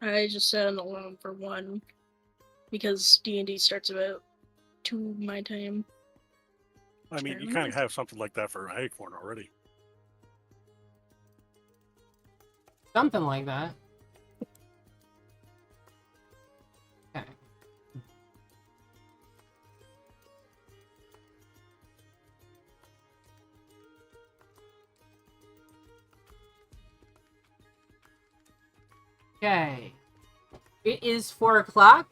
I just set an alarm for 1 because D&D starts about 2 my time. I mean, you kind of have something like that for Acorn already. Something like that. Okay. Okay. It is 4 o'clock.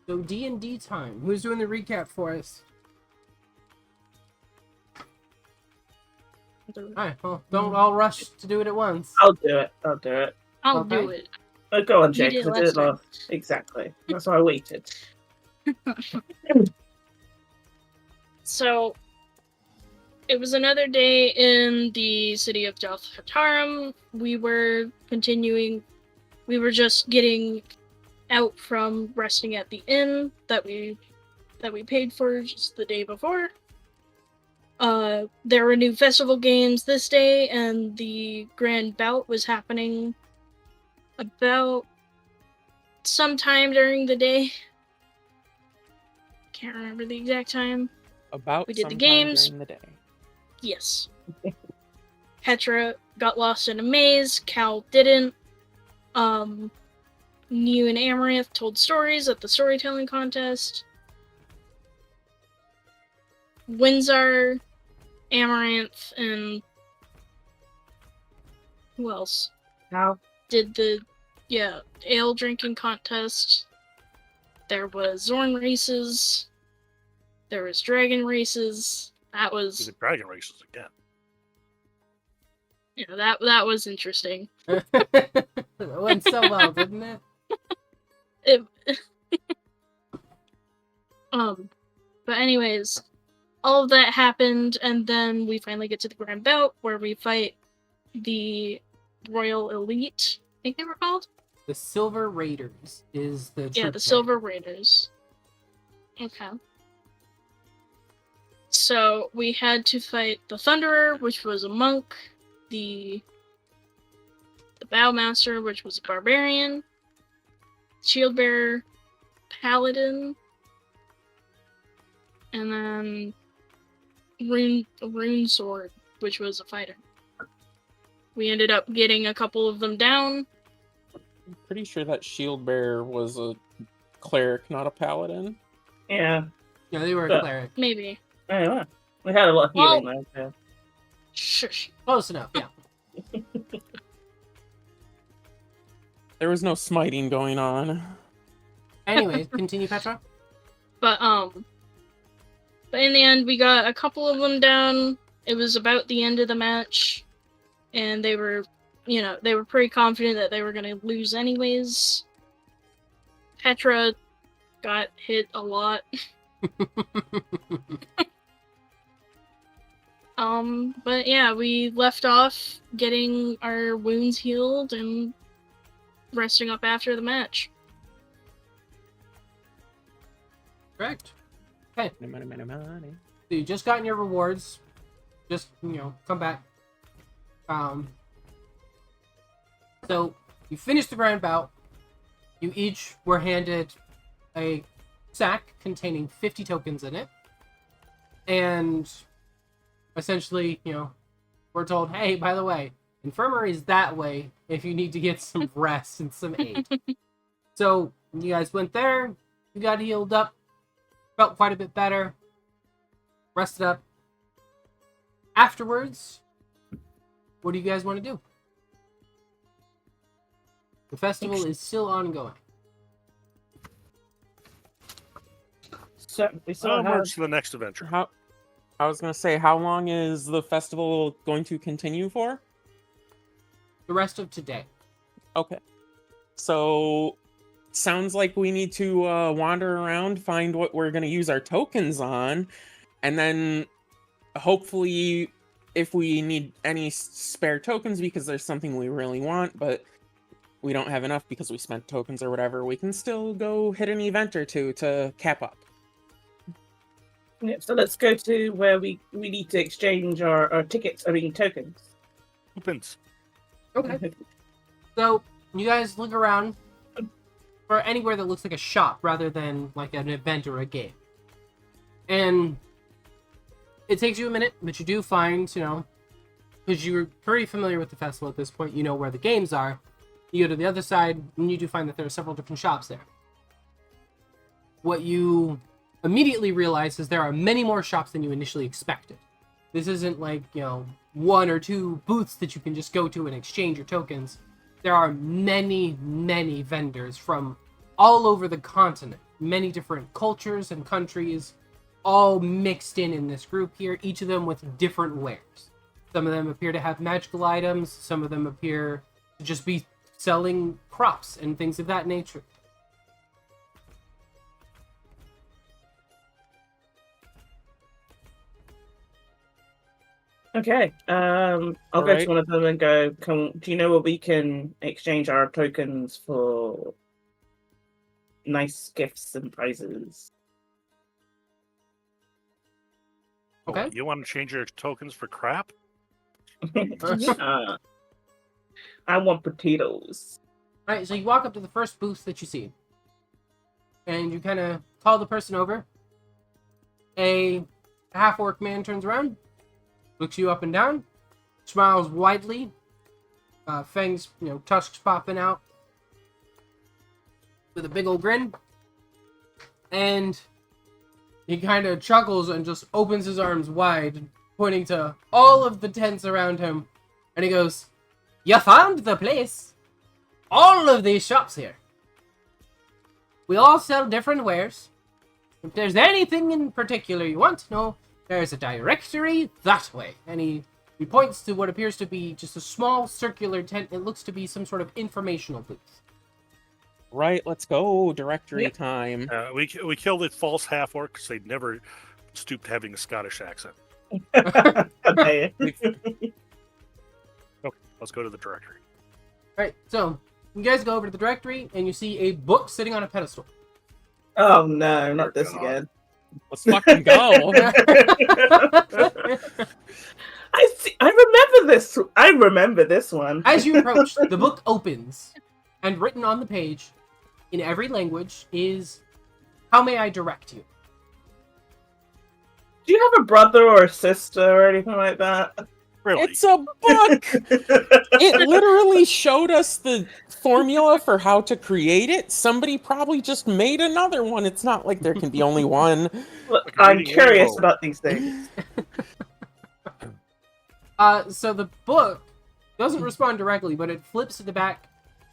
So D&D time. Who's doing the recap for us? Alright, well, don't all rush to do it at once. I'll do it. I'll do it. Oh, go on, You Jake. did I did it last time. last. Exactly. That's why I waited. So, it was another day in the city of Delphatarum. We were just getting out from resting at the inn that we paid for just the day before. There were new festival games this day, and the Grand Bout was happening about sometime during the day. Can't remember the exact time. About we did the sometime games during the day. Yes. Petra got lost in a maze. Cal didn't. New and Amaranth told stories at the storytelling contest. Windsor, Amaranth, and who else? How? Did the ale drinking contest. There was Zorn races. There was dragon races. That was The dragon races again. That was interesting. It went so well, didn't it? But anyways, all of that happened, and then we finally get to the Grand Bout, where we fight the Royal Elite, I think they were called? The Silver Raiders is the Yeah, troop the name. Silver Raiders. Okay. So, we had to fight the Thunderer, which was a monk, the Bowmaster, which was a barbarian, Shieldbearer, Paladin, and then Rune Sword, which was a fighter. We ended up getting a couple of them down. I'm pretty sure that shield bearer was a cleric, not a paladin. Yeah. Yeah, they were a cleric. Maybe. Anyway, we had a lot of healing though. Yeah. Shush. Close enough, yeah. There was no smiting going on. Anyways, continue, Petra. But in the end, we got a couple of them down. It was about the end of the match, and they were pretty confident that they were going to lose anyways. Petra got hit a lot. But yeah, we left off getting our wounds healed and resting up after the match. Correct. Okay. Money. So you just gotten your rewards. Just, come back. So you finished the Grand Bout. You each were handed a sack containing 50 tokens in it. And essentially, we're told, hey, by the way, infirmary's that way if you need to get some rest and some aid. So you guys went there. You got healed up. Felt quite a bit better. Rested up. Afterwards, what do you guys want to do? The festival is still ongoing. So we saw how Merge to the next adventure. I was gonna say, how long is the festival going to continue for? The rest of today. Okay. So, sounds like we need to wander around, find what we're gonna use our tokens on, and then hopefully, if we need any spare tokens because there's something we really want, but we don't have enough because we spent tokens or whatever, we can still go hit an event or two to cap up. Yeah, so let's go to where we need to exchange our tickets, tokens. Coupons. Okay. So you guys look around for anywhere that looks like a shop rather than like an event or a game. And it takes you a minute, but you do find, because you're pretty familiar with the festival at this point, you know where the games are. You go to the other side, and you do find that there are several different shops there. What you immediately realize is there are many more shops than you initially expected. This isn't like, one or two booths that you can just go to and exchange your tokens. There are many, many vendors from all over the continent, many different cultures and countries, all mixed in this group here, each of them with different wares. Some of them appear to have magical items, some of them appear to just be selling crops and things of that nature. Okay. I'll go Alright. to one of them and go, do you know where we can exchange our tokens for nice gifts and prizes? Okay. You want to change your tokens for crap? Yeah. I want potatoes. Alright, so you walk up to the first booth that you see. And you kind of call the person over. A half-orc man turns around, looks you up and down, smiles widely, fangs, tusks popping out, with a big old grin, and he kind of chuckles and just opens his arms wide, pointing to all of the tents around him, and he goes, "You found the place! All of these shops here. We all sell different wares. If there's anything in particular you want to know, there's a directory that way." And he points to what appears to be just a small circular tent. It looks to be some sort of informational booth. Right, let's go. Directory Yep. time. We killed the false half orc because they'd never stooped to having a Scottish accent. Okay. Let's go to the directory. Alright, so you guys go over to the directory and you see a book sitting on a pedestal. Oh no, not this God. again. Let's fucking go. I remember this one. As you approach, the book opens, and written on the page, in every language, is, "How may I direct you?" Do you have a brother or a sister or anything like that? Really? It's a book. It literally showed us the formula for how to create it. Somebody probably just made another one. It's not like there can be only one. Look, Like I'm reading curious info. about these things. So the book doesn't respond directly, but it flips to the back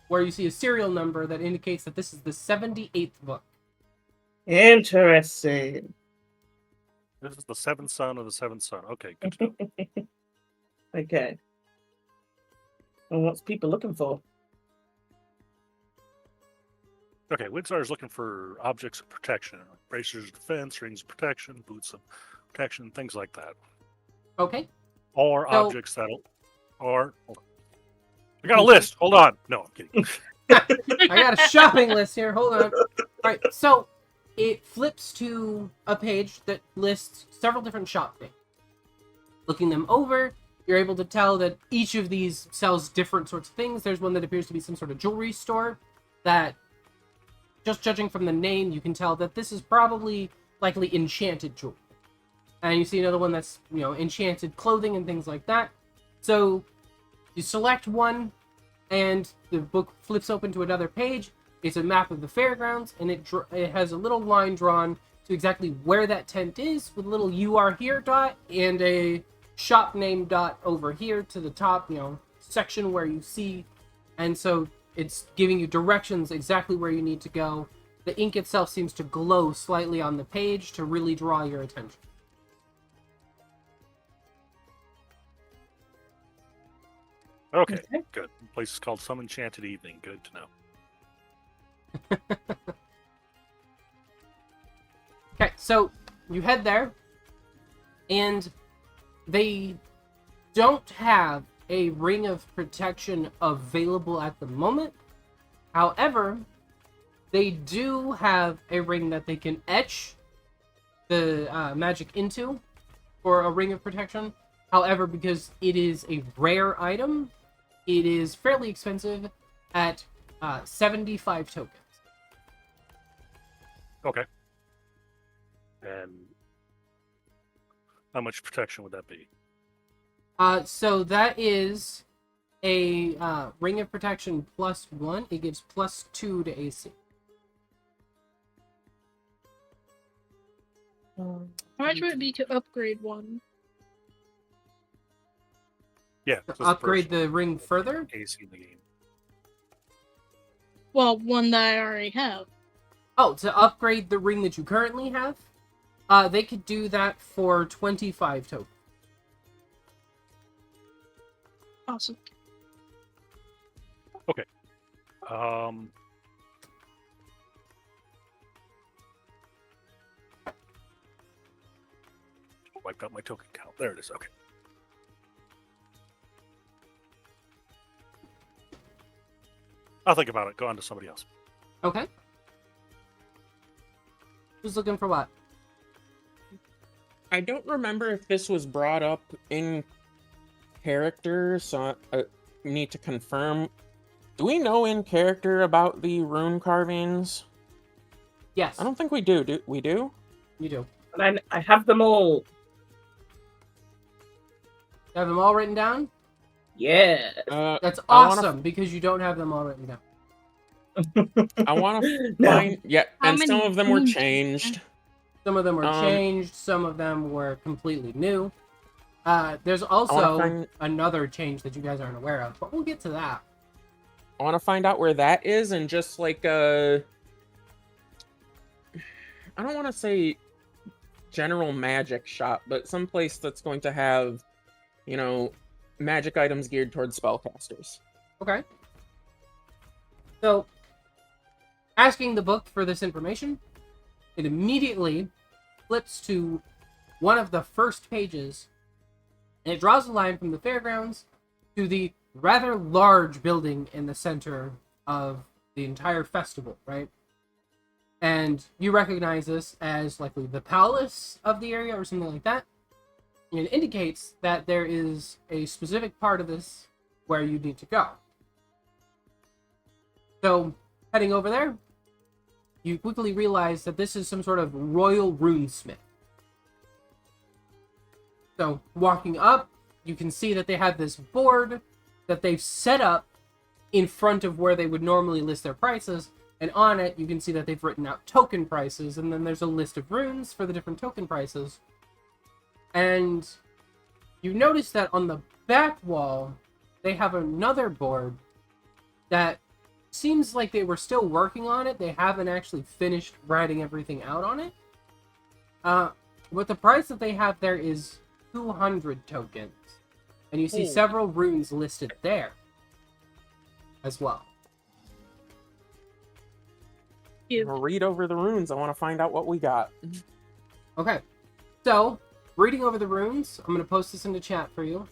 where you see a serial number that indicates that this is the 78th book. Interesting. This is the seventh son of the seventh son. Okay, good to know. Okay. And what's people looking for? Okay, Winsar is looking for objects of protection, like bracers of defense, rings of protection, boots of protection, things like that. Okay? Or So- objects that'll. Or. Hold on. I got a list. Hold on. No, I'm kidding. I got a shopping list here. Hold on. Alright, so it flips to a page that lists several different shop names. Looking them over, you're able to tell that each of these sells different sorts of things. There's one that appears to be some sort of jewelry store that, just judging from the name, you can tell that this is probably likely enchanted jewelry. And you see another one that's, enchanted clothing and things like that. So you select one, and the book flips open to another page. It's a map of the fairgrounds, and it has a little line drawn to exactly where that tent is, with a little "you are here" dot and a shop name dot over here to the top, section where you see. And so it's giving you directions exactly where you need to go. The ink itself seems to glow slightly on the page to really draw your attention. Okay, Okay. good. The place is called Some Enchanted Evening. Good to know. Okay, so you head there, and they don't have a ring of protection available at the moment. However, they do have a ring that they can etch the magic into for a ring of protection. However, because it is a rare item, it is fairly expensive, at 75 tokens. Okay. And how much protection would that be? So that is a ring of protection +1. It gives +2 to AC. How much would it be to upgrade one? Yeah. To upgrade the ring further? AC in the game. Well, one that I already have. Oh, to upgrade the ring that you currently have? They could do that for 25 tokens. Awesome. Wiped out my token count. There it is. Okay. I'll think about it. Go on to somebody else. Okay. Who's looking for what? I don't remember if this was brought up in character, so I need to confirm. Do we know in character about the rune carvings? Yes, I don't think we do. Do we do? you do. And I have them all. You have them all written down? Yeah. That's I wanna- awesome, because you don't have them all written down. I want to No. find. Yeah, How and some many of them were runes? changed. Some of them were Um, changed, some of them were completely new. There's I also wanna find- another change that you guys aren't aware of, but we'll get to that. I want to find out where that is, and just like I don't want to say general magic shop, but some place that's going to have, magic items geared towards spellcasters. Okay. So, asking the book for this information, it immediately flips to one of the first pages, and it draws a line from the fairgrounds to the rather large building in the center of the entire festival, right? And you recognize this as likely the palace of the area or something like that. And it indicates that there is a specific part of this where you need to go. So, heading over there, you quickly realize that this is some sort of royal runesmith. So, walking up, you can see that they have this board that they've set up in front of where they would normally list their prices, and on it you can see that they've written out token prices, and then there's a list of runes for the different token prices. And you notice that on the back wall they have another board that seems like they were still working on it. They haven't actually finished writing everything out on it. But the price that they have there is 200 tokens. And you see Ooh. several runes listed there as well. I'm gonna read over the runes. I want to find out what we got. Okay, so reading over the runes, I'm going to post this into chat for you.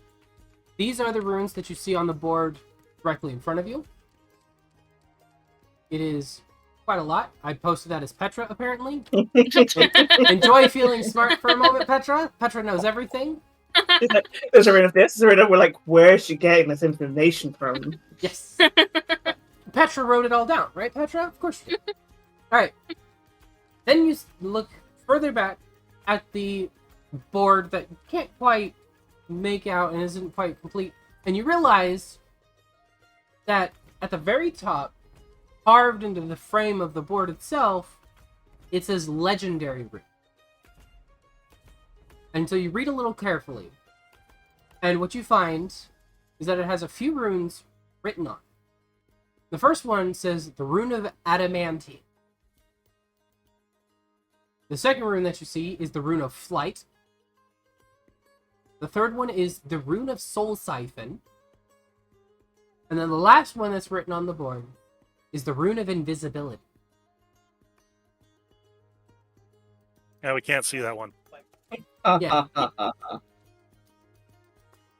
These are the runes that you see on the board directly in front of you. It is quite a lot. I posted that as Petra, apparently. Enjoy feeling smart for a moment, Petra. Petra knows everything. There's a rid of this. We're like, where's she getting this information from? Yes. Petra wrote it all down, right, Petra? Of course you did. Alright. Then you look further back at the board that you can't quite make out and isn't quite complete, and you realize that at the very top, carved into the frame of the board itself, it says legendary rune. And so you read a little carefully, and what you find is that it has a few runes written on. The first one says the rune of adamantine. The second rune that you see is the rune of flight. The third one is the rune of soul siphon. And then the last one that's written on the board is the rune of invisibility. Yeah, we can't see that one. Yeah.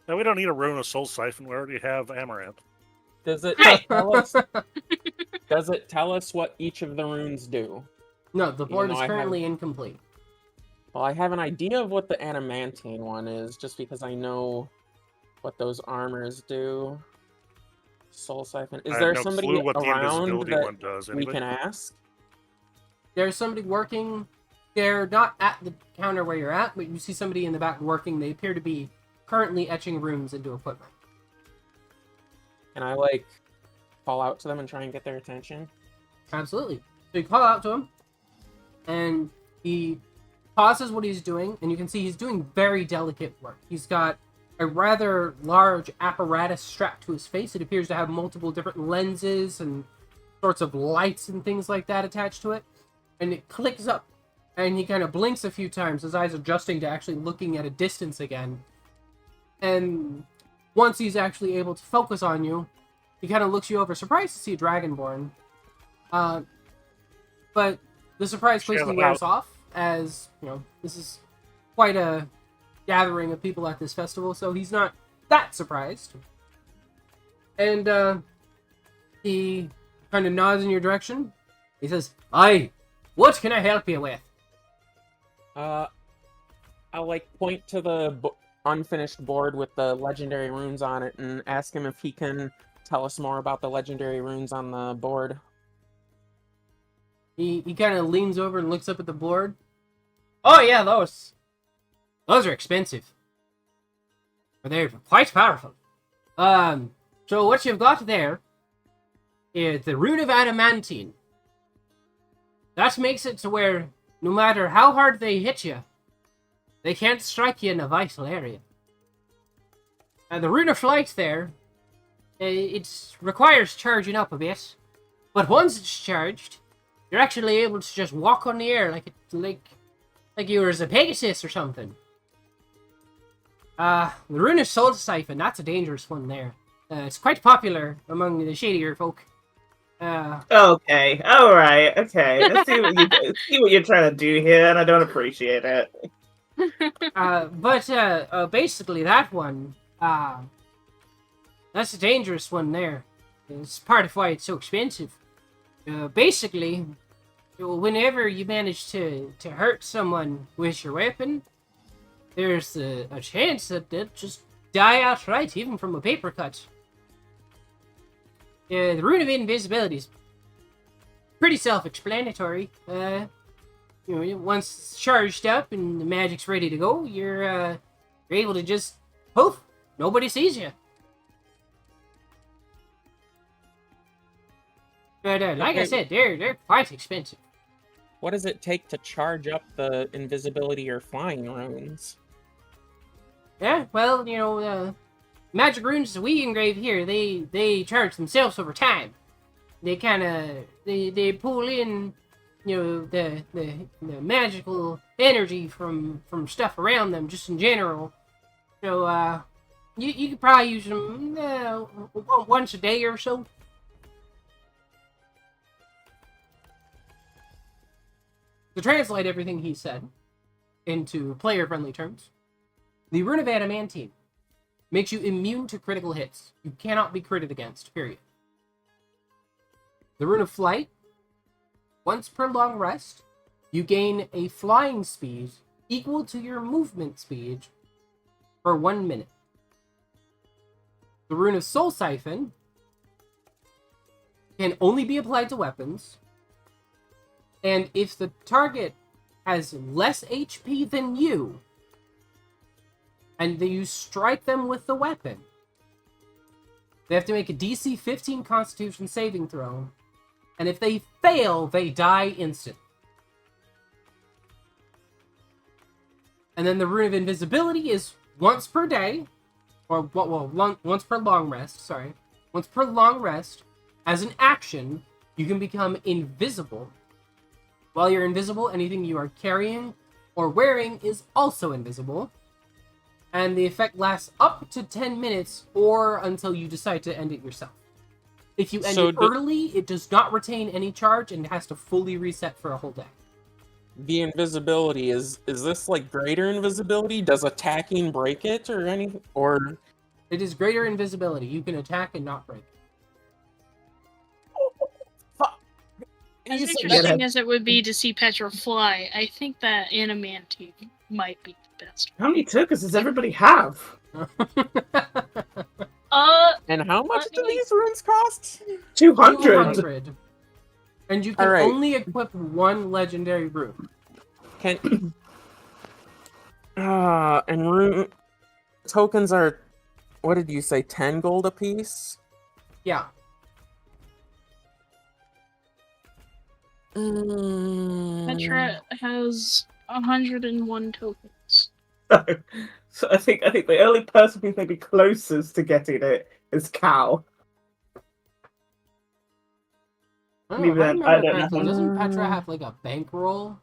No, we don't need a rune of soul siphon. We already have amaranth. Does it Hey! tell us? Does it tell us what each of the runes do? No, the board though is I currently incomplete. Well, I have an idea of what the adamantine one is, just because I know what those armors do. Soul Siphon. Is I there have no somebody clue what the around invisibility that one does. we Anybody? can ask? There's somebody working. They're not at the counter where you're at, but you see somebody in the back working. They appear to be currently etching runes into equipment. Can I, like, call out to them and try and get their attention? Absolutely. So you call out to him, and he pauses what he's doing, and you can see he's doing very delicate work. He's got a rather large apparatus strapped to his face. It appears to have multiple different lenses and sorts of lights and things like that attached to it. And it clicks up, and he kind of blinks a few times, his eyes adjusting to actually looking at a distance again. And once he's actually able to focus on you, he kind of looks you over, surprised to see a Dragonborn. But the surprise quickly wears off, as, you know, this is quite a gathering of people at this festival, so he's not that surprised. And he kind of nods in your direction. He says, "Aye, what can I help you with?" I'll, like, point to the unfinished board with the legendary runes on it and ask him if he can tell us more about the legendary runes on the board. He kind of leans over and looks up at the board. "Oh yeah, those are expensive. But they're quite powerful. So what you've got there is the Rune of Adamantine. That makes it to where no matter how hard they hit you, they can't strike you in a vital area. And the Rune of Flight there, it requires charging up a bit, but once it's charged, you're actually able to just walk on the air like you were as a Pegasus or something. The Rune of Soul Siphon, that's a dangerous one there. It's quite popular among the shadier folk. Okay, alright, okay. I see what you're trying to do here, and I don't appreciate it. But basically that one, that's a dangerous one there. It's part of why it's so expensive. Basically, whenever you manage to hurt someone with your weapon, there's a chance that they'll just die outright, even from a paper cut. The Rune of Invisibility is pretty self-explanatory. Once it's charged up and the magic's ready to go, you're able to just poof, nobody sees you. But like I said, they're quite expensive. What does it take to charge up the invisibility or flying runes? Yeah, well, magic runes we engrave here, they charge themselves over time. They kind of they pull in, the magical energy from stuff around them, just in general. So you could probably use them once a day or so. To translate everything he said into player-friendly terms, the Rune of Adamantine makes you immune to critical hits. You cannot be critted against, period. The Rune of Flight, once per long rest, you gain a flying speed equal to your movement speed for 1 minute. The Rune of Soul Siphon can only be applied to weapons, and if the target has less HP than you, and then you strike them with the weapon, they have to make a DC 15 Constitution saving throw, and if they fail, they die instantly. And then the Rune of Invisibility is once per day, or once per long rest, sorry. Once per long rest, as an action, you can become invisible. While you're invisible, anything you are carrying or wearing is also invisible. And the effect lasts up to 10 minutes or until you decide to end it yourself. If you end it early, it does not retain any charge and has to fully reset for a whole day. The invisibility, is this like greater invisibility? Does attacking break it or anything? Or it is greater invisibility. You can attack and not break. As interesting as it would be to see Petra fly, I think that Adamantine might be the best. How many tokens does everybody have? And how much do Let me- these runes cost? 200. 200. And you can Alright. only equip one legendary rune. Can and rune tokens are, what did you say, 10 gold apiece? Yeah. Petra has 101 tokens. So I think the only person who's maybe closest to getting it is Cal. I don't know, if I Even then, I remember don't know correctly, how- doesn't Petra have like a bankroll?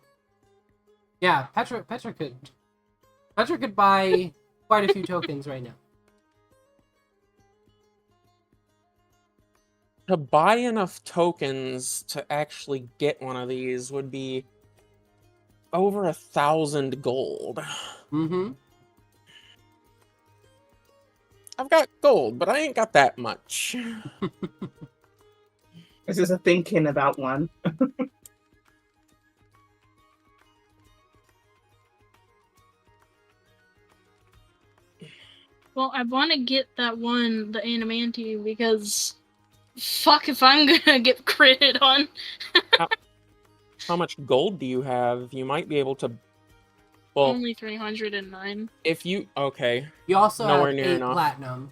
Yeah, Petra could buy quite a few tokens right now. To buy enough tokens to actually get one of these would be over 1,000 gold. Mm-hmm. I've got gold, but I ain't got that much. This is a thinking about one. Well, I want to get that one, the Animanti, because fuck if I'm gonna get critted on. How much gold do you have? You might be able to. Well, Only 309. if you okay, You also Nowhere have near 8 enough. platinum.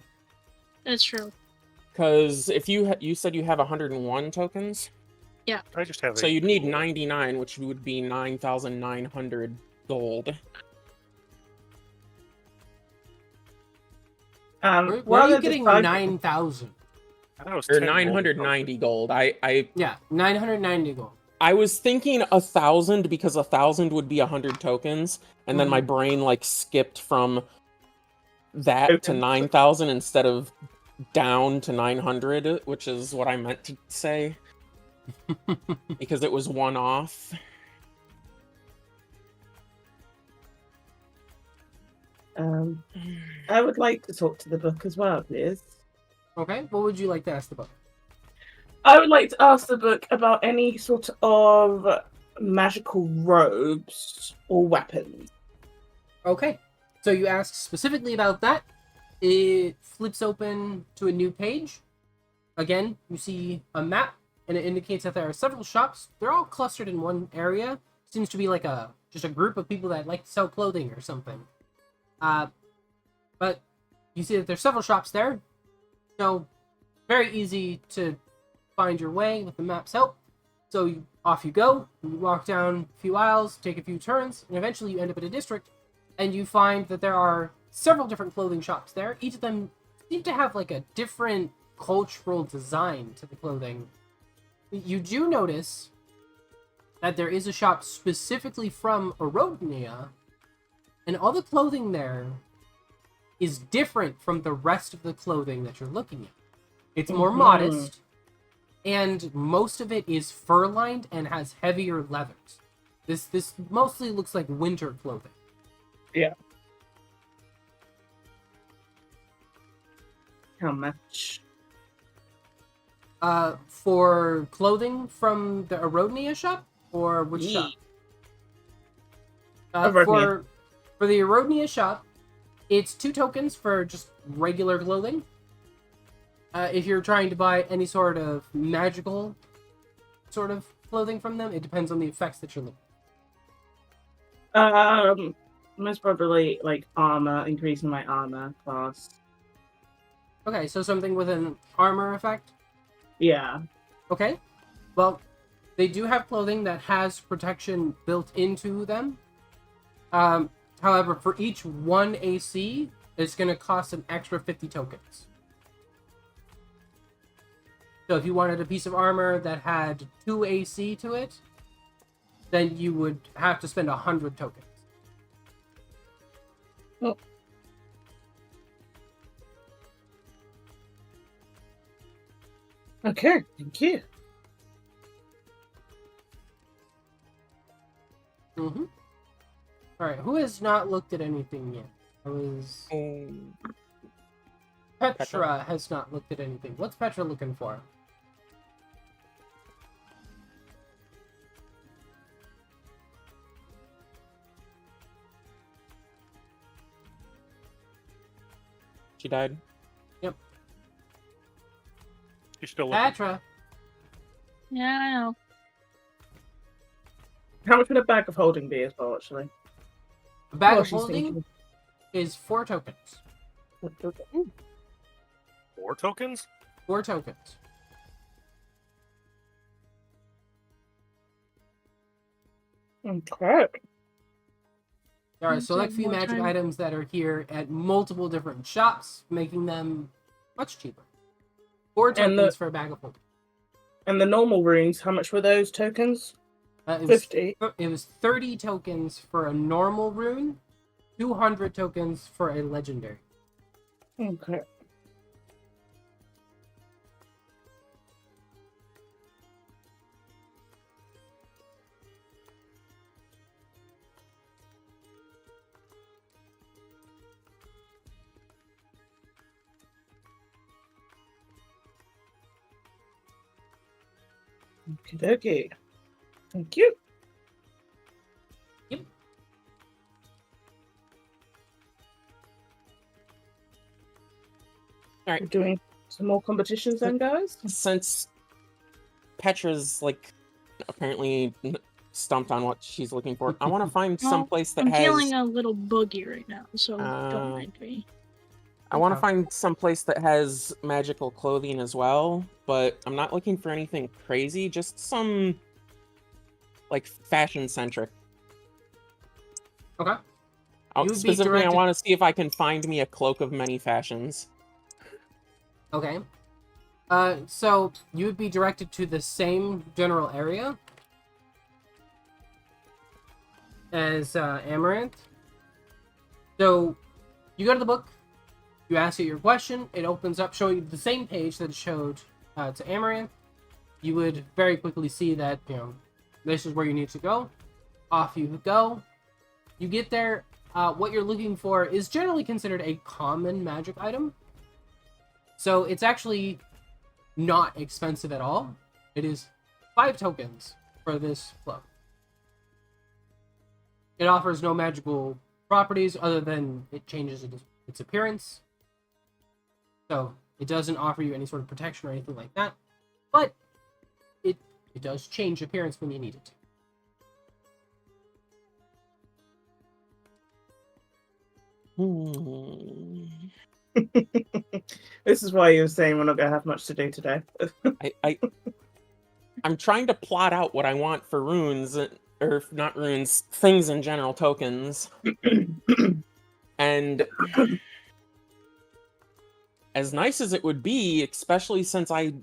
That's true. because if you said you have 101 tokens, I just have so a you'd need 99, which would be 9,900 gold. Where are you getting 9,000? I thought it was Or 10 gold. 990 gold. Yeah, 990 gold. I was thinking 1,000 because 1,000 would be 100 tokens, and then my brain like skipped from that to Tokens. 9,000 instead of down to 900, which is what I meant to say because it was one off. I would like to talk to the book as well, please. Okay, what would you like to ask the book? I would like to ask the book about any sort of magical robes or weapons. Okay, so you ask specifically about that. It flips open to a new page. Again, you see a map, and it indicates that there are several shops. They're all clustered in one area. Seems to be like just a group of people that like to sell clothing or something. But you see that there's several shops there. So very easy to find your way with the map's help. So off you go. You walk down a few aisles, take a few turns, and eventually you end up in a district. And you find that there are several different clothing shops there. Each of them seem to have like a different cultural design to the clothing. You do notice that there is a shop specifically from Orodnia, and all the clothing there is different from the rest of the clothing that you're looking at. It's more modest, and most of it is fur-lined and has heavier leathers. This mostly looks like winter clothing. Yeah. How much? For clothing from the Orodnia shop, or which shop? Orodnia. For the Orodnia shop, it's 2 tokens for just regular clothing. If you're trying to buy any sort of magical sort of clothing from them, it depends on the effects that you're looking. Most probably like armor, increasing my armor class. Okay, so something with an armor effect. Yeah. Okay, well, they do have clothing that has protection built into them. However, for each 1 AC, it's going to cost an extra 50 tokens. So if you wanted a piece of armor that had 2 AC to it, then you would have to spend 100 tokens. Oh. Okay, thank you. Mm-hmm. Alright, who has not looked at anything yet? Petra has not looked at anything. What's Petra looking for? She died. Yep. She's still looking. Patra, Yeah, I know. How much would a bag of holding be as well, actually? a bag Oh, of she's holding thinking. is 4 tokens. 4 tokens? 4 tokens. Okay. There are Let's select have few more magic time. items that are here at multiple different shops, making them much cheaper. 4 And tokens for a bag of holding. And the normal runes, how much were those tokens? It was 50. It was 30 tokens for a normal rune, 200 tokens for a legendary. Okay. Okay. Thank you. Yep. All right. We're doing some more competitions then, guys. Since Petra's like apparently stumped on what she's looking for, I want to find Well, some place that I'm has. feeling a little boogie right now, so don't Uh, mind me. I want to Okay. find some place that has magical clothing as well, but I'm not looking for anything crazy. Just some like fashion centric. Okay. You would be Specifically, I directed- want to see if I can find me a cloak of many fashions. Okay. So you would be directed to the same general area as Amaranth. So you go to the book, you ask it your question, it opens up showing you the same page that it showed to Amaranth. You would very quickly see that, this is where you need to go. Off you go. You get there. What you're looking for is generally considered a common magic item. So it's actually not expensive at all. It is 5 tokens for this cloak. It offers no magical properties other than it changes its appearance. So it doesn't offer you any sort of protection or anything like that. But it does change appearance when you need it to. This is why you were saying we're not going to have much to do today. I'm trying to plot out what I want for runes, or not runes, things in general, tokens. And as nice as it would be, especially since I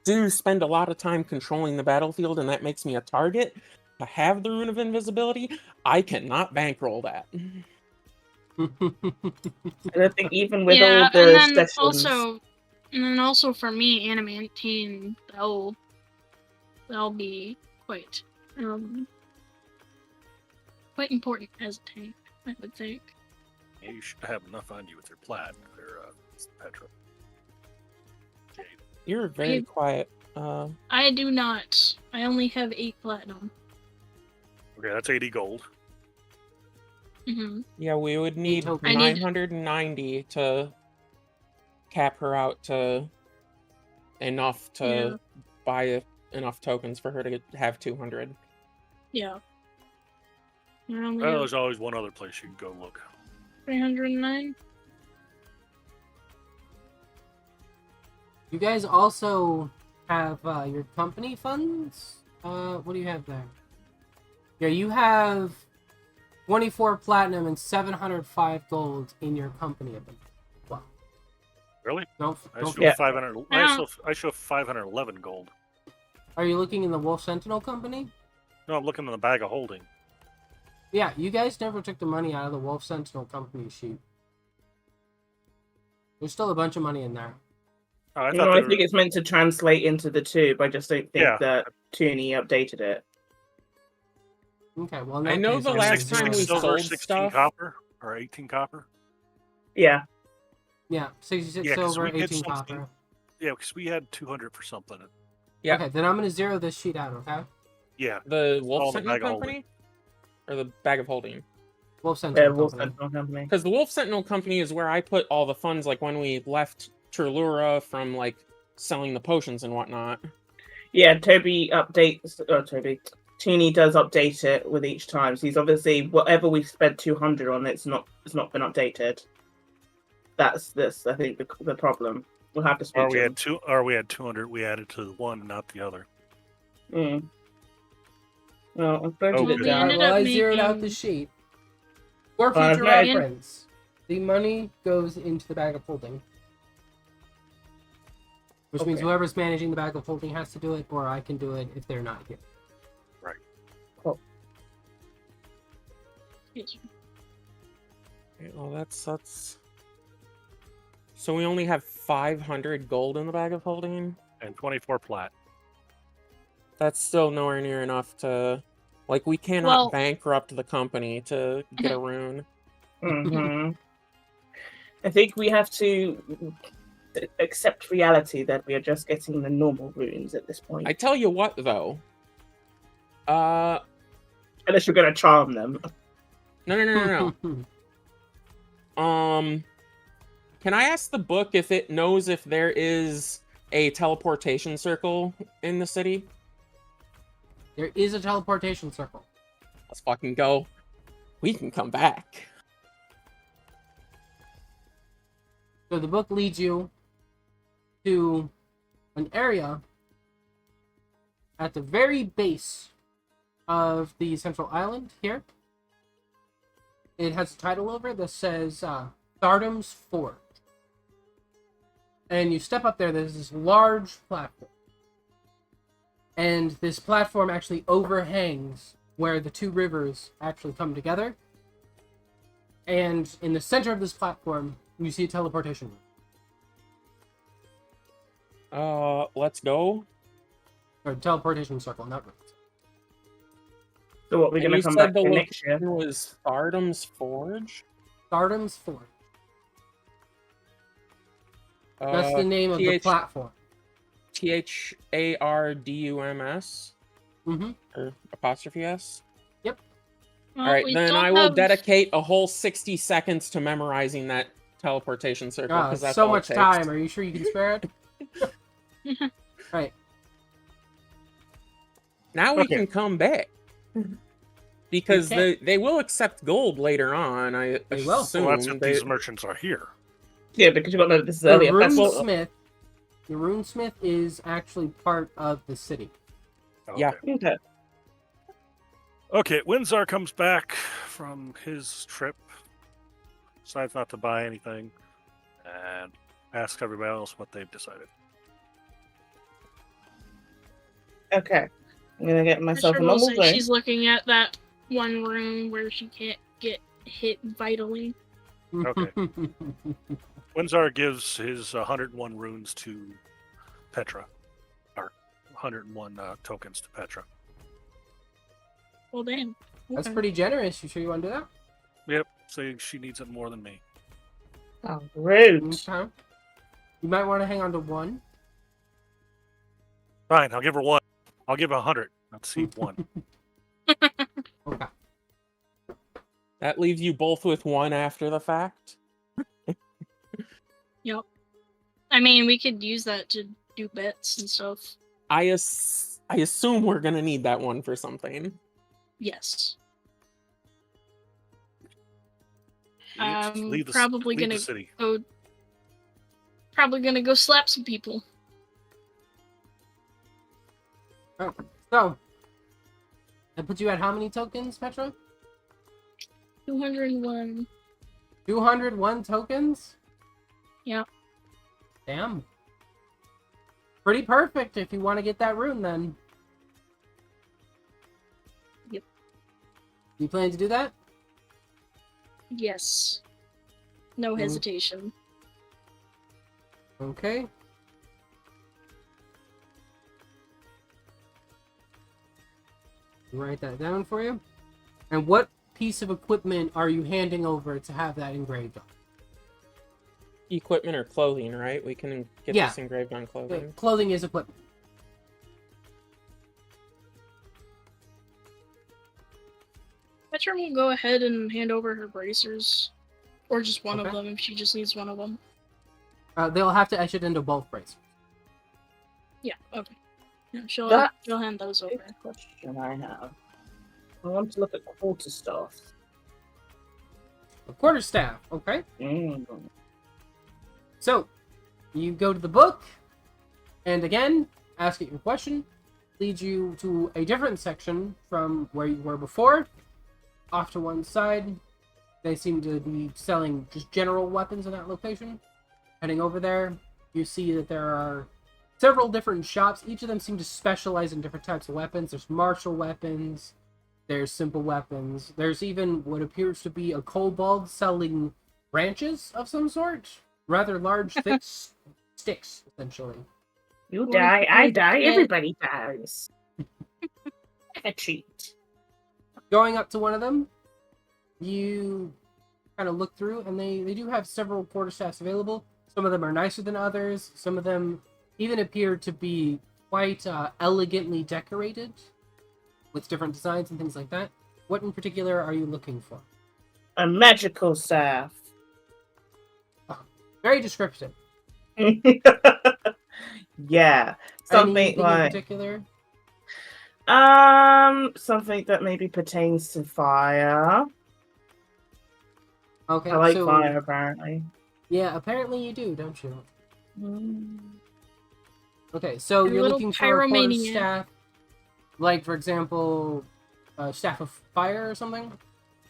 do spend a lot of time controlling the battlefield and that makes me a target, to have the rune of invisibility, I cannot bankroll that. And I think even with Yeah, all the and then sessions... also for me, Animantine, that'll be quite important as a tank, I would think. Yeah, you should have enough on you with your plat, or Petra. Jade. You're very quiet. I do not. I only have 8 platinum. Okay, that's 80 gold. Mm-hmm. Yeah, we would need tokens. 990 to cap her out to enough to buy enough tokens for her to have 200. Yeah. I only Well, have there's always one other place you can go look. 309. You guys also have your company funds. What do you have there? Yeah, you have 24 platinum and 705 gold in your company. Wow. Really? Don't I show Yeah. 500. Yeah. I show 511 gold. Are you looking in the Wolf Sentinel company? No, I'm looking in the bag of holding. Yeah, you guys never took the money out of the Wolf Sentinel company sheet. There's still a bunch of money in there. Oh, I No, thought I they were- think it's meant to translate into the tube. I just don't think Yeah. that Tooney updated it. Okay, well, in I that know case, the I'm last gonna 16 time we zero. silver, sold 16 stuff- copper, or 18 copper. Yeah. Yeah, 66 Yeah, 'cause silver, we did 18 something. copper. Yeah, because we had 200 for something. Yeah. Okay, then I'm gonna zero this sheet out, okay? Yeah. The all Wolf the Sentinel bag of holding. company? Or the bag of holding? Wolf Sentinel Wolf company. Sentinel Company. Because the Wolf Sentinel company is where I put all the funds, like when we left Trulura from like selling the potions and whatnot. Yeah, Toby updates. Tooney does update it with each time. So he's obviously whatever we spent 200 on, it's not been updated. That's this. I think the problem. We'll have to speak Or to we him. had 200. We added to the one, not the other. Mm. Well, I'm going Oh, to good. the We ended Well, up I zeroed out the making- sheet. For I've future noted- reference, the money goes into the bag of holding. Which means Okay. whoever's managing the bag of holding has to do it, or I can do it if they're not here. Okay, well, that's. So we only have 500 gold in the bag of holding. And 24 plat. That's still nowhere near enough to, like, we cannot Well- bankrupt the company to get a rune. Mhm. I think we have to accept reality that we are just getting the normal runes at this point. I tell you what, though. Unless you're going to charm them. No. Can I ask the book if it knows if there is a teleportation circle in the city? There is a teleportation circle. Let's fucking go. We can come back. So the book leads you to an area at the very base of the central island here. It has a title over it that says Thardom's Forge. And you step up there, there's this large platform. And this platform actually overhangs where the two rivers actually come together. And in the center of this platform, you see a teleportation room. Let's go. Or teleportation circle, not room. So what, we're And going you to come said back the here next year? location was Thardom's Forge? Thardom's Forge. That's the name of the platform. THARDUMS? Mm-hmm. Or apostrophe S? Well, Alright, we then don't I will have- dedicate a whole 60 seconds to memorizing that teleportation circle, because that's So all it much takes. time. Are you sure you can spare it? Right. Now we Okay. can come back. Because can. they will accept gold later on, I They will. assume. Well, that's if They- these merchants are here. Yeah, because you got to know this is The earlier. Festival. runesmith is actually part of the city. Yeah. Okay. Okay, Windsor comes back from his trip, decides not to buy anything, and asks everybody else what they've decided. Okay. I'm going to get myself a Sure will normal say zone. she's looking at that one room where she can't get hit vitally. Okay. Windsor gives his 101 runes to Petra, or 101 tokens to Petra. Well, damn. That's Okay. pretty generous. You sure you want to do that? Yep, saying she needs it more than me. Oh, rude. Okay. You might want to hang on to one. Fine, I'll give her one. I'll give her 100. Let's see, one. Okay. That leaves you both with one after the fact. Yep. I mean, we could use that to do bets and stuff. I assume we're gonna need that one for something. Yes. Leave the, Probably leave the gonna city. go. Probably gonna go slap some people. So, that puts you at how many tokens, Petra? 201. 201 tokens? Yeah. Damn. Pretty perfect if you want to get that rune, then. Yep. You plan to do that? Yes. No hesitation. Okay. Write that down for you. And what piece of equipment are you handing over to have that engraved on? Equipment or clothing, right? We can get Yeah. this engraved on clothing. Clothing is equipment. Petra will go ahead and hand over her bracers. Or just one Okay. of them if she just needs one of them. They'll have to etch it into both bracers. Yeah. Okay. Yeah, she'll That's hand those a over. question I have. I want to look at quarterstaff. A quarterstaff, okay? Mm. So, you go to the book, and again, ask it your question, leads you to a different section from where you were before. Off to one side, they seem to be selling just general weapons in that location. Heading over there, you see that there are several different shops. Each of them seem to specialize in different types of weapons. There's martial weapons, there's simple weapons, there's even what appears to be a kobold selling branches of some sort. Rather large, thick sticks, essentially. You Well, die, I like, die, yeah. everybody dies. A treat. Going up to one of them, you kind of look through, and they do have several quarterstaffs available. Some of them are nicer than others. Some of them even appear to be quite elegantly decorated with different designs and things like that. What in particular are you looking for? A magical staff. Very descriptive. Yeah. Something Anything in like particular? something that maybe pertains to fire. Okay, I like so fire apparently. yeah, apparently you do, don't you? Mm. Okay, so You're a you're little looking for a pyromaniac. quarterstaff, like for example, a staff of fire or something.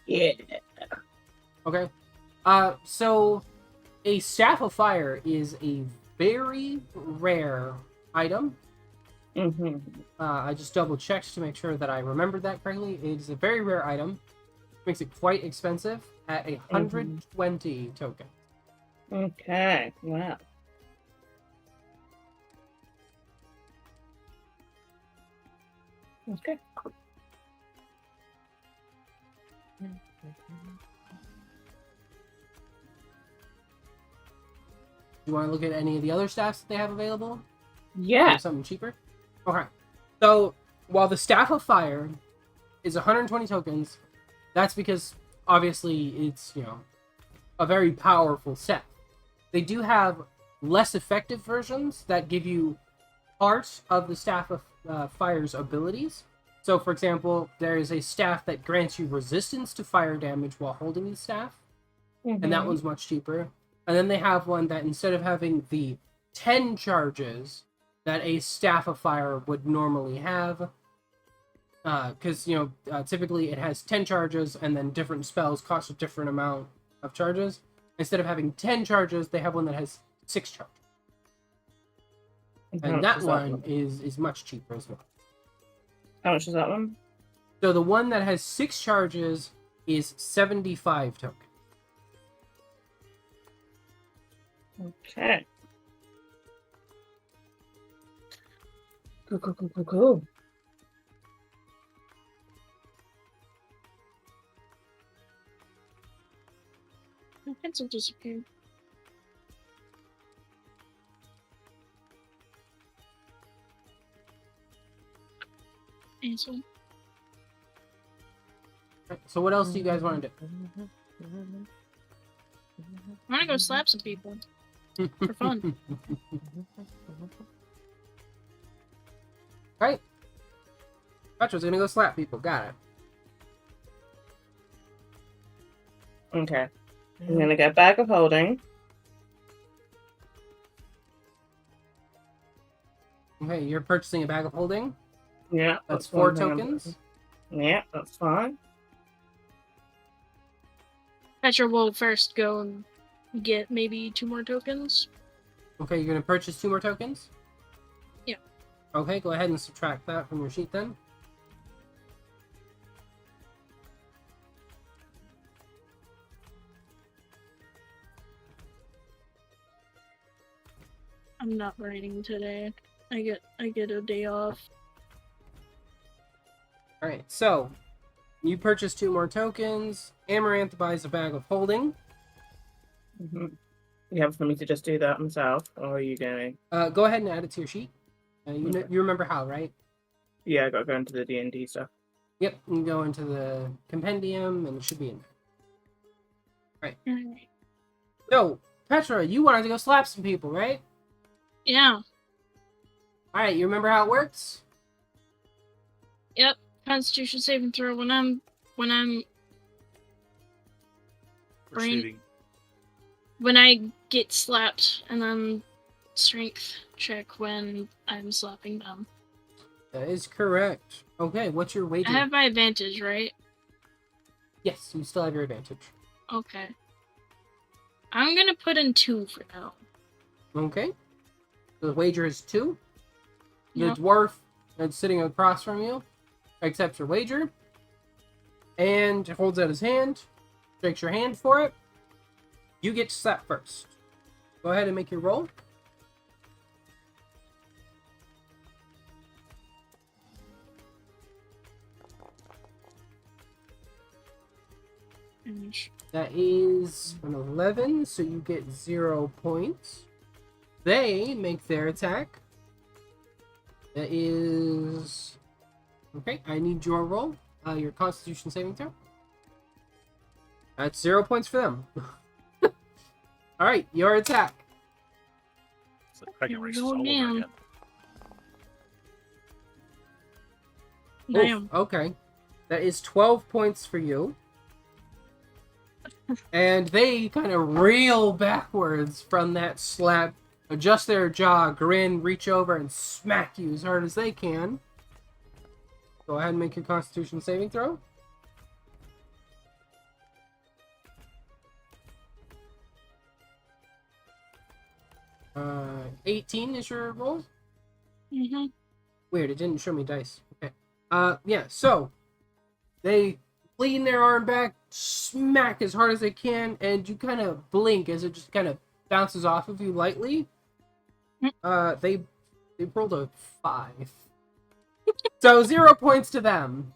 Yeah. Okay. So a staff of fire is a very rare item. Mm-hmm. I just double checked to make sure that I remembered that correctly. It is a very rare item. Makes it quite expensive at 120 tokens. Okay. Wow. Okay. Do you want to look at any of the other staffs that they have available? Yeah. Or something cheaper? Okay. So, while the Staff of Fire is 120 tokens, that's because, obviously, it's, a very powerful staff. They do have less effective versions that give you part of the Staff of Fire's abilities. So, for example, there is a staff that grants you resistance to fire damage while holding the staff, and that one's much cheaper. And then they have one that instead of having the 10 charges that a Staff of Fire would normally have, because, typically it has 10 charges and then different spells cost a different amount of charges. Instead of having 10 charges, they have one that has 6 charges. And that one is much cheaper as well. How much is that one? So the one that has 6 charges is 75 tokens. Okay. Cool. My pencil disappeared. Asshole. So what else do you guys want to do? I want to go slap some people for fun. Right? Petra's gonna go slap people. Got it. Okay. I'm gonna get bag of holding. Okay, you're purchasing a bag of holding. Yeah. That's 4 one thing tokens. Yeah, that's fine. Petra will first go and get maybe 2 more tokens. Okay, you're gonna purchase 2 more tokens? Yeah. Okay, go ahead and subtract that from your sheet then. I'm not writing today. I get a day off. Alright, so you purchase 2 more tokens. Amaranth buys a bag of holding. Mm-hmm. You have for me to just do that myself, or are you going? Go ahead and add it to your sheet. You remember how, right? Yeah, I gotta go into the D&D stuff. Yep, you can go into the compendium and it should be in there. Alright. So, Petra, you wanted to go slap some people, right? Yeah. Alright, you remember how it works? Yep. Constitution saving throw when I'm Receiving. when I get slapped, and then strength check when I'm slapping them. That is correct. Okay, what's your wager? I have my advantage, right? Yes, you still have your advantage. Okay. I'm gonna put in 2 for now. Okay. The wager is 2. Yep. The dwarf that's sitting across from you accepts your wager and holds out his hand, shakes your hand for it. You get to slap first. Go ahead and make your roll. That is an 11, so you get 0 points. They make their attack. That is... Okay, I need your roll. Your Constitution saving throw. That's 0 points for them. Alright, your attack. It's like Dragon Here we Race go all over again. again. Damn. Oof, okay. That is 12 points for you. And they kind of reel backwards from that slap, adjust their jaw, grin, reach over, and smack you as hard as they can. Go ahead and make your Constitution saving throw. Uh, 18 is your roll? Mm-hmm. Weird, it didn't show me dice. Okay. Yeah, so they lean their arm back, smack as hard as they can, and you kind of blink as it just kind of bounces off of you lightly. They rolled a 5. So 0 points to them.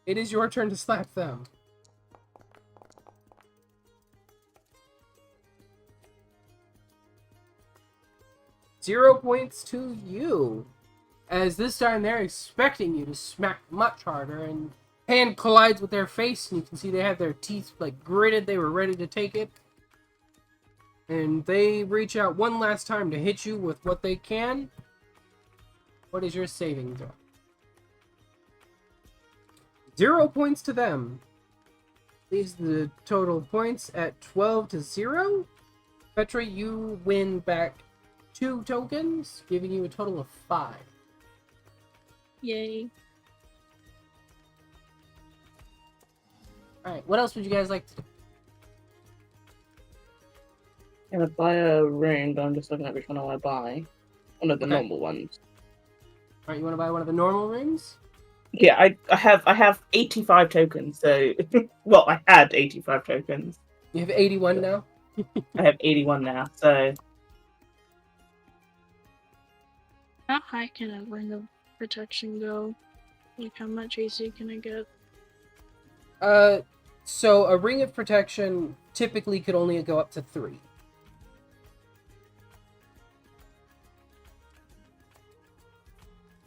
It is your turn to slap them. Zero points to you. As this time they're expecting you to smack much harder, and hand collides with their face, and you can see they have their teeth like gritted. They were ready to take it. And they reach out one last time to hit you with what they can. What is your saving throw? 0 points to them. Leaves the total points at 12 to 0. Petra, you win back 2 tokens, giving you a total of 5. Yay. Alright, what else would you guys like to do? I'm gonna buy a ring, but I'm just looking at which one I want to buy. One of the Okay. normal ones. Alright, you want to buy one of the normal rings? Yeah, I have 85 tokens, so well, I had 85 tokens. You have 81 now? I have 81 now, so How high can a ring of protection go? Like, how much AC can I get? So a ring of protection typically could only go up to 3.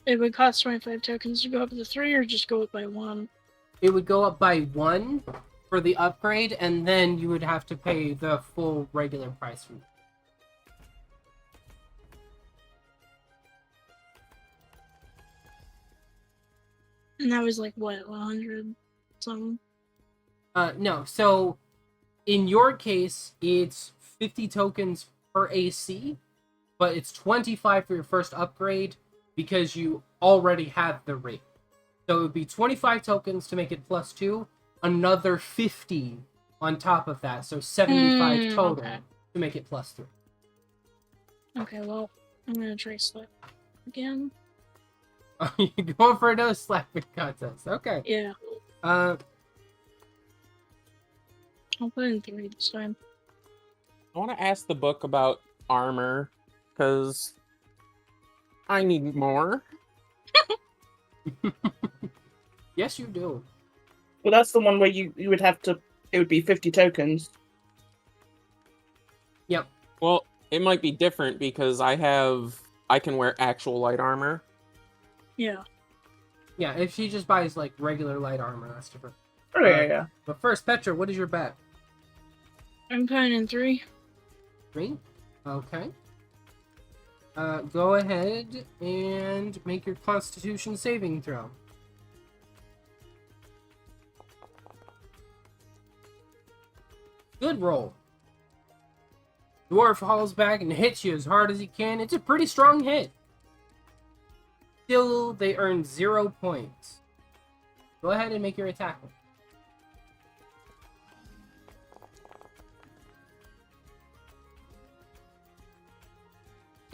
It would cost 25 tokens to go up to 3, or just go up by 1? It would go up by 1 for the upgrade, and then you would have to pay the full regular price for it. And that was like, what, 100 something? No, so in your case, it's 50 tokens per AC, but it's 25 for your first upgrade because you already have the ring. So it would be 25 tokens to make it plus 2, another 50 on top of that, so 75 total okay. to make it plus 3. Okay, well, I'm gonna try slap again. You're going for another slapping contest. Okay. Yeah, Uh, I'll put in 3 this time. I want to ask the book about armor, because I need more. yes, you do. well, that's the one where you would have to. It would be 50 tokens. Yep. Well, it might be different because I can wear actual light armor. Yeah. Yeah, if she just buys like regular light armor, that's different. Oh yeah. But first, Petra, what is your bet? I'm putting in 3. 3? Okay. Go ahead and make your Constitution saving throw. Good roll. Dwarf hauls back and hits you as hard as he can. It's a pretty strong hit. Still, they earn 0 points. Go ahead and make your attack roll.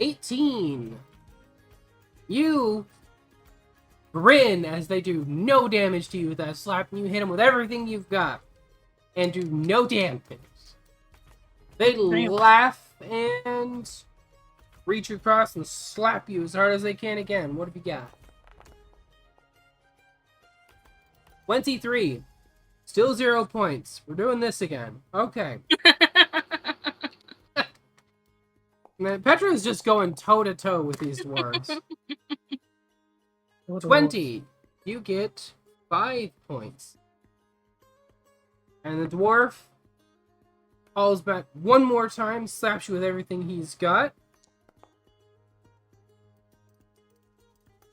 18. You grin as they do no damage to you with that slap, and you hit them with everything you've got and do no damage. They laugh and reach across and slap you as hard as they can again. What have you got? 23. Still 0 points. We're doing this again. Okay. Man, Petra is just going toe-to-toe with these dwarves. 20. You get 5 points. And the dwarf hauls back one more time, slaps you with everything he's got.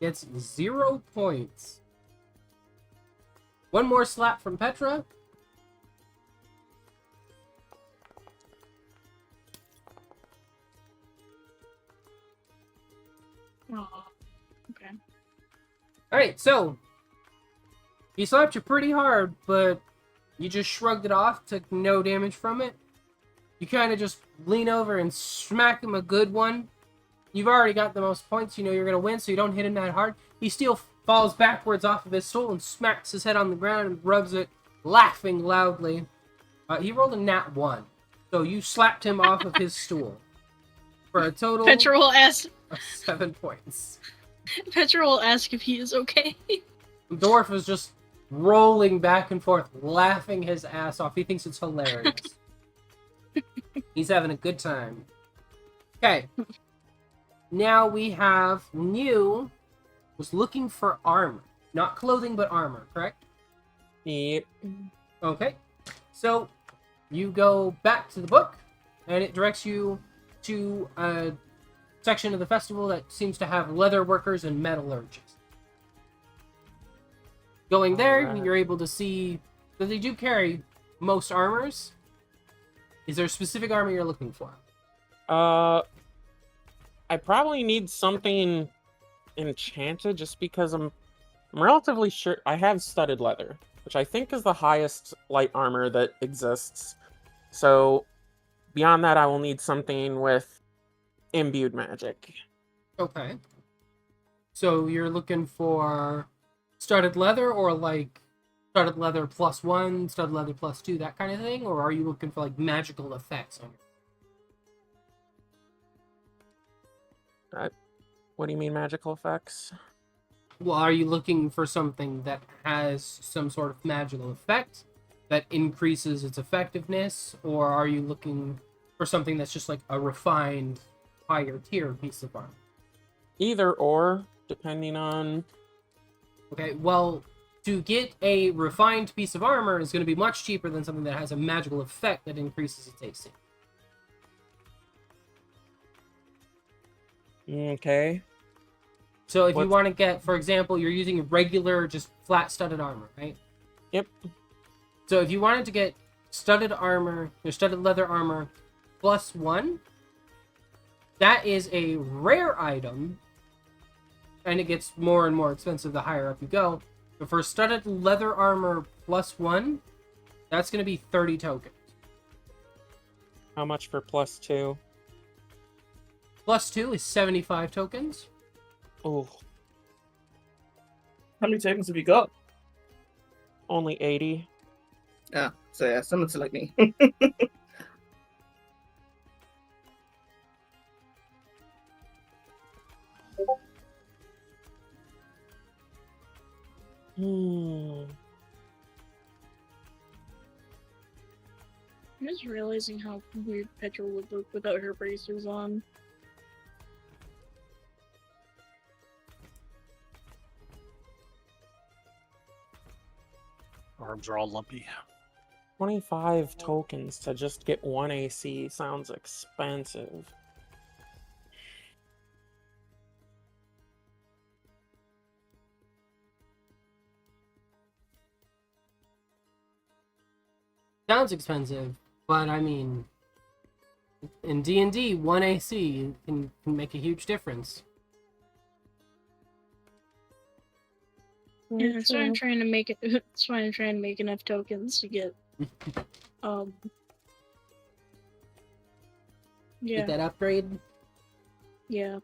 Gets 0 points. One more slap from Petra. Oh, okay. Alright, so he slapped you pretty hard, but you just shrugged it off, took no damage from it. You kind of just lean over and smack him a good one. You've already got the most points, you know you're going to win, so you don't hit him that hard. He still falls backwards off of his stool and smacks his head on the ground and rubs it, laughing loudly. He rolled a nat 1, so you slapped him off of his stool. For a total Petra will ask. of 7 points. Petra will ask if he is okay. The dwarf is just rolling back and forth, laughing his ass off. He thinks it's hilarious. He's having a good time. Okay. Now we have New was looking for armor. Not clothing, but armor, correct? Yep. Okay. So you go back to the book, and it directs you to a section of the festival that seems to have leather workers and metallurgists. Going there, Alright. you're able to see that they do carry most armors. Is there a specific armor you're looking for? I probably need something enchanted just because I'm relatively sure I have studded leather, which I think is the highest light armor that exists. So beyond that, I will need something with imbued magic. Okay. So you're looking for studded leather, or like studded leather +1, studded leather +2, that kind of thing? Or are you looking for like magical effects on your... What do you mean magical effects? Well, are you looking for something that has some sort of magical effect that increases its effectiveness? Or are you looking for something that's just like a refined, higher tier piece of armor? Either or, depending on... Okay, well, to get a refined piece of armor is going to be much cheaper than something that has a magical effect that increases its AC. Okay. So if you What's- want to get, for example, you're using regular, just flat studded armor, right? Yep. So if you wanted to get studded armor, or studded leather armor +1, that is a rare item, and it gets more and more expensive the higher up you go. But for studded leather armor +1, that's going to be 30 tokens. How much for +2? +2 is 75 tokens. Oh, How many tokens have you got? only 80. Yeah, so yeah, someone to like me. Hmm. I'm just realizing how weird Petra would look without her bracers on. Arms are all lumpy. 25 tokens to just get 1 AC sounds expensive. Sounds expensive, but I mean, in D&D, 1 AC can make a huge difference. Yeah, that's why I'm trying to make it. That's why I'm trying to make enough tokens to get. Yeah. Get that upgrade? Yeah.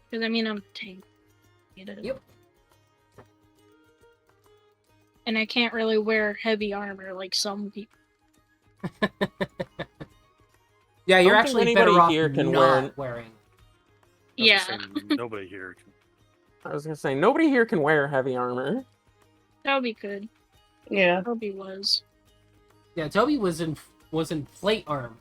Because I mean, I'm tank. Yep. And I can't really wear heavy armor like some people. Yeah, you're Don't think actually better anybody off here can not wearing. I was Yeah. saying nobody here can. I was gonna say nobody here can wear heavy armor. Toby could. Yeah. Toby was. Yeah, Toby was in plate arm.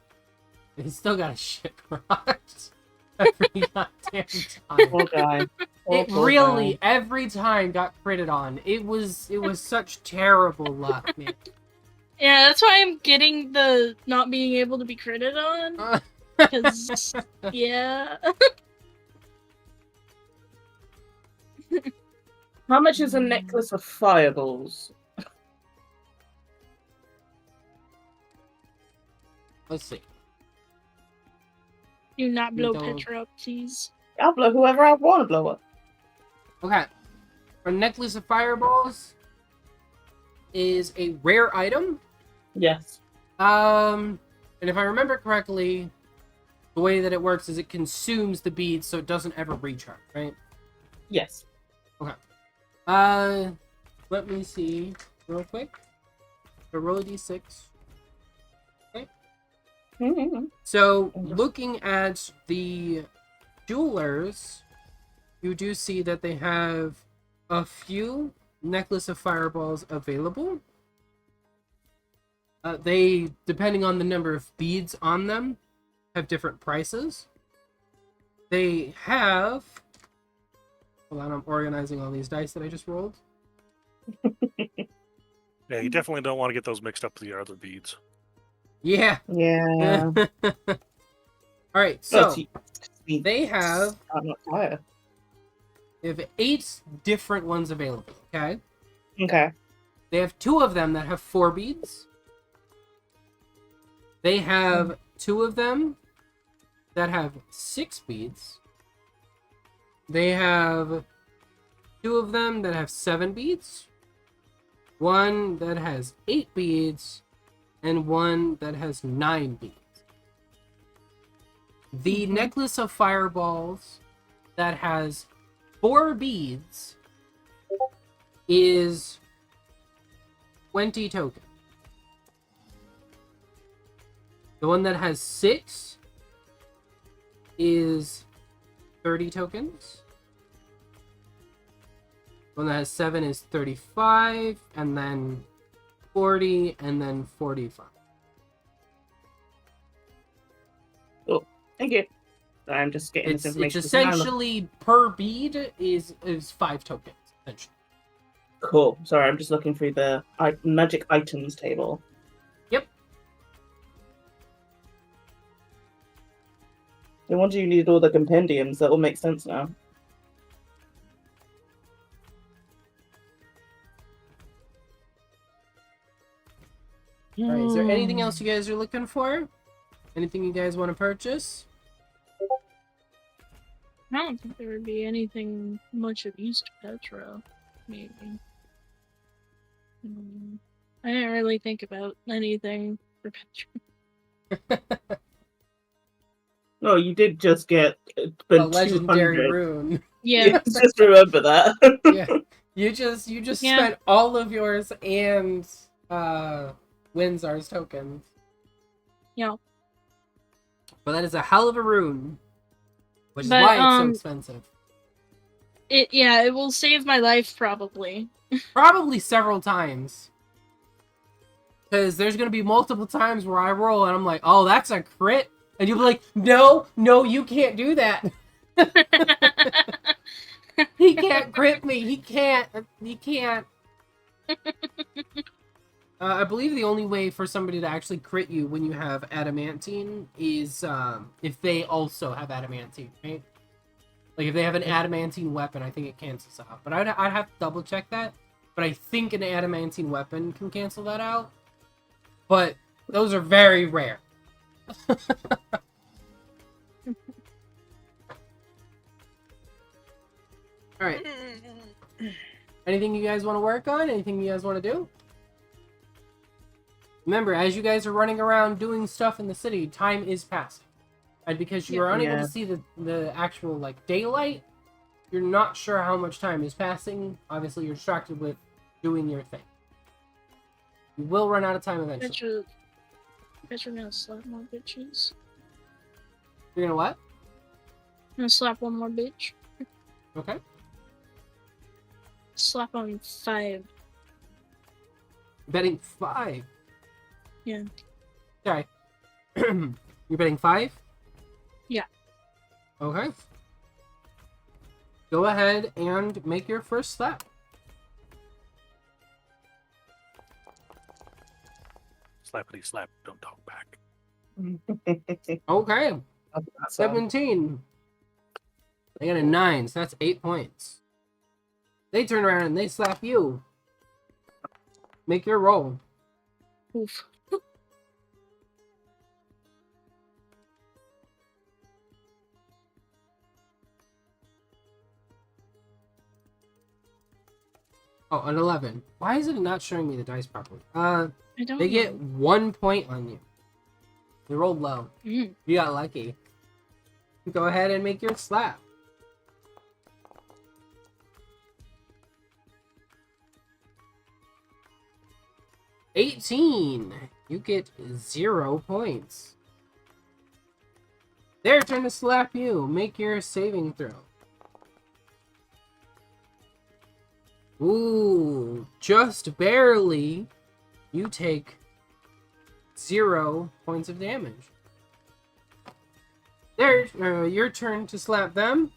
But he's still got a shit rocked every goddamn time. Poor guy. It Poor really guy. every time got critted on. It was such terrible luck, man. Yeah, that's why I'm getting the not being able to be critted on. Because, yeah. How much is a necklace of fireballs? Let's see. Do not blow Don't. Petra up, please. I'll blow whoever I want to blow up. Okay. A necklace of fireballs is a rare item. Yes. And if I remember correctly, the way that it works is it consumes the beads, so it doesn't ever recharge, right? Yes. Let me see real quick. So roll a d6. Mm-hmm. So looking at the jewelers, you do see that they have a few necklace of fireballs available. They, depending on the number of beads on them, have different prices. They have... Hold on, I'm organizing all these dice that I just rolled. Yeah, you definitely don't want to get those mixed up with your other beads. Yeah. Yeah. Alright, so They they have not fire. 8 different ones available, okay? Okay. They have 2 of them that have 4 beads. They have 2 of them that have 6 beads. They have 2 of them that have 7 beads. 1 that has 8 beads. And 1 that has 9 beads. The necklace of fireballs that has 4 beads is 20 tokens. The one that has 6 is 30 tokens. The one that has 7 is 35, and then 40, and then 45. Thank you. I'm just getting It's this information. essentially per bead is 5 tokens, essentially. Cool. Sorry, I'm just looking through the magic items table. Yep. No wonder you needed all the compendiums. That all makes sense now. Alright, is there anything else you guys are looking for? Anything you guys want to purchase? I don't think there would be anything much of use to Petra. Maybe. I didn't really think about anything for Petra. No, you did just get A the legendary 200. rune. Yeah. Just remember that. Yeah. You just Yeah. spent all of yours and Windsar's tokens. Yeah. But that is a hell of a rune. Which is But, why it's so expensive. It will save my life probably. Probably several times. Because there's going to be multiple times where I roll and I'm like, oh, that's a crit. And you'll be like, no, you can't do that. He can't crit me. He can't. I believe the only way for somebody to actually crit you when you have adamantine is if they also have adamantine, right? Like if they have an adamantine weapon, I think it cancels out. But I'd have to double check that. but I think an adamantine weapon can cancel that out. But those are very rare. Alright. Anything you guys want to work on? Anything you guys want to do? Remember, as you guys are running around doing stuff in the city, time is passing. And because you are unable to see the actual, like, daylight, you're not sure how much time is passing. Obviously, you're distracted with doing your thing. You will run out of time eventually. Bet you're gonna slap more bitches. You're gonna what? I'm gonna slap one more bitch. Okay. Slap on 5. Betting 5. Yeah. Okay. You're betting 5? Yeah. Okay. Go ahead and make your first slap. Slappity slap, don't talk back. Okay. 17. They got a 9, so that's 8 points. They turn around and they slap you. Make your roll. Oof. Oh, an 11. Why is it not showing me the dice properly? I don't They know. get 1 point on you. You rolled low. Mm. You got lucky. Go ahead and make your slap. $18. You get 0 points. Their turn to slap you. Make your saving throw. Ooh, just barely. You take 0 points of damage. Your turn to slap them.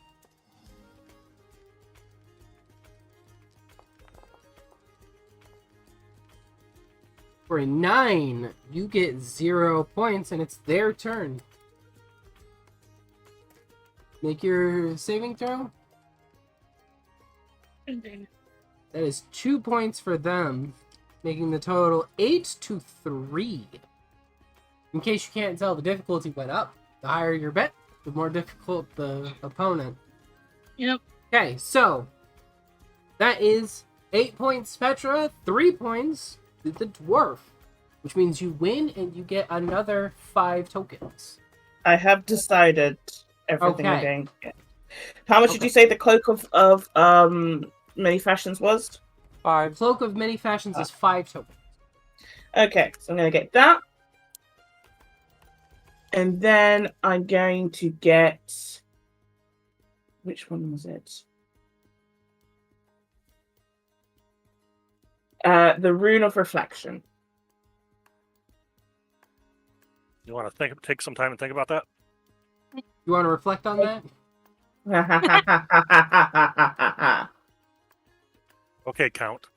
For a 9, you get 0 points, and it's their turn. Make your saving throw. Okay. That is 2 points for them, making the total 8-3. In case you can't tell, the difficulty went up. The higher your bet, the more difficult the opponent. Yep. Okay, so that is 8 points, Petra, 3 points to the dwarf, which means you win and you get another 5 tokens. I have decided everything I'm Okay. going to get. How much did you say the cloak of many fashions was? 5. Cloak of Many Fashions is 5 tokens. Okay, so I'm going to get that. And then I'm going to get... Which one was it? The Rune of Reflection. You want to take some time and think about that? You want to reflect on that? Okay, Count.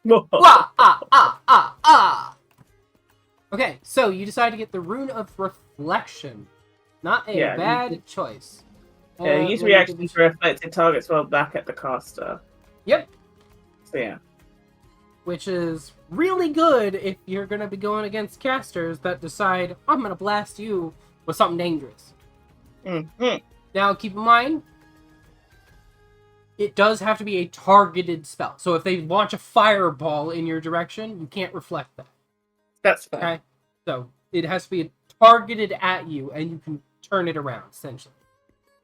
Wah, Okay, so you decide to get the Rune of Reflection. Not a Yeah, bad choice. Yeah, use reactions for affected targets while back at the caster. Yep. So yeah. Which is really good if you're going to be going against casters that decide, I'm going to blast you with something dangerous. Mm-hmm. Now, keep in mind, it does have to be a targeted spell. So if they launch a fireball in your direction, you can't reflect that. That's fair. Okay? So it has to be targeted at you, and you can turn it around, essentially.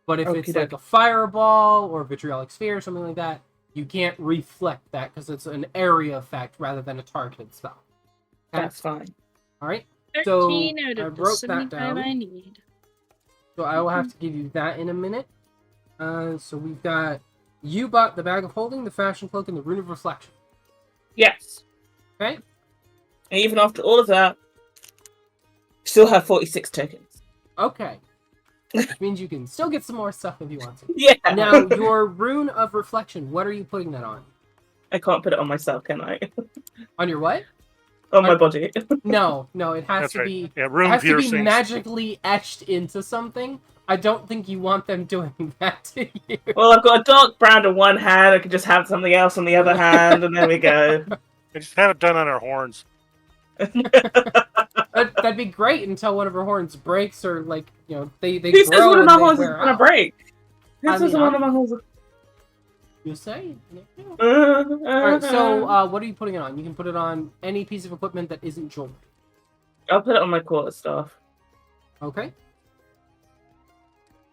But if it's like a fireball or vitriolic sphere or something like that, you can't reflect that because it's an area effect rather than a targeted spell. Okay? That's fine. All right. 13 So, out I of the wrote that 75 down. I need. So I will have to give you that in a minute. So we've got you bought the Bag of Holding, the Fashion Cloak, and the Rune of Reflection. Yes. Okay. And even after all of that, still have 46 tokens. Okay. Which means you can still get some more stuff if you want to. Yeah. Now, your Rune of Reflection, what are you putting that on? I can't put it on myself, can I? On your what? On my body. No, it has That's to right. be. Yeah, It room has to be piercings. magically etched into something. I don't think you want them doing that to you. Well, I've got a dark brand on one hand. I could just have something else on the other hand, and there we go. I just have it done on our horns. That'd be great until one of her horns breaks, or like they Who says grow one of and my they horns is wear gonna out. break? Who I says mean, one of my horns? You say. All Alright, so what are you putting it on? You can put it on any piece of equipment that isn't jewelry. I'll put it on my quarterstaff. Okay.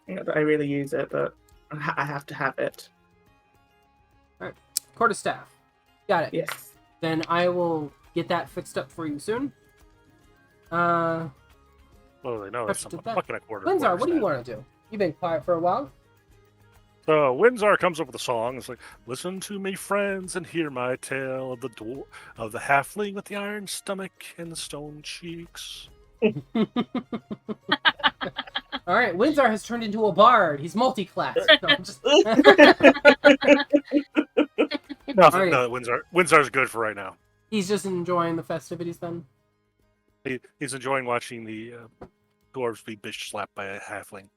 Not that I really use it, but I have to have it. Quarterstaff. Got it. Yes. Then I will get that fixed up for you soon. Well, they know Let's that's do I'm that. fucking a quarter. Windsor, what do you quarter want to do? You've been quiet for a while. So Windsor comes up with a song. It's like, "Listen to me, friends, and hear my tale of the halfling with the iron stomach and the stone cheeks." All right, Windsor has turned into a bard. He's multi-class. No, I'm just... Nothing. Alright. No, Windsor's good for right now. He's just enjoying the festivities then. He's enjoying watching the dwarves be bitch slapped by a halfling.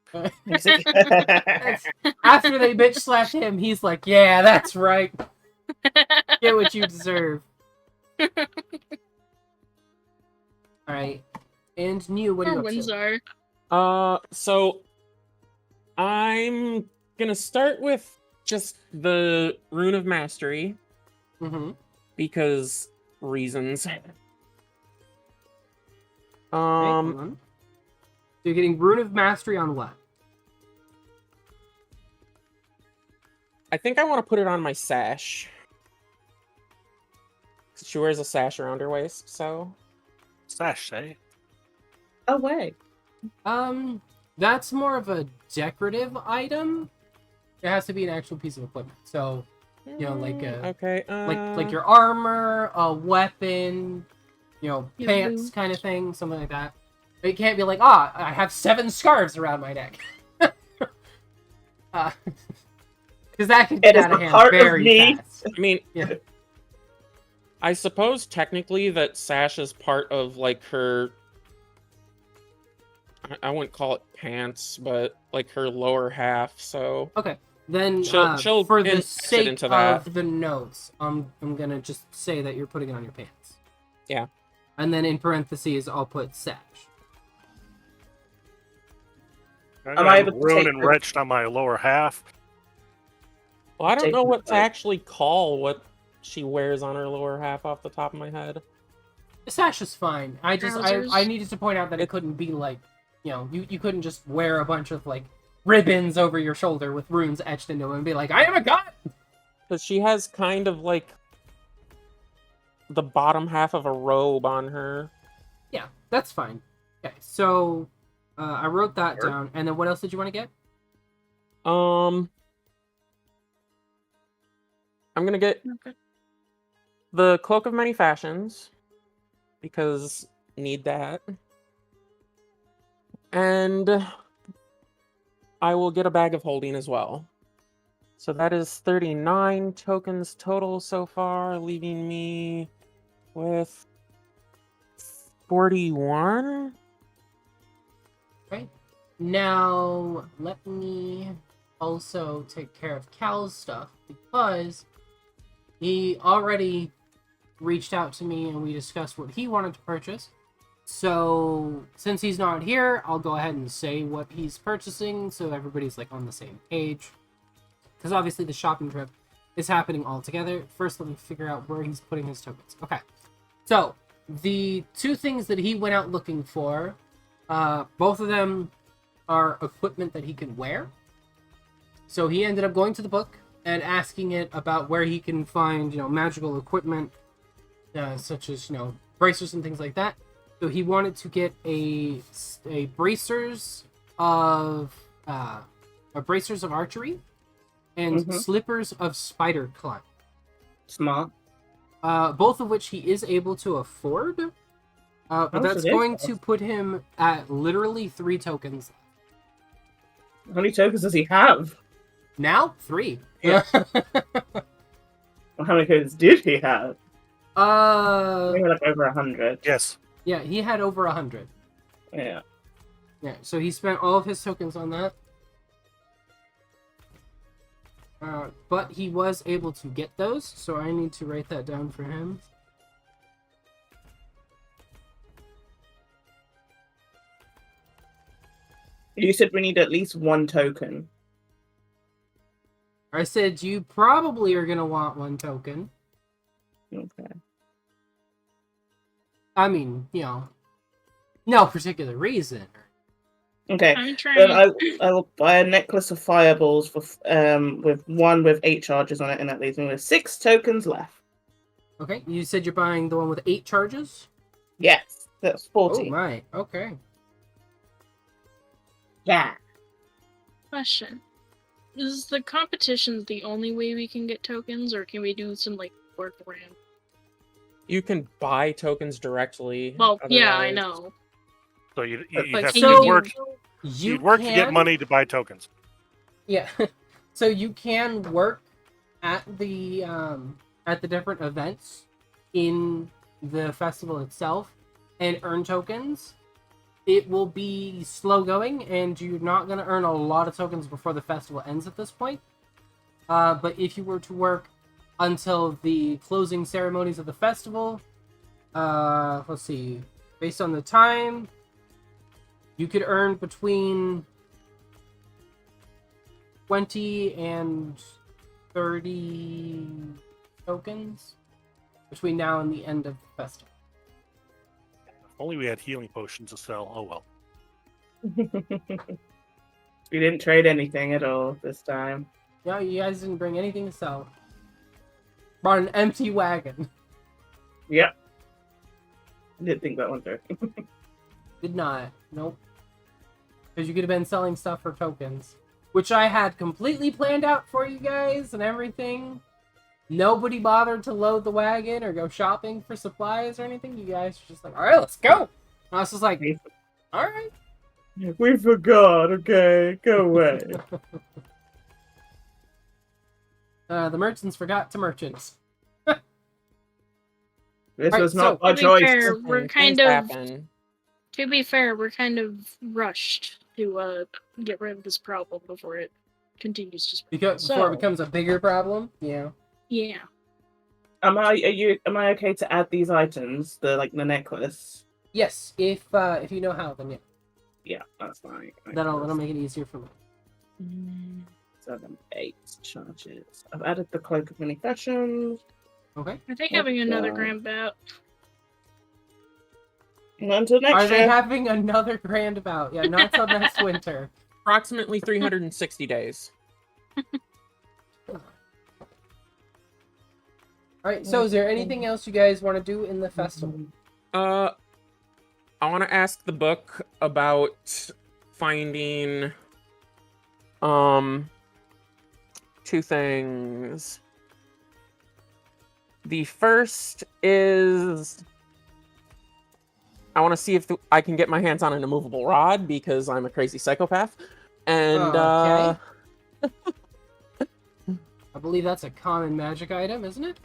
After they bitch slapped him, he's like, "Yeah, that's right. Get what you deserve." All right, and New, what do you Poor up to? Windsor. So I'm gonna start with just the Rune of Mastery Mm-hmm. because reasons. Hold on. So you're getting Rune of Mastery on what? I think I want to put it on my sash. She wears a sash around her waist, so Sash, eh? Oh wait. That's more of a decorative item. It has to be an actual piece of equipment. So, like a okay, like your armor, a weapon, Your pants boots. kind of thing, something like that. It can't be like, I have 7 scarves around my neck. Because that can get It is out of a hand part of very me. fast. I mean, Yeah. I suppose technically that sash is part of like her. I wouldn't call it pants, but like her lower half. So Okay, then She'll for the index it sake into of that. the notes, I'm gonna just say that you're putting it on your pants. Yeah. And then in parentheses, I'll put sash. I Am I have able to rune take and the- wretched on my lower half. well, I don't Take know the what to fight. actually call what she wears on her lower half off the top of my head. The sash is fine. I Trousers. needed to point out that it couldn't be like, you couldn't just wear a bunch of like ribbons over your shoulder with runes etched into them and be like, I am a god. Because she has kind of like the bottom half of a robe on her. Yeah, that's fine. Okay, so I wrote that Sure. down, and then what else did you want to get? I'm gonna get Okay. the Cloak of Many Fashions because need that, and I will get a bag of holding as well. So that is 39 tokens total so far, leaving me with 41. Okay. Now let me also take care of Cal's stuff because he already reached out to me and we discussed what he wanted to purchase. So since he's not here, I'll go ahead and say what he's purchasing so everybody's like on the same page. Because obviously the shopping trip is happening all together. First, let me figure out where he's putting his tokens. Okay. So the 2 things that he went out looking for, both of them are equipment that he can wear. So he ended up going to the book and asking it about where he can find, magical equipment, such as, bracers and things like that. So he wanted to get a bracers of archery and Mhm. slippers of spider climb. Smart. Both of which he is able to afford. But much that's it is, going though? to put him at literally 3 tokens. How many tokens does he have? Now 3. Yeah. Or how many tokens did he have? I think like over 100. Yes. Yeah, he had over 100. Yeah. Yeah, so he spent all of his tokens on that. But he was able to get those, so I need to write that down for him. You said we need at least 1 token. I said you probably are going to want 1 token. Okay. I mean, no particular reason. Okay. I'm Then trying. I will buy a necklace of fireballs for with 1 with 8 charges on it, and that leaves me with 6 tokens left. Okay, you said you're buying the one with 8 charges? Yes, that's 40. Oh my, okay. Yeah. Question. Is the competition the only way we can get tokens, or can we do some, like, workaround? You can buy tokens directly. Well, yeah, I otherwise- know. So you'd But have Can so- to work. You You'd work can, to get money to buy tokens. Yeah, so you can work at the different events in the festival itself and earn tokens. It will be slow going, and you're not going to earn a lot of tokens before the festival ends at this point. But if you were to work until the closing ceremonies of the festival, let's see, based on the time, you could earn between 20 and 30 tokens between now and the end of the festival. If only we had healing potions to sell. Oh well. We didn't trade anything at all this time. No, you guys didn't bring anything to sell. Brought an empty wagon. Yep. I did think that one through. Did not. Nope. Because you could have been selling stuff for tokens. Which I had completely planned out for you guys and everything. Nobody bothered to load the wagon or go shopping for supplies or anything. You guys were just like, alright, let's go. And I was just like, alright. We forgot, okay. Go away. The merchants forgot to merchant. This Right, was not so- my To be choice. fair, we're Things kind of. happen. To be fair, we're kind of rushed to get rid of this problem before it continues to spread. Before So- it becomes a bigger problem. Yeah. Yeah. Am I okay to add these items? The necklace? Yes, if you know how, then yeah. Yeah, that's fine. That'll make it easier for me. 7, 8 charges. I've added the cloak of many fashions. Okay. Are they having another Okay. Grand Bout? And until Are next they year. having another grand bout? Yeah, not till next winter. Approximately 360 days. Alright, so is there anything else you guys want to do in the festival? I want to ask the book about finding 2 things. The first is I want to see if I can get my hands on an immovable rod because I'm a crazy psychopath. And Okay. I believe that's a common magic item, isn't it?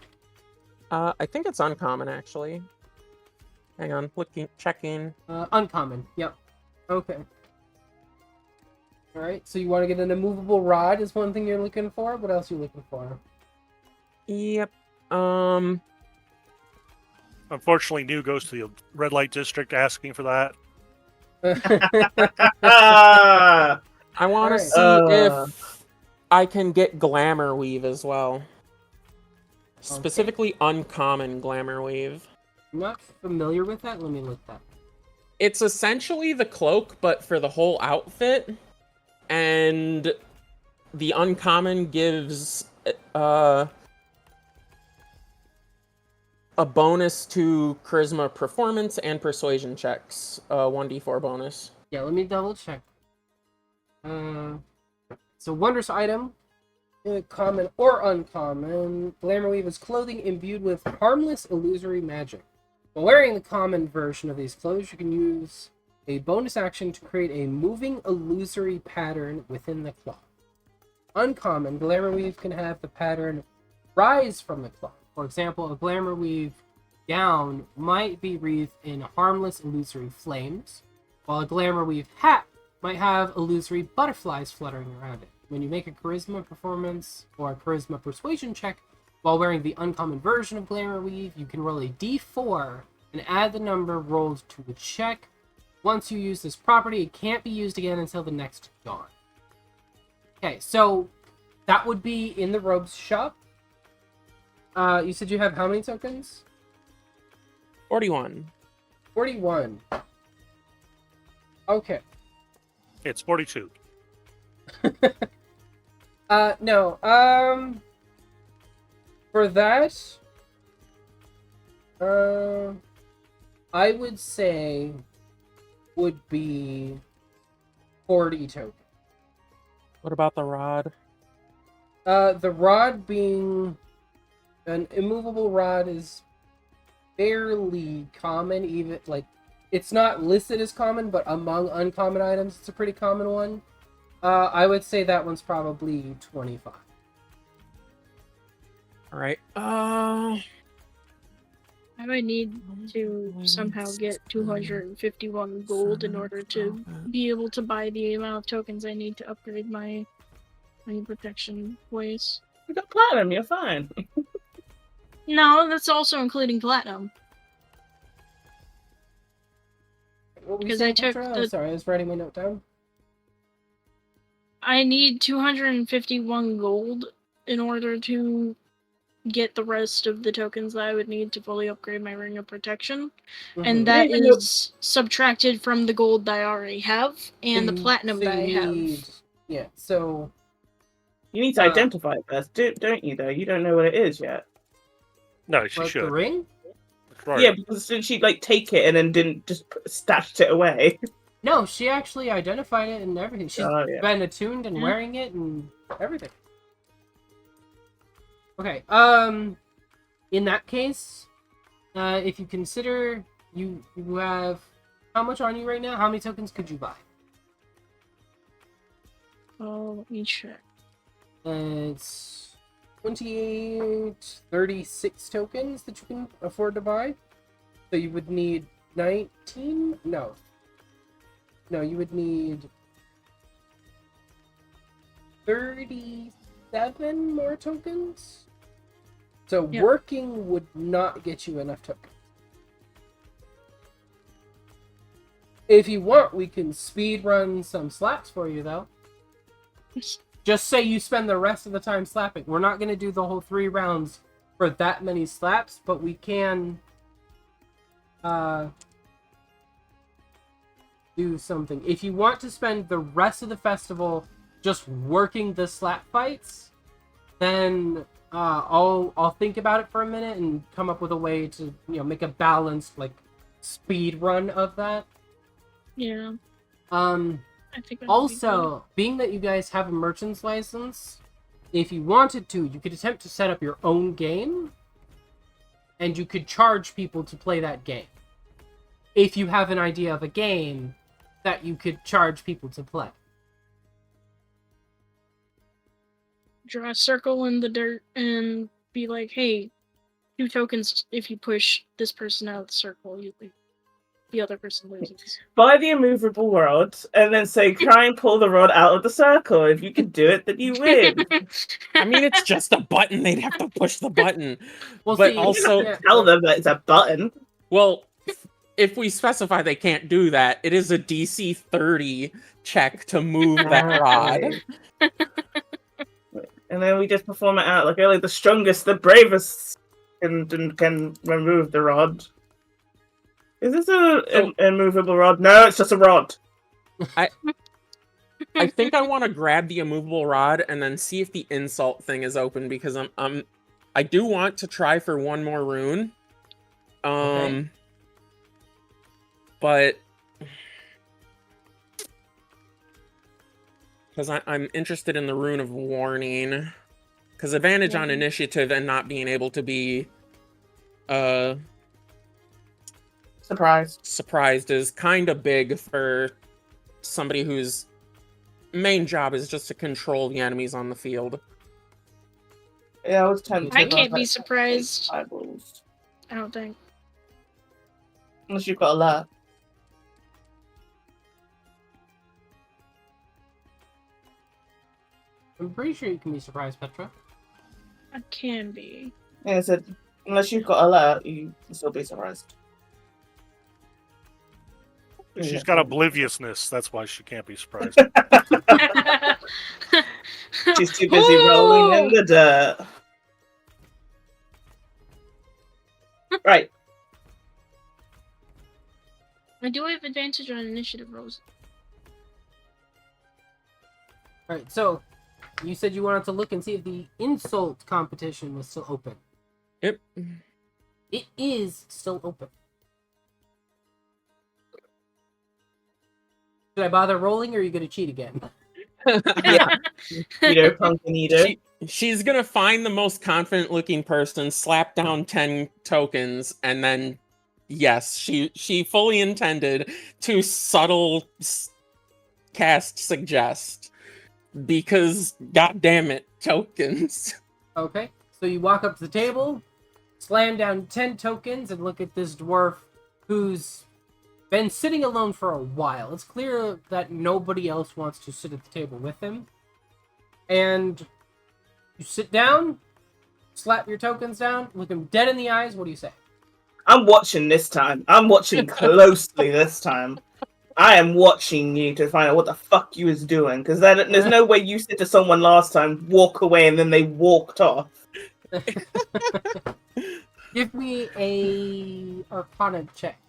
I think it's uncommon actually. Hang on, checking. Uncommon. Yep. Okay. Alright, so you want to get an immovable rod is one thing you're looking for? What else are you looking for? Yep. Unfortunately, New goes to the red light district asking for that. Ah! I want to Alright. see if I can get glamour weave as well. Specifically uncommon glamour weave. I'm not familiar with that. Let me look that. It's essentially the cloak, but for the whole outfit. And the uncommon gives a bonus to charisma performance and persuasion checks. 1d4 bonus. Yeah, let me double check. So wondrous item, common or uncommon. Glamour weave is clothing imbued with harmless illusory magic. While wearing the common version of these clothes, you can use a bonus action to create a moving illusory pattern within the cloth. Uncommon, glamour weave can have the pattern rise from the cloth. For example, a glamour weave gown might be wreathed in harmless illusory flames, while a glamour weave hat might have illusory butterflies fluttering around it. When you make a charisma performance or a charisma persuasion check while wearing the uncommon version of Glamour Weave, you can roll a d4 and add the number rolled to the check. Once you use this property, it can't be used again until the next dawn. Okay, so that would be in the robes shop. You said you have how many tokens? 41. 41. Okay. It's 42. No. For that, I would say would be 40 tokens. What about the rod? The rod being an immovable rod is fairly common, even like it's not listed as common, but among uncommon items, it's a pretty common one. I would say that one's probably 25. All right. I would need to somehow get 251 gold in order to be able to buy the amount of tokens I need to upgrade my protection ways. You got platinum, you're fine. No, that's also including platinum. What were you Because saying, I took Petra? the- I'm sorry, I was writing my note down. I need 251 gold in order to get the rest of the tokens that I would need to fully upgrade my Ring of Protection. Mhm. And that Yeah, no- is subtracted from the gold that I already have and the platinum that I have. Yeah, so You need to identify it first, don't you, though? You don't know what it is yet. No, she what, should. the ring? Right. Yeah, because didn't she, like, take it and then didn't just stashed it away? No, she actually identified it and everything. She's Oh, yeah. been attuned and Yeah. wearing it and everything. Okay, in that case, if you consider you have how much on you right now? How many tokens could you buy? Oh, let me check. It's 28, 36 tokens that you can afford to buy. So you would need 19? No, you would need 37 more tokens. So Yep. working would not get you enough tokens. If you want, we can speed run some slaps for you, though. Just say you spend the rest of the time slapping. We're not going to do the whole 3 rounds for that many slaps, but we can do something. If you want to spend the rest of the festival just working the slap fights, then I'll think about it for a minute and come up with a way to make a balanced speed run of that. Yeah. I think that'd be good. Also, being that you guys have a merchant's license, if you wanted to, you could attempt to set up your own game, and you could charge people to play that game. If you have an idea of a game that you could charge people to play. Draw a circle in the dirt and be like, hey, 2 tokens if you push this person out of the circle. The other person loses. Buy the immovable rod and then say, try and pull the rod out of the circle. If you can do it, then you win. I mean, it's just a button. They'd have to push the button. Well, But see, also- yeah, Tell them that it's a button. Well, if we specify they can't do that, it is a DC 30 check to move that rod. And then we just perform it out like only the strongest, the bravest can remove the rod. Is this an immovable rod? No, it's just a rod. I think I want to grab the immovable rod and then see if the insult thing is open, because I do want to try for one more rune. Okay. But because I'm interested in the rune of warning, because advantage on initiative and not being able to be surprised is kind of big for somebody whose main job is just to control the enemies on the field. Yeah, I was tempted. I can't be surprised. Eyeballs. I don't think. Unless you've got a lot. I'm pretty sure you can be surprised, Petra. I can be. Yeah, I said, unless you've got alert, you can still be surprised. She's got obliviousness. That's why she can't be surprised. She's too busy rolling in the dirt. Right. I do have advantage on initiative rolls. Alright, so you said you wanted to look and see if the insult competition was still open. Yep. It is still open. Should I bother rolling, or are you going to cheat again? She's gonna find the most confident looking person, slap down 10 tokens, and then yes, she fully intended to subtle cast suggest, because god damn it, tokens. Okay, so you walk up to the table, slam down 10 tokens, and look at this dwarf who's been sitting alone for a while. It's clear that nobody else wants to sit at the table with him. And you sit down, slap your tokens down, look him dead in the eyes. What do you say? I'm watching this time. I'm watching closely this time. I am watching you to find out what the fuck you was doing, because there's no way you said to someone last time, walk away, and then they walked off. Give me a Arcana check.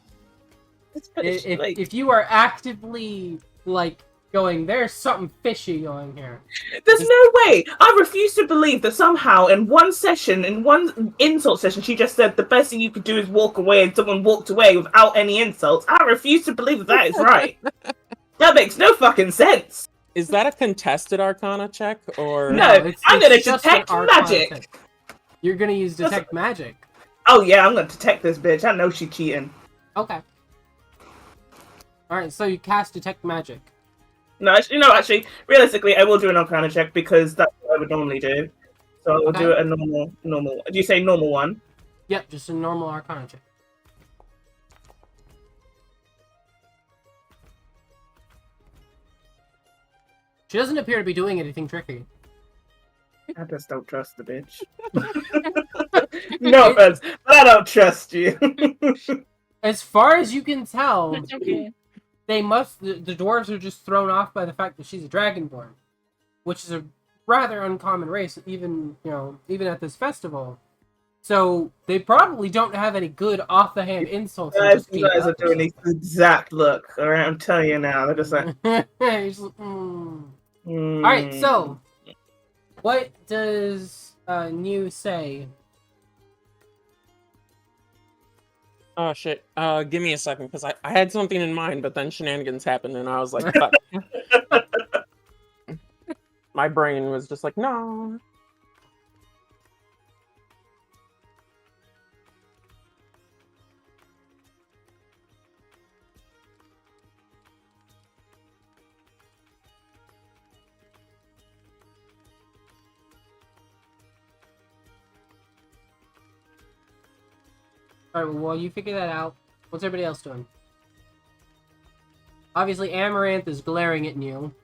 If If you are actively, like, going, there's something fishy going here. there's no way. I refuse to believe that somehow in one session, in one insult session, she just said the best thing you could do is walk away, and someone walked away without any insults. I refuse to believe that is right. That makes no fucking sense. Is that a contested Arcana check, or No, I'm gonna just detect an Arcana magic. check. You're gonna use detect magic. Oh yeah, I'm gonna detect this bitch. I know she cheating. Okay. Alright, so you cast detect magic. No, actually, realistically, I will do an Arcana check because that's what I would normally do. So I will do a normal. Do you say normal one? Yep, just a normal Arcana check. She doesn't appear to be doing anything tricky. I just don't trust the bitch. No offense, but I don't trust you. As far as you can tell, That's okay. the dwarves are just thrown off by the fact that she's a dragonborn, which is a rather uncommon race, even at this festival. So they probably don't have any good off-the-hand insults. You guys are doing the exact look. All right, I'm telling you now. They're just like. All right, so what does New say? oh shit, give me a second, because I had something in mind, but then shenanigans happened, and I was like, fuck. My brain was just like, no. Alright, well, while you figure that out, what's everybody else doing? Obviously, Amaranth is glaring at you.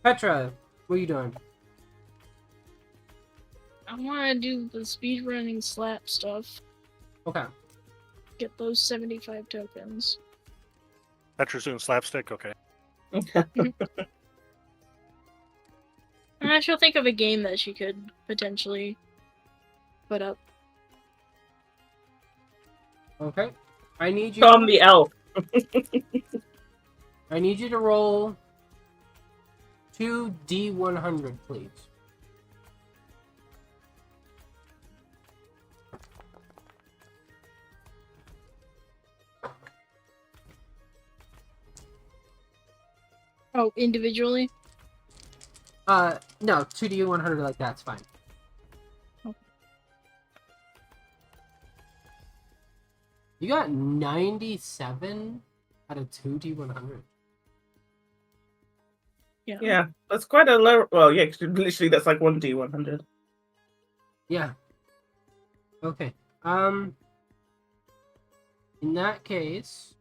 Petra, what are you doing? I want to do the speedrunning slap stuff. Okay. Get those 75 tokens. Petra's doing slapstick? Okay. And I shall think of a game that she could potentially put up. Okay. I need you. Tom the elf. I need you to roll 2 D100, please. Oh, individually? No, 2 D100 like that's fine. You got 97 out of 2 D100. Yeah, that's quite a low. Well, yeah, 'cause literally that's like 1 D100. Yeah. Okay. In that case,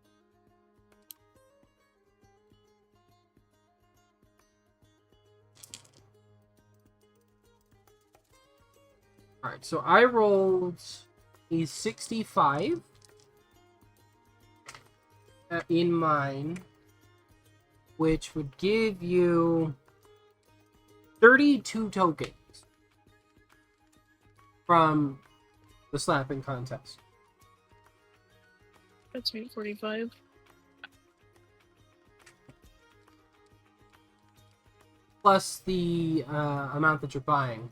Alright, so I rolled a 65 in mine, which would give you 32 tokens from the slapping contest. That's me 45. Plus the amount that you're buying.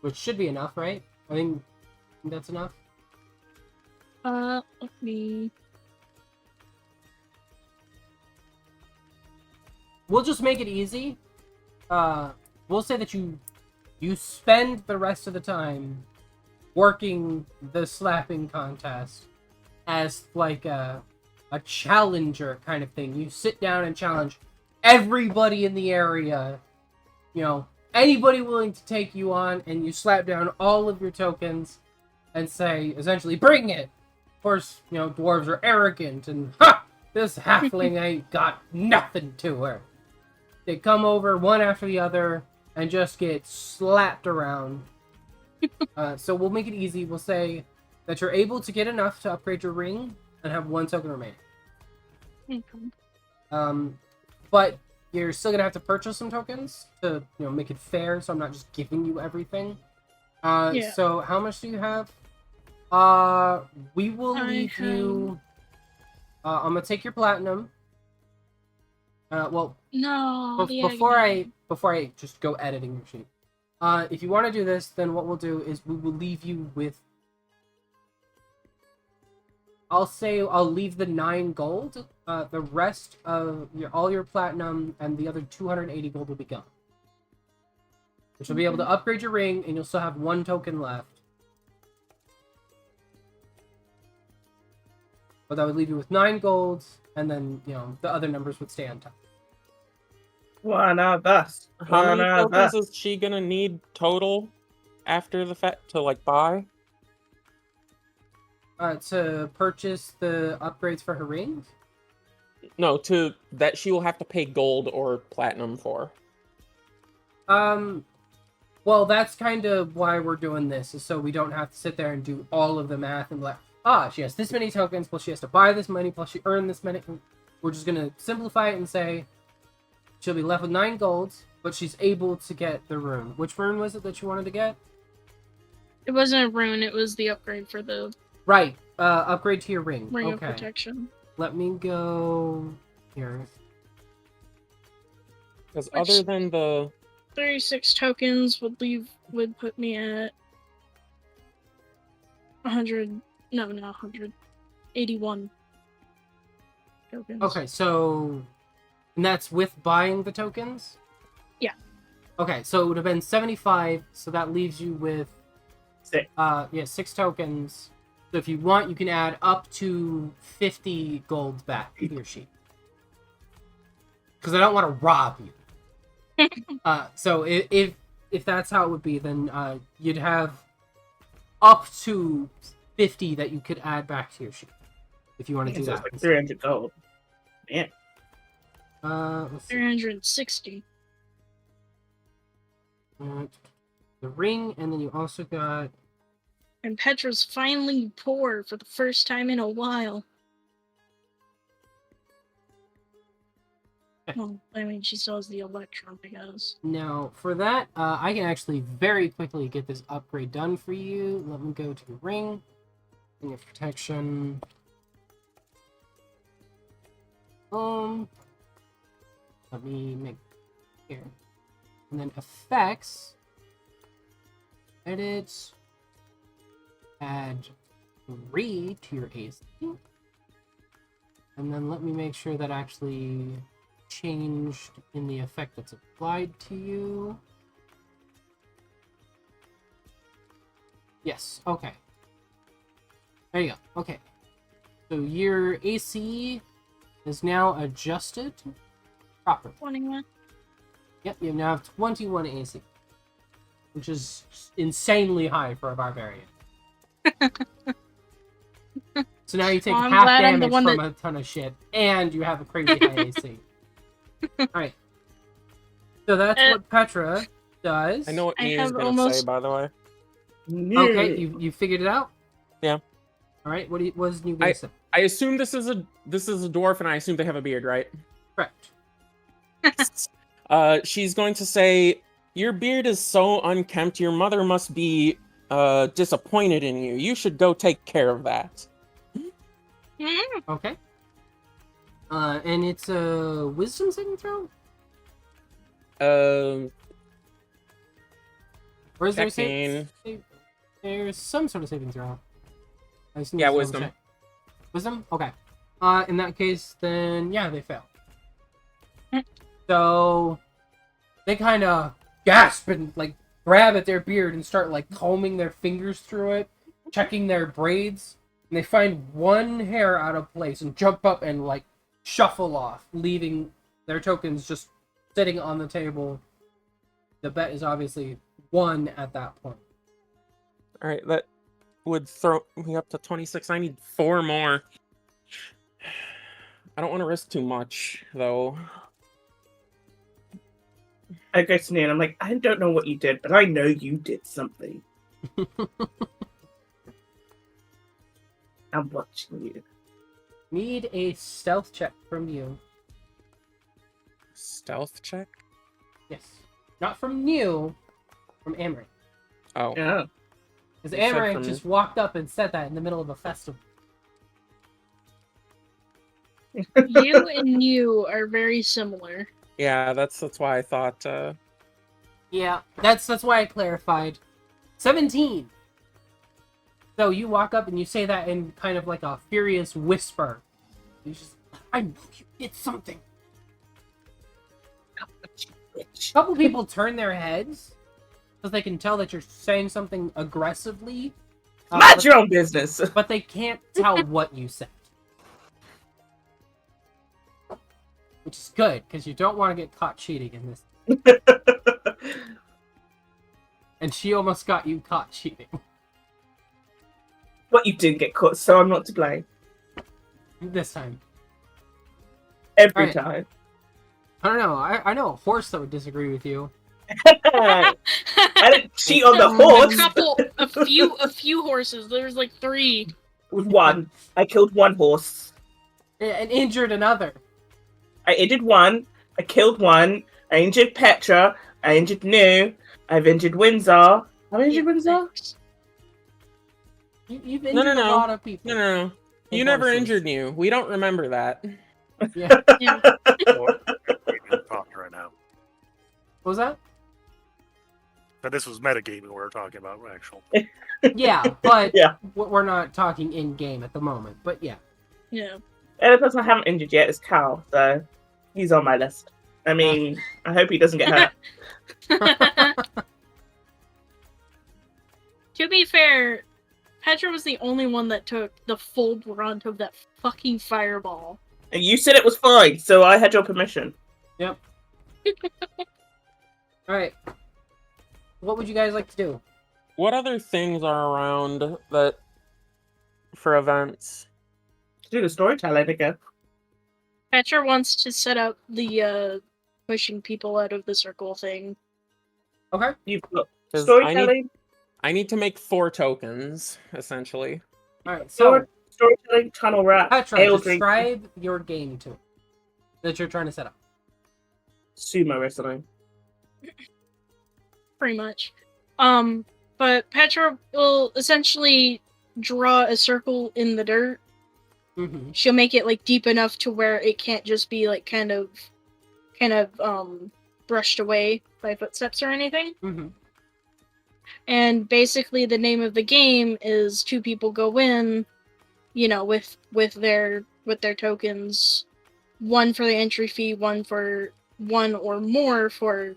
Which should be enough, right? I think that's enough. Let me. We'll just make it easy. We'll say that you spend the rest of the time working the slapping contest as like a challenger kind of thing. You sit down and challenge everybody in the area. You know, anybody willing to take you on, and you slap down all of your tokens and say, essentially, bring it! Of course, you know, dwarves are arrogant, and ha! This halfling ain't got nothing to her. They come over one after the other and just get slapped around. So we'll make it easy. We'll say that you're able to get enough to upgrade your ring and have 1 token remaining. Okay. But you're still gonna have to purchase some tokens to, you know, make it fair. So I'm not just giving you everything. Yeah. So how much do you have? We will leave you. I'm gonna take your platinum. Well, No. before I just go editing your sheet. If you want to do this, then what we'll do is we will leave you with. I'll leave the 9 gold. The rest of all your platinum and the other 280 gold will be gone. Which will be able to upgrade your ring, and you'll still have 1 token left. But that would leave you with 9 gold, and then, you know, the other numbers would stay on top. One of us. How One many of tokens us. is she gonna need total after the fact to like buy? To purchase the upgrades for her ring? No, to that she will have to pay gold or platinum for. Well, that's kind of why we're doing this, is so we don't have to sit there and do all of the math and be like, she has this many tokens, plus she has to buy this many, plus she earned this many. We're just gonna simplify it and say she'll be left with 9 golds, but she's able to get the rune. Which rune was it that you wanted to get? It wasn't a rune, it was the upgrade for the Right, upgrade to your ring. ring of Okay, protection. let me go here. Because Which- other than the 36 tokens would put me at 100. No, not 100. 81 tokens. Okay, so... And that's with buying the tokens? Yeah. Okay, so it would have been 75, so that leaves you with... 6. 6 tokens. So if you want, you can add up to 50 gold back to your sheet. Because I don't want to rob you. So if that's how it would be, then you'd have up to 50 that you could add back to your sheet. If you want to do So it's that. like 300 gold. Man. Let's see. 360. The ring, and then you also got... And Petra's finally poor for the first time in a while. Well, I mean, she still has the electron, I guess. Now, for that, I can actually very quickly get this upgrade done for you. Let me go to your ring. Ring of protection. Let me make here. And then effects. Edit. Add 3 to your AC. And then let me make sure that actually changed in the effect that's applied to you. Yes, okay. There you go, okay. So your AC is now adjusted properly. 21. Yep, you now have 21 AC. Which is insanely high for a barbarian. So now you take Well, I'm half glad I'm the damage one from that- a ton of shit, and you have a crazy high AC. Alright. So that's what Petra does. I know what I Mia's have gonna say, almost- by the way. Okay, you figured it out? Yeah. All right, what was you gonna say? I assume this is a dwarf, and I assume they have a beard, right? Correct. She's going to say, "Your beard is so unkempt. Your mother must be disappointed in you. You should go take care of that." Okay. And it's a wisdom saving throw? Or is there Checking. there's some sort of saving throw? I just need Yeah, to double wisdom. check. Wisdom? Okay. In that case, then yeah, they fail. So they kind of gasp and like grab at their beard and start like combing their fingers through it, checking their braids, and they find one hair out of place and jump up and like shuffle off, leaving their tokens just sitting on the table. The bet is obviously won at that point. All right, that would throw me up to 26. I need 4 more. I don't want to risk too much, though. I go to Nia and I'm like, I don't know what you did, but I know you did something. I'm watching you. Need a stealth check from you. Stealth check? Yes. Not from you, from Amaranth. Oh. Yeah. Because You said Amaranth from- just walked up and said that in the middle of a festival. You and you are very similar. Yeah, that's why I thought. Yeah, that's why I clarified. 17. So you walk up and you say that in kind of like a furious whisper. You just, I know you did something. A couple people turn their heads because they can tell that you're saying something aggressively. Mind your own business. But they can't tell what you said. Which is good, because you don't want to get caught cheating in this. And she almost got you caught cheating. But you did get caught, so I'm not to blame. This time. Every Alright. time. I don't know. I know a horse that would disagree with you. I didn't cheat on the horse. A few horses. There's like 3. With one. I killed one horse. And injured another. I injured one. I killed one. I injured Petra. I injured New. I've injured Windsor. Have I injured Windsor? You've No, injured no, a no. lot of people. No. You And never horses. injured you. We don't remember that. Yeah. Yeah. We're talking right now. What was that? But this was metagaming we were talking about, actual. Yeah, but Yeah. we're not talking in-game at the moment. But yeah. Yeah. And the person I haven't injured yet is Cal, so he's on my list. I mean, I hope he doesn't get hurt. To be fair, Petra was the only one that took the full brunt of that fucking fireball. And you said it was fine, so I had your permission. Yep. Alright. What would you guys like to do? What other things are around that for events? Do the storytelling again. Petra wants to set up the pushing people out of the circle thing. Okay. You've got 'Cause storytelling, I need to make 4 tokens, essentially. Alright, so storytelling, tunnel rat, Petra, ale drink, describe your game to me that you're trying to set up. sumo wrestling. Pretty much. But Petra will essentially draw a circle in the dirt. Mm-hmm. She'll make it like deep enough to where it can't just be like kind of brushed away by footsteps or anything. Mm-hmm. And basically the name of the game is 2 people go in, you know, with their tokens, 1 for the entry fee, 1 for 1 or more for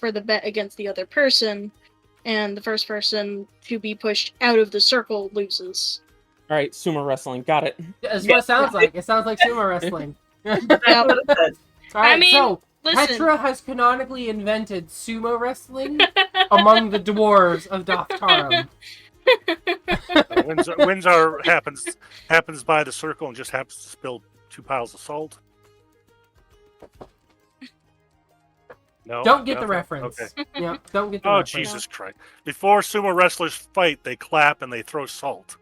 the bet against the other person, and the first person to be pushed out of the circle loses. All right, sumo wrestling. Got it. That's what it sounds like. It sounds like sumo wrestling. That's what it said. Alright, I mean, so Listen, Petra has canonically invented sumo wrestling among the dwarves of Doftarum. Windsor happens by the circle and just happens to spill 2 piles of salt. No, Don't get the nothing? reference. Okay. Yeah, don't get the Oh, reference. Jesus Christ. Before sumo wrestlers fight, they clap and they throw salt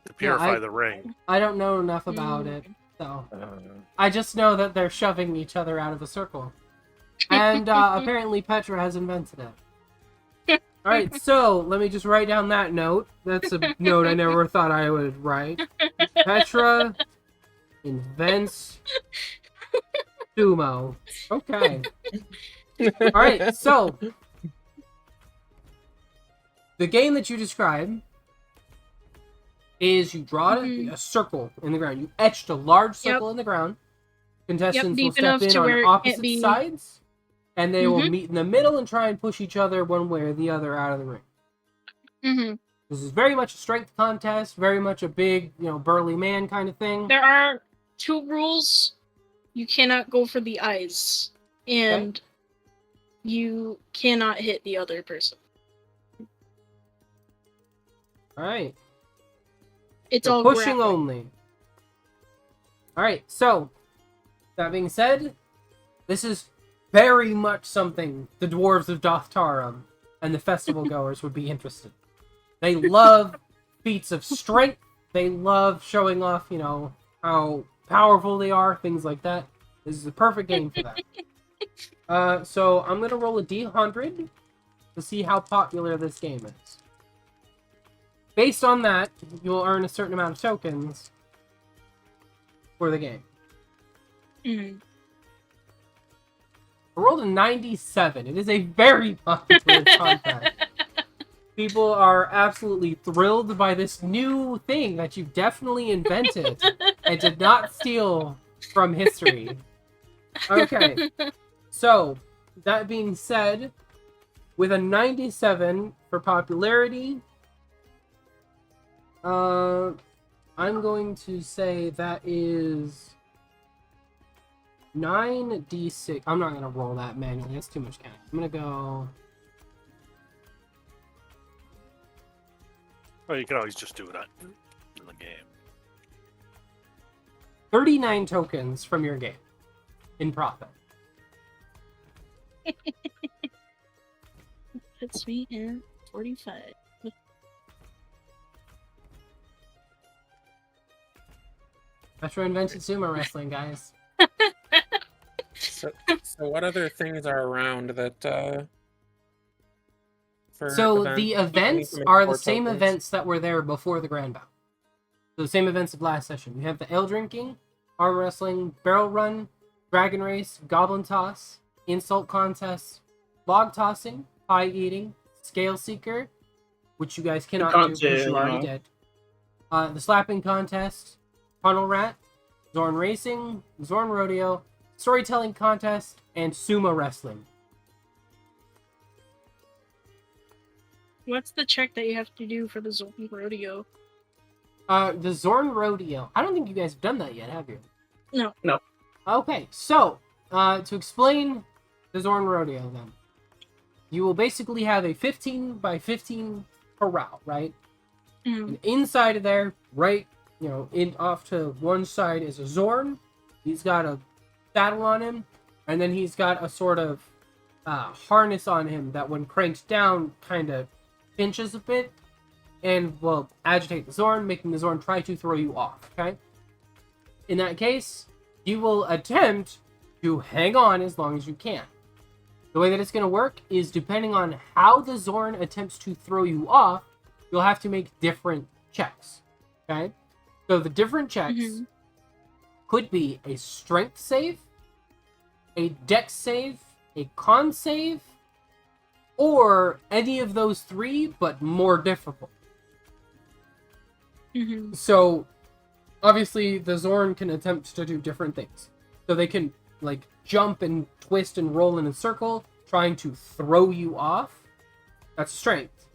to purify I- the ring. I don't know enough about it, so Uh, I just know that they're shoving each other out of a circle. And apparently Petra has invented it. Alright, so let me just write down that note. That's a note I never thought I would write. Petra invents sumo. Okay. Alright, so the game that you described is you draw Mhm. a circle in the ground. You etched a large circle in the ground. Contestants will deep step enough in to where it on can't opposite be- sides, and they will Mhm. meet in the middle and try and push each other one way or the other out of the ring. hmm This is very much a strength contest, very much a big, burly man kind of thing. There are 2 rules. You cannot go for the eyes, and you cannot hit the other person. All right. It's So all pushing grappling. only. All right. So that being said, this is very much something the dwarves of Dothtarum and the festival goers would be interested. They love feats of strength. They love showing off, how powerful they are, things like that. This is a perfect game for that. So I'm gonna roll a D100 to see how popular this game is. Based on that, you will earn a certain amount of tokens for the game. Mhm. I rolled a 97. It is a very popular contest. People are absolutely thrilled by this new thing that you've definitely invented and did not steal from history. Okay, so that being said, with a 97 for popularity, I'm going to say that is 9d6. I'm not gonna roll that manually. That's too much counting. I'm gonna go. well, you can always just do it in the game. 39 tokens from your game in profit. Puts me in 45. Metro invented sumo wrestling, guys. So what other things are around that for So events? the Do we need events to make are the more same tokens? events that were there before the Grand Bout. So the same events of last session. You have the ale drinking, arm wrestling, barrel run, dragon race, goblin toss, insult contest, log tossing, pie eating, scale seeker, which you guys cannot do can't because do, you already no. did. The slapping contest, tunnel rat, Zorn racing, Zorn rodeo, storytelling contest, and sumo wrestling. What's the check that you have to do for the Zorn Rodeo? The Zorn rodeo. I don't think you guys have done that yet, have you? No. No. Okay, so to explain the Zorn rodeo, then you will basically have a 15 by 15 corral, right? Mhm. And inside of there, right, in off to one side is a Zorn. He's got a saddle on him, and then he's got a sort of harness on him that, when cranked down, kind of pinches a bit and will agitate the Zorn, making the Zorn try to throw you off. Okay. In that case, you will attempt to hang on as long as you can. The way that it's going to work is, depending on how the Zorn attempts to throw you off, you'll have to make different checks. Okay? So the different checks Mhm. could be a strength save, a dex save, a con save, or any of those three, but more difficult. Mhm. So, obviously, the Zorn can attempt to do different things. So they can, jump and twist and roll in a circle, trying to throw you off. That's strength.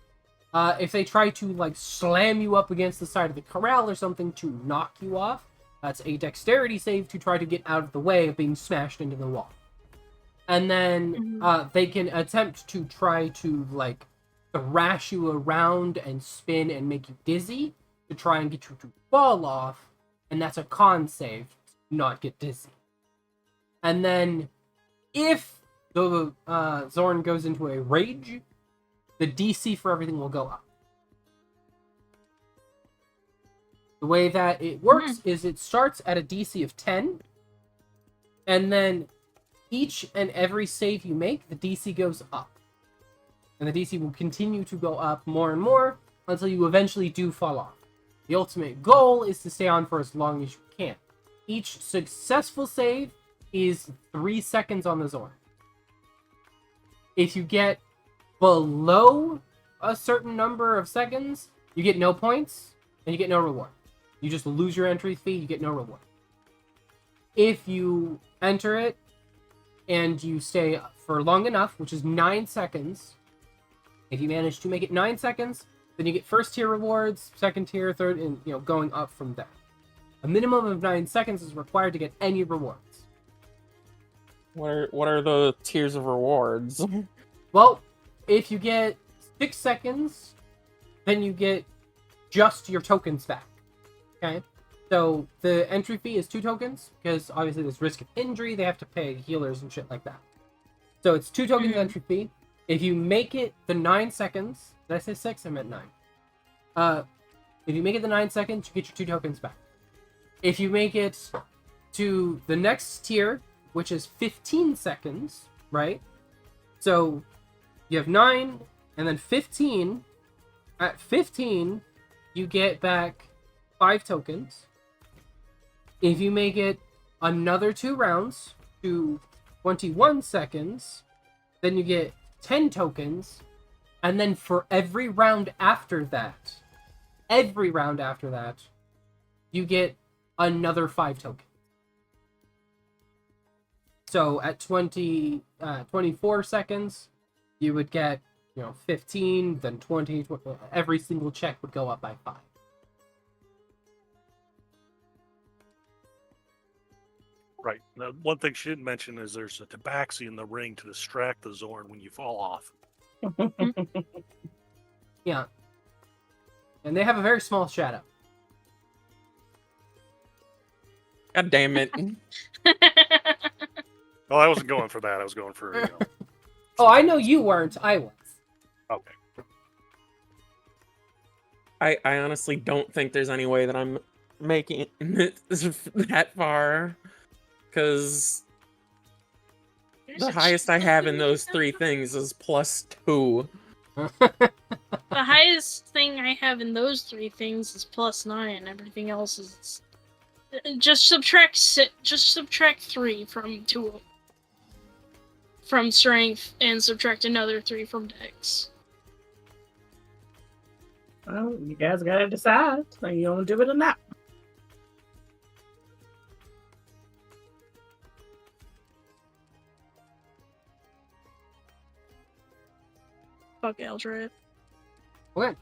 If they try to, slam you up against the side of the corral or something to knock you off, that's a dexterity save to try to get out of the way of being smashed into the wall. And then they can attempt to try to, thrash you around and spin and make you dizzy to try and get you to fall off, and that's a con save to not get dizzy. And then, if the Zorn goes into a rage, the DC for everything will go up. The way that it works is it starts at a DC of 10, and then each and every save you make, the DC goes up. And the DC will continue to go up more and more until you eventually do fall off. The ultimate goal is to stay on for as long as you can. Each successful save is 3 seconds on the Zorn. If you get below a certain number of seconds, you get no points and you get no reward. You just lose your entry fee, you get no reward. If you enter it and you stay for long enough, which is 9 seconds, if you manage to make it 9 seconds, then you get first tier rewards, second tier, third, and going up from there. A minimum of 9 seconds is required to get any rewards. What are the tiers of rewards? Well, if you get 6 seconds, then you get just your tokens back. Okay? So the entry fee is 2 tokens, because obviously there's risk of injury, they have to pay healers and shit like that. So it's 2 tokens entry fee. If you make it the 9 seconds, did I say 6? I meant 9. If you make it the 9 seconds, you get your 2 tokens back. If you make it to the next tier, which is 15 seconds, right? So you have 9 and then 15. At 15, you get back 5 tokens. If you make it another 2 rounds to 21 seconds, then you get 10 tokens. And then for every round after that, you get another 5 tokens. So at 24 seconds, you would get 15, then 20, every single check would go up by 5. Right. Now, one thing she didn't mention is there's a tabaxi in the ring to distract the Zorn when you fall off. Yeah. And they have a very small shadow. God damn it. Well, I wasn't going for that. I was going for, Oh, I know you weren't. I was. Okay. I honestly don't think there's any way that I'm making it that far. Because the highest I have in those 3 things is +2. The highest thing I have in those 3 things is +9. Everything else is just subtract 3 from strength and subtract another 3 from dex. Well, you guys gotta decide. Are you gonna do it or not? Fuck it, I'll try it. Okay.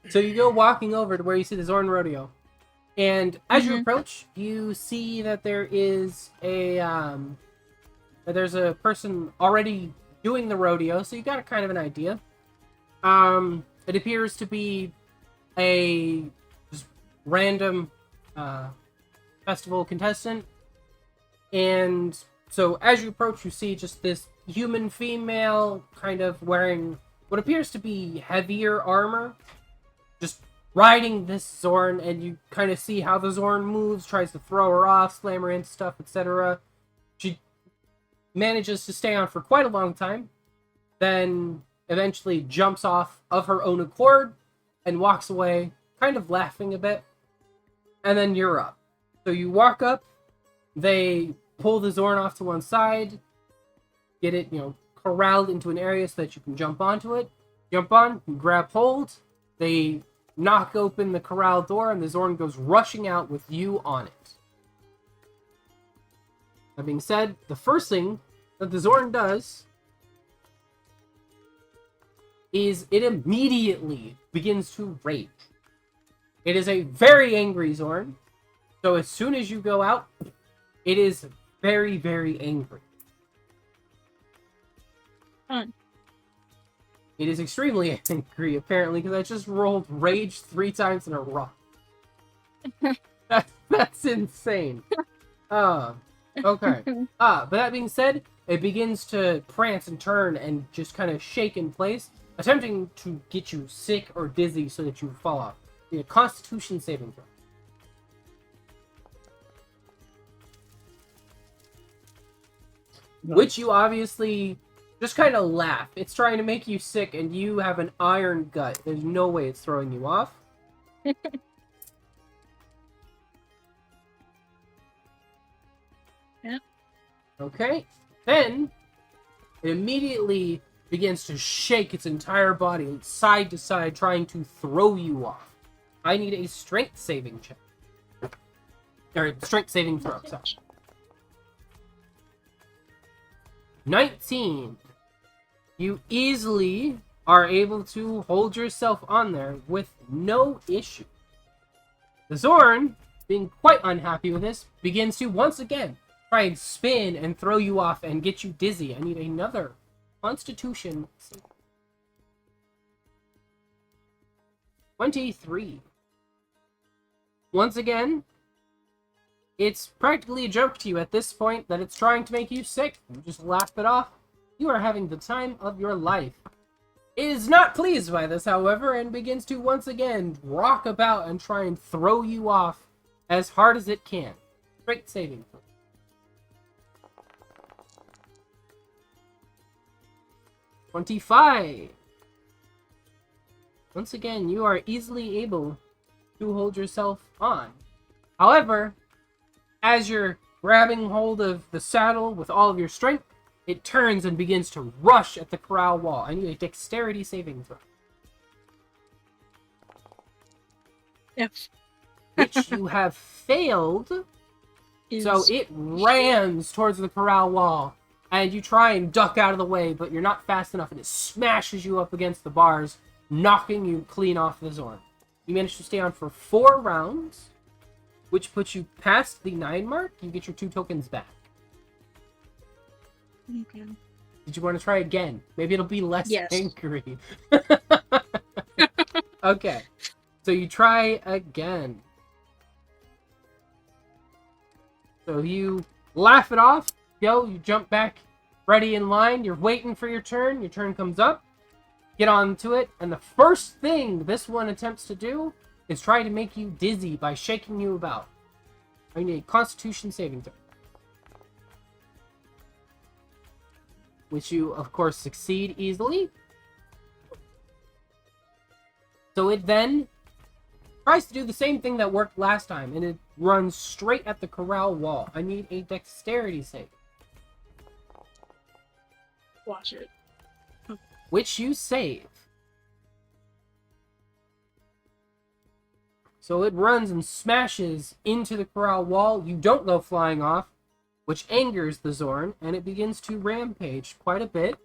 So you go walking over to where you see the Zorn Rodeo. And as you approach, you see that there is there's a person already doing the rodeo, so you got a kind of an idea. It appears to be a just random festival contestant. And so as you approach, you see just this human female kind of wearing what appears to be heavier armor, just riding this Zorn, and you kind of see how the Zorn moves, tries to throw her off, slam her into stuff, etc. She manages to stay on for quite a long time, then eventually jumps off of her own accord and walks away, kind of laughing a bit, and then you're up. So you walk up, they pull the Zorn off to one side, get it, corralled into an area so that you can jump onto it. Jump on, grab hold, they knock open the corral door, and the Zorn goes rushing out with you on it. That being said, the first thing that the Zorn does is it immediately begins to rage. It is a very angry Zorn, so as soon as you go out, it is very, very angry. Fun. It is extremely angry, apparently, because I just rolled rage 3 times in a row. That's insane. Okay. But that being said, it begins to prance and turn and just kind of shake in place, attempting to get you sick or dizzy so that you fall off. Need a Constitution saving throw. Which you obviously just kind of laugh. It's trying to make you sick, and you have an iron gut. There's no way it's throwing you off. Yeah. Okay. Then it immediately begins to shake its entire body side to side, trying to throw you off. I need a strength saving check. Or strength saving throw, sorry. 19. You easily are able to hold yourself on there with no issue. The Zorn, being quite unhappy with this, begins to once again try and spin and throw you off and get you dizzy. I need another Constitution. 23. Once again, it's practically a joke to you at this point that it's trying to make you sick. You just laugh it off. You are having the time of your life. It is not pleased by this, however, and begins to once again rock about and try and throw you off as hard as it can. Strength saving throw. 25. Once again, you are easily able to hold yourself on. However, as you're grabbing hold of the saddle with all of your strength, it turns and begins to rush at the corral wall. I need a dexterity saving throw. Yes. Which you have failed. So Is- it rams towards the corral wall, and you try and duck out of the way, but you're not fast enough, and it smashes you up against the bars, knocking you clean off the Zorn. You manage to stay on for 4 rounds, which puts you past the 9 mark. You get your 2 tokens back. Okay. Did you want to try again? Maybe it'll be less Yes. angry. Okay. So you try again. So you laugh it off. You jump back, ready in line. You're waiting for your turn. Your turn comes up. Get onto it. And the first thing this one attempts to do is try to make you dizzy by shaking you about. I need a Constitution saving throw. Which you, of course, succeed easily. So it then tries to do the same thing that worked last time, and it runs straight at the corral wall. I need a dexterity save. Watch it. Which you save. So it runs and smashes into the corral wall. You don't go flying off, which angers the Zorn, and it begins to rampage quite a bit.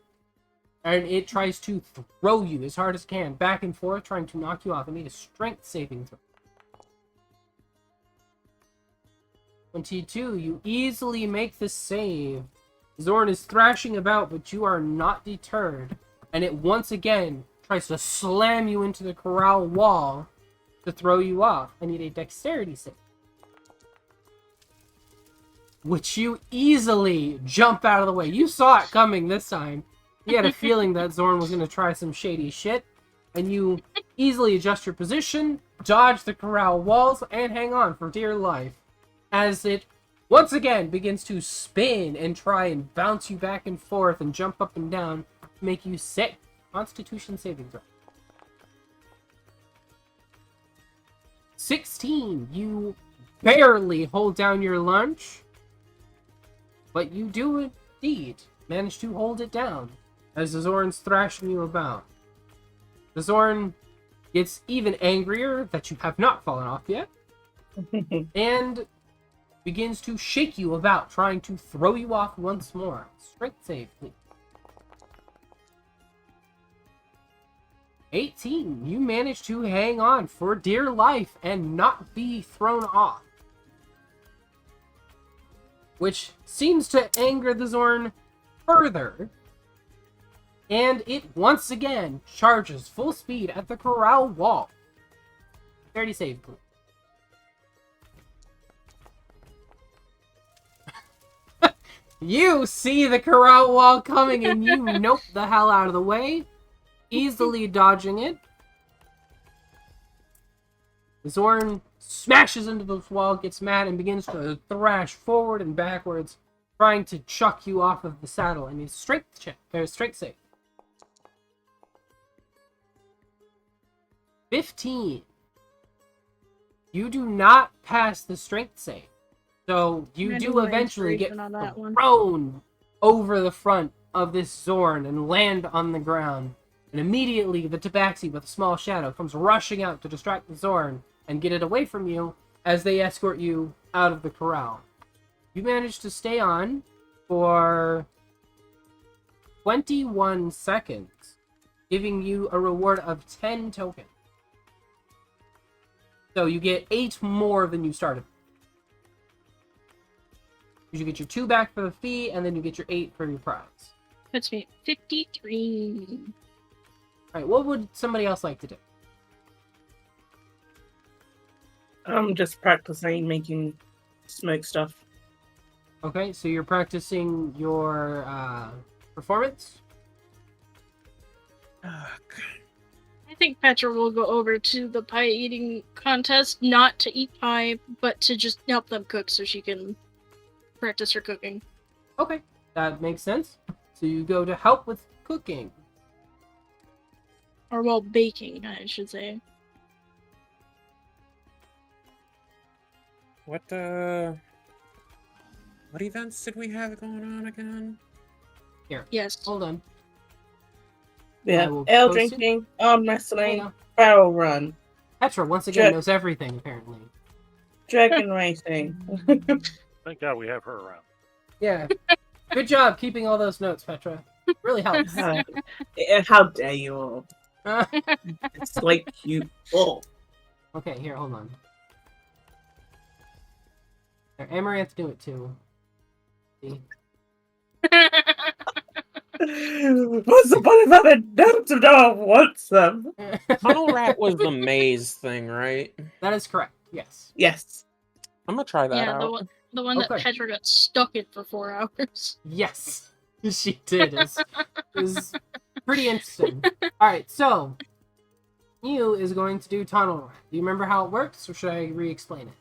And it tries to throw you as hard as it can, back and forth, trying to knock you off. I need a strength saving throw. 22. You easily make the save. Zorn is thrashing about, but you are not deterred. And it once again tries to slam you into the corral wall to throw you off. I need a dexterity save. Which you easily jump out of the way. You saw it coming this time. You had a feeling that Zorn was going to try some shady shit. And you easily adjust your position, dodge the corral walls, and hang on for dear life. As it once again begins to spin and try and bounce you back and forth and jump up and down to make you sick. Constitution saving throw. 16. You barely hold down your lunge. But you do indeed manage to hold it down as the Zorn's thrashing you about. The Zorn gets even angrier that you have not fallen off yet, and begins to shake you about, trying to throw you off once more. Strength save, please. 18. You manage to hang on for dear life and not be thrown off. Which seems to anger the Zorn further. And it once again charges full speed at the corral wall. 30 save, please. You see the corral wall coming and you nope the hell out of the way, easily dodging it. Zorn smashes into the wall, gets mad, and begins to thrash forward and backwards, trying to chuck you off of the saddle. And his strength check, or strength save. 15. You do not pass the strength save. So you I do an eventually get inspiration on that one. thrown over the front of this Zorn and land on the ground. And immediately the Tabaxi with a small shadow comes rushing out to distract the Zorn and get it away from you as they escort you out of the corral. You manage to stay on for 21 seconds, giving you a reward of 10 tokens. So you get 8 more than you started. You get your 2 back for the fee, and then you get your 8 for your prize. Puts me at 53. Alright, what would somebody else like to do? I'm just practicing making smoke stuff. Okay, so you're practicing your performance? I think Petra will go over to the pie eating contest, not to eat pie, but to just help them cook so she can practice her cooking. Okay, that makes sense. So you go to help with cooking. Or, well, baking, I should say. What events did we have going on again? Here, Yes. hold on. We I have will ale post it. drinking, arm There you wrestling, go. barrel run, Petra, once again, Dra- knows everything, apparently. dragon racing. Thank God we have her around. Yeah. Good job keeping all those notes, Petra. Really helps. How dare you all? It's like you all. Okay, here, hold on. There, Amaranth do it too. See? What's the point of having notes if no one wants them? Tunnel Rat was the maze thing, right? That is correct, yes. Yes. I'm gonna try that Yeah, out. the one that Okay. Petra got stuck in for 4 hours. Yes, she did. It was pretty interesting. Alright, so, you is going to do Tunnel Rat. Do you remember how it works, or should I re-explain it?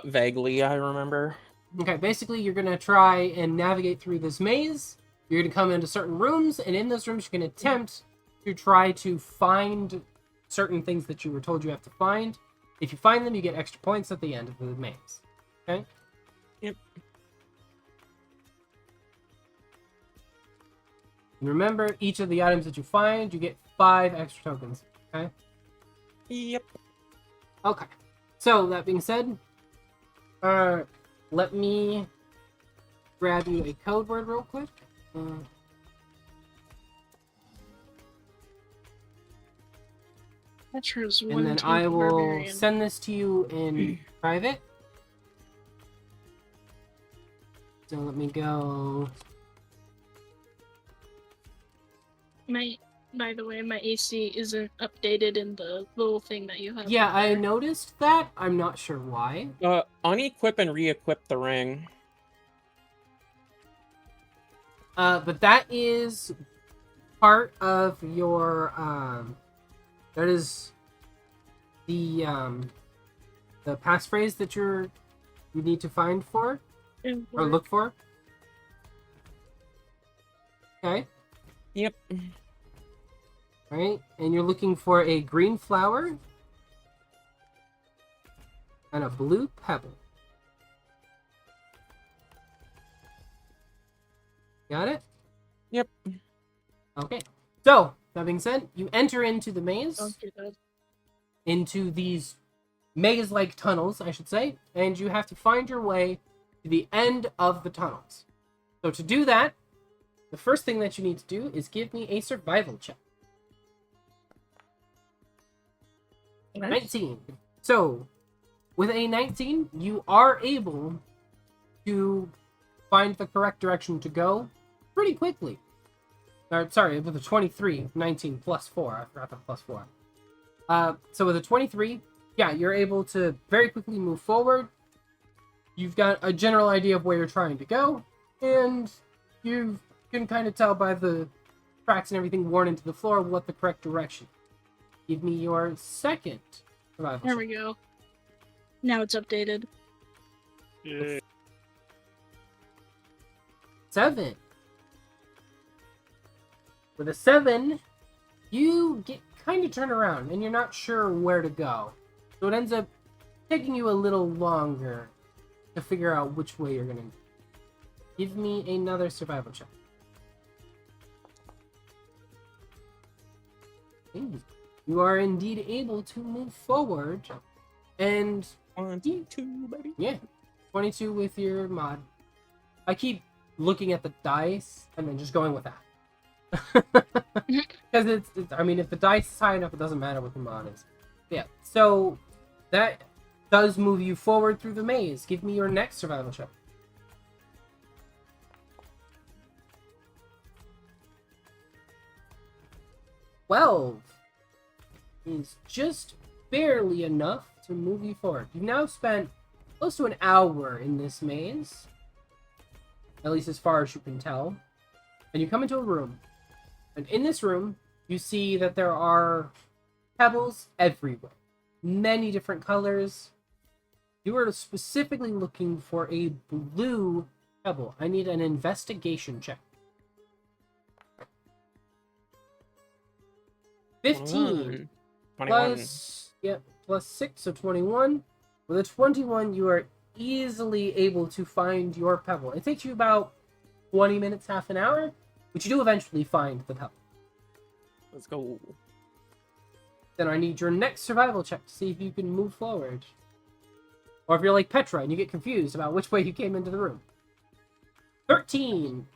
Vaguely, I remember. Okay, basically you're going to try and navigate through this maze. You're going to come into certain rooms, and in those rooms you're going to attempt to try to find certain things that you were told you have to find. If you find them, you get extra points at the end of the maze. Okay? Yep. And remember, each of the items that you find, you get 5 extra tokens. Okay? Yep. Okay. So, that being said, let me grab you a code word real quick. Petra's And one then tank I will barbarian. send this to you in private. So let me go. By the way, my AC isn't updated in the little thing that you have. Yeah, up I there. noticed that. I'm not sure why. Unequip and re-equip the ring. But that is part of your that is the passphrase that you need to find for or look for. Okay. Yep. Right, and you're looking for a green flower and a blue pebble. Got it? Yep. Okay. So, that being said, you enter into the maze, Don't do that. into these maze-like tunnels, I should say, and you have to find your way to the end of the tunnels. So to do that, the first thing that you need to do is give me a survival check. 19. So, with a 19, you are able to find the correct direction to go pretty quickly. Or, sorry, with a 23, 19 plus 4. I forgot the plus 4. So with a 23, yeah, you're able to very quickly move forward. You've got a general idea of where you're trying to go, And you can kind of tell by the cracks and everything worn into the floor what the correct direction. Give me your second survival There check. we go. Now it's updated. Yay. 7. With a 7, you get kind of turned around and you're not sure where to go. So it ends up taking you a little longer to figure out which way you're going to go. Give me another survival check. You are indeed able to move forward. And 22, baby. yeah, 22 with your mod. I keep looking at the dice and then just going with that. Because it's, I mean, if the dice is high enough, it doesn't matter what the mod is. Yeah, so that does move you forward through the maze. Give me your next survival check. 12 is just barely enough to move you forward. You've now spent close to an hour in this maze, at least as far as you can tell. And you come into a room, and in this room, you see that there are pebbles everywhere, many different colors. You are specifically looking for a blue pebble. I need an investigation check. 15 21. plus 6, so 21. With a 21, you are easily able to find your pebble. It takes you about 20 minutes, half an hour, but you do eventually find the pebble. Let's go. Then I need your next survival check to see if you can move forward. Or if you're like Petra and you get confused about which way you came into the room. 13.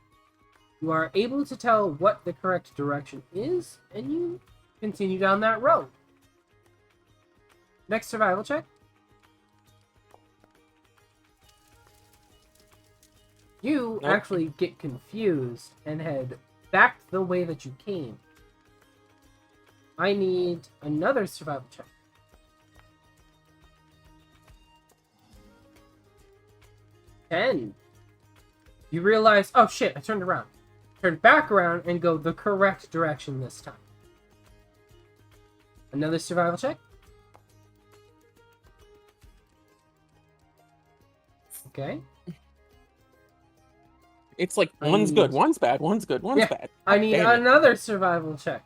You are able to tell what the correct direction is, and you continue down that road. Next survival check. You Nope. actually get confused and head back the way that you came. I need another survival check. 10. You realize, oh shit, I turned around. Turn back around and go the correct direction this time. Another survival check. Okay. It's like I one's need- good, one's bad, one's good, one's Yeah, bad. I need Damn it. another survival check.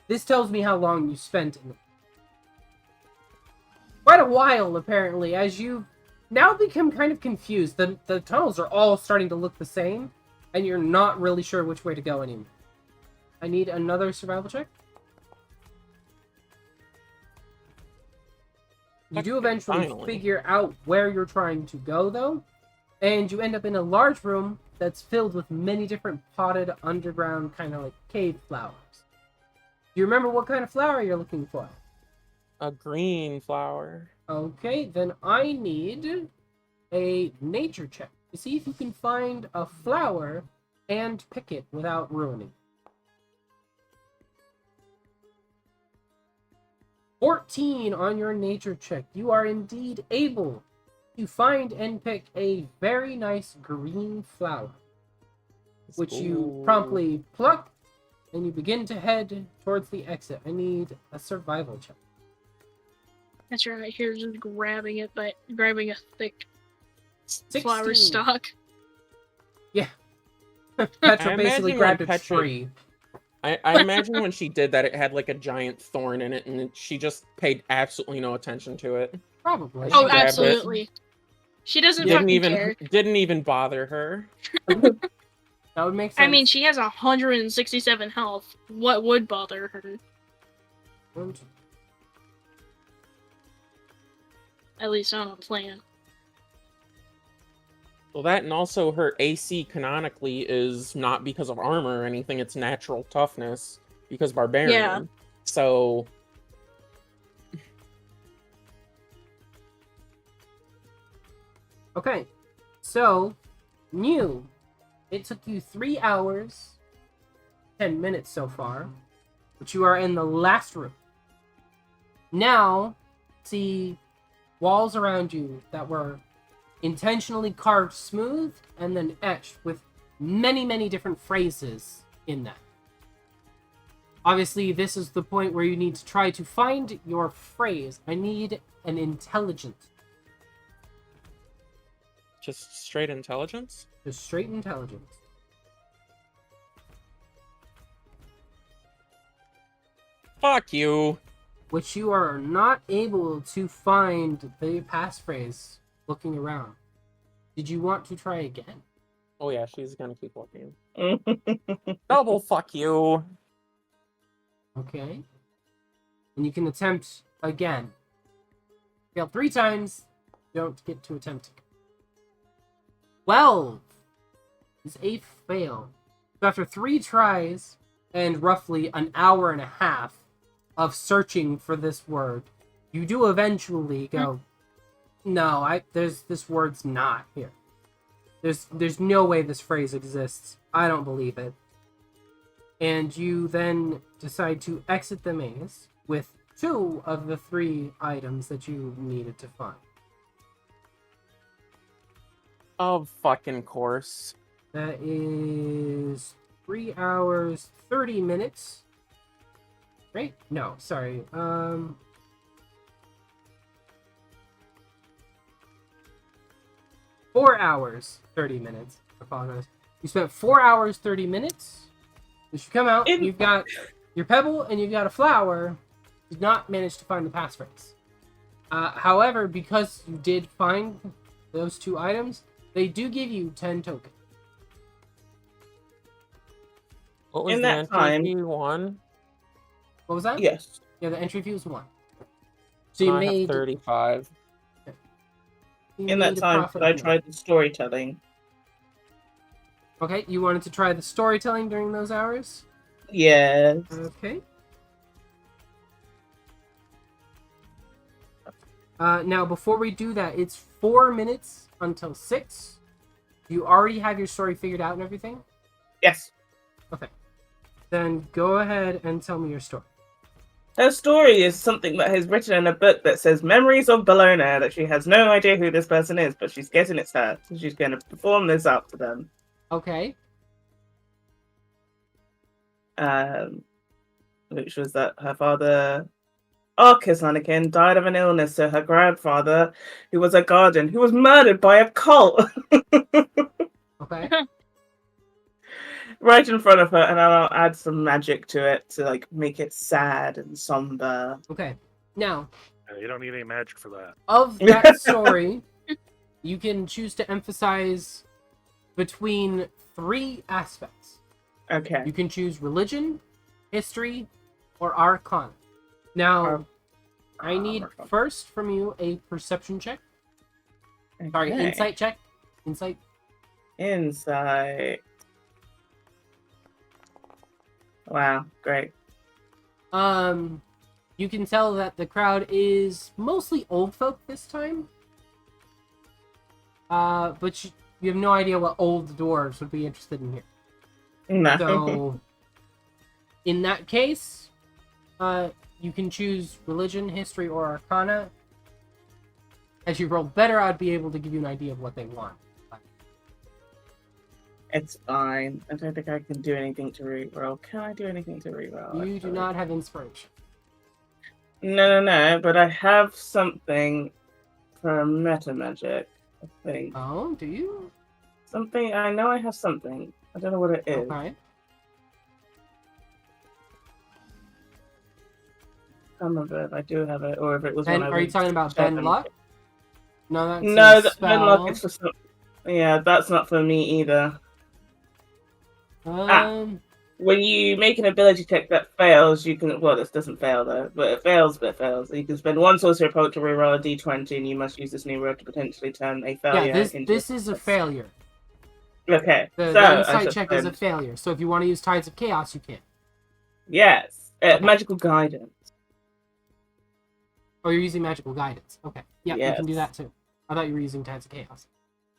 This tells me how long you spent in it. Quite a while, apparently, as you now become kind of confused. The tunnels are all starting to look the same, and you're not really sure which way to go anymore. I need another survival check. You do Okay, eventually finally. figure out where you're trying to go, though, and you end up in a large room that's filled with many different potted underground kind of like cave flowers. Do you remember what kind of flower you're looking for? A green flower. Okay, then I need a nature check to see if you can find a flower and pick it without ruining. 14 on your nature check. You are indeed able to find and pick a very nice green flower, Let's which you go. promptly pluck, and you begin to head towards the exit. I need a survival check. That's right. Here's just grabbing it by grabbing a thick flower 16. stalk. Petra I basically imagine grabbed when a Petra- tree. I imagine when she did that, it had like a giant thorn in it, and she just paid absolutely no attention to it. Probably. Oh, grabbed it. absolutely. She doesn't Didn't fucking even care. didn't even bother her. That would make sense. I mean, she has 167 health. What would bother her? At least on a plan. Well, that and also her AC canonically is not because of armor or anything; it's natural toughness because barbarian. Yeah. So Okay, so new. It took you 3 hours, 10 minutes so far, but you are in the last room. Now, see walls around you that were intentionally carved smooth and then etched with many, many different phrases in that. Obviously, this is the point where you need to try to find your phrase. I need an intelligence. Just straight intelligence? Just straight intelligence. Fuck you. Which you are not able to find the passphrase looking around. Did you want to try again? Oh yeah, she's gonna keep looking. Double fuck you. Okay. And you can attempt again. Fail 3 times. Don't get to attempt again. 12 is a fail. So after 3 tries and roughly an hour and a half of searching for this word, you do eventually go, no, this word's not here. There's no way this phrase exists. I don't believe it. And you then decide to exit the maze with 2 of the 3 items that you needed to find. Of fucking course. That is 3 hours, 30 minutes. Right? No, sorry. 4 hours, 30 minutes. I apologize. You spent 4 hours, 30 minutes. You should come out, you've got your pebble and you've got a flower. You did not manage to find the passphrase. However, because you did find those 2 items, they do give you 10 tokens. What was In the that entry time- fee? 1? What was that? Yes. Yeah, the entry fee was 1. So you I have made 35. you In made that a time, profit I of 1. tried the storytelling. Okay, you wanted to try the storytelling during those hours? Yes. Okay. Now, before we do that, it's 4 minutes until 6. You already have your story figured out and everything? Yes. Okay. Then go ahead and tell me your story. Her story is something that is written in a book that says Memories of Bologna, that she has no idea who this person is, but she's guessing it's her. So she's going to perform this out to them. Okay. Which was that her father, Arcus Anakin, died of an illness, so her grandfather, who was a guardian, who was murdered by a cult. Okay. Right in front of her, and I'll add some magic to it to like make it sad and somber. Okay. Now, Yeah, you don't need any magic for that. of that story, you can choose to emphasize between 3 aspects. Okay. You can choose religion, history, or arcana. Now, I need first from you a perception check. Sorry, Okay. insight check. Insight. Insight. Wow, great. You can tell that the crowd is mostly old folk this time. But you have no idea what old dwarves would be interested in here. No. So, in that case, you can choose religion, history, or arcana. As you roll better, I'd be able to give you an idea of what they want. It's fine. I don't think I can do anything to reroll. Can I do anything to reroll? You do not have inspiration. No, but I have something for meta magic, I think. Oh, do you? Something, I know I have something. I don't know what it is. Okay. Some of it, I do have it, or if it was Ben, one I are you was talking about seven. Ben Luck? No, that's No, a Ben spell. Luck is for some... Yeah, that's not for me either. When you make an ability check that fails, you can... Well, this doesn't fail, though. But it fails. You can spend 1 sorcery point to reroll a d20, and you must use this new roll to potentially turn a failure Yeah, into... this is a failure. Okay, The I insight should check is a spend- failure. So if you want to use Tides of Chaos, you can. Yes. Okay. Magical guidance. Oh, you're using magical guidance. Okay. Yeah, you can do Yes. that too. I thought you were using Tides of Chaos.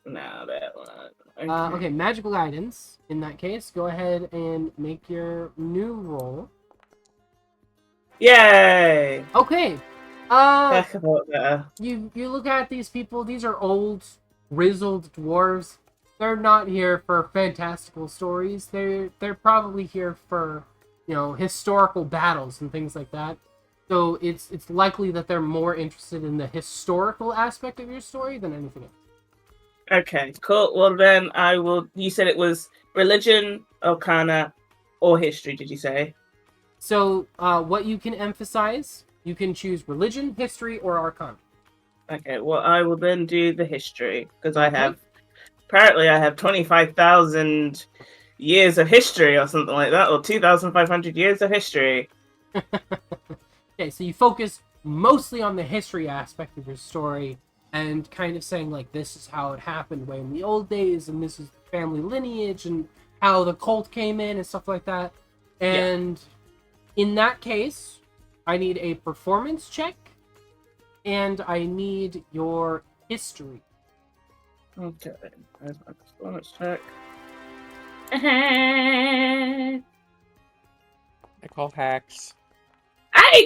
No, that one. Okay, magical guidance. In that case, go ahead and make your new roll. Yay! Okay. Heck about that. You look at these people. These are old, grizzled dwarves. they're not here for fantastical stories. They're probably here for, historical battles and things like that. So it's likely that they're more interested in the historical aspect of your story than anything else. Okay, cool. Well, then I will. You said it was religion, arcana, or history, did you say? So, what you can emphasize, you can choose religion, history, or arcana. Okay, well, I will then do the history, because Okay. apparently I have 25,000 years of history or something like that, or 2,500 years of history. Okay, so you focus mostly on the history aspect of your story and kind of saying, like, this is how it happened way in the old days, and this is family lineage, and how the cult came in, and stuff like that. And in that case, I need a performance check, and I need your history. Okay, there's my performance check. I I call hacks.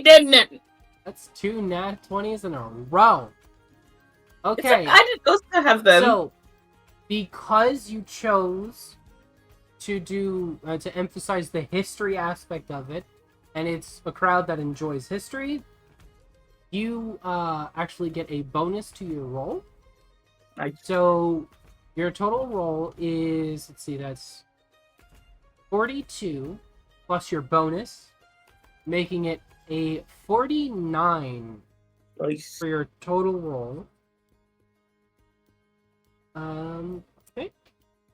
didn't! That's 2 nat 20s in a row. Okay. I didn't also have them. So, because you chose to do to emphasize the history aspect of it, and it's a crowd that enjoys history, you actually get a bonus to your roll. Nice. So your total roll is, let's see, that's 42 plus your bonus, making it a 49 Nice. for your total roll. Okay.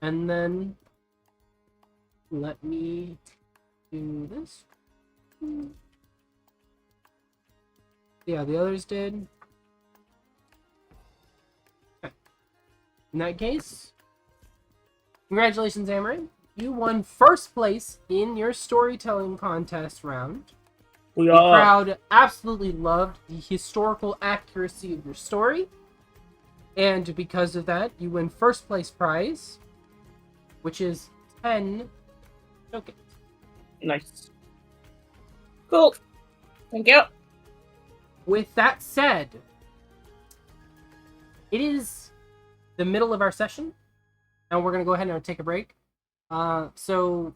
And then let me do this. Yeah, the others did. Okay. In that case, congratulations, Amarin. You won first place in your storytelling contest round. We The are. crowd absolutely loved the historical accuracy of your story. And because of that, you win first place prize, which is 10 tokens. Nice. Cool. Thank you. With that said, it is the middle of our session, and we're going to go ahead and take a break. So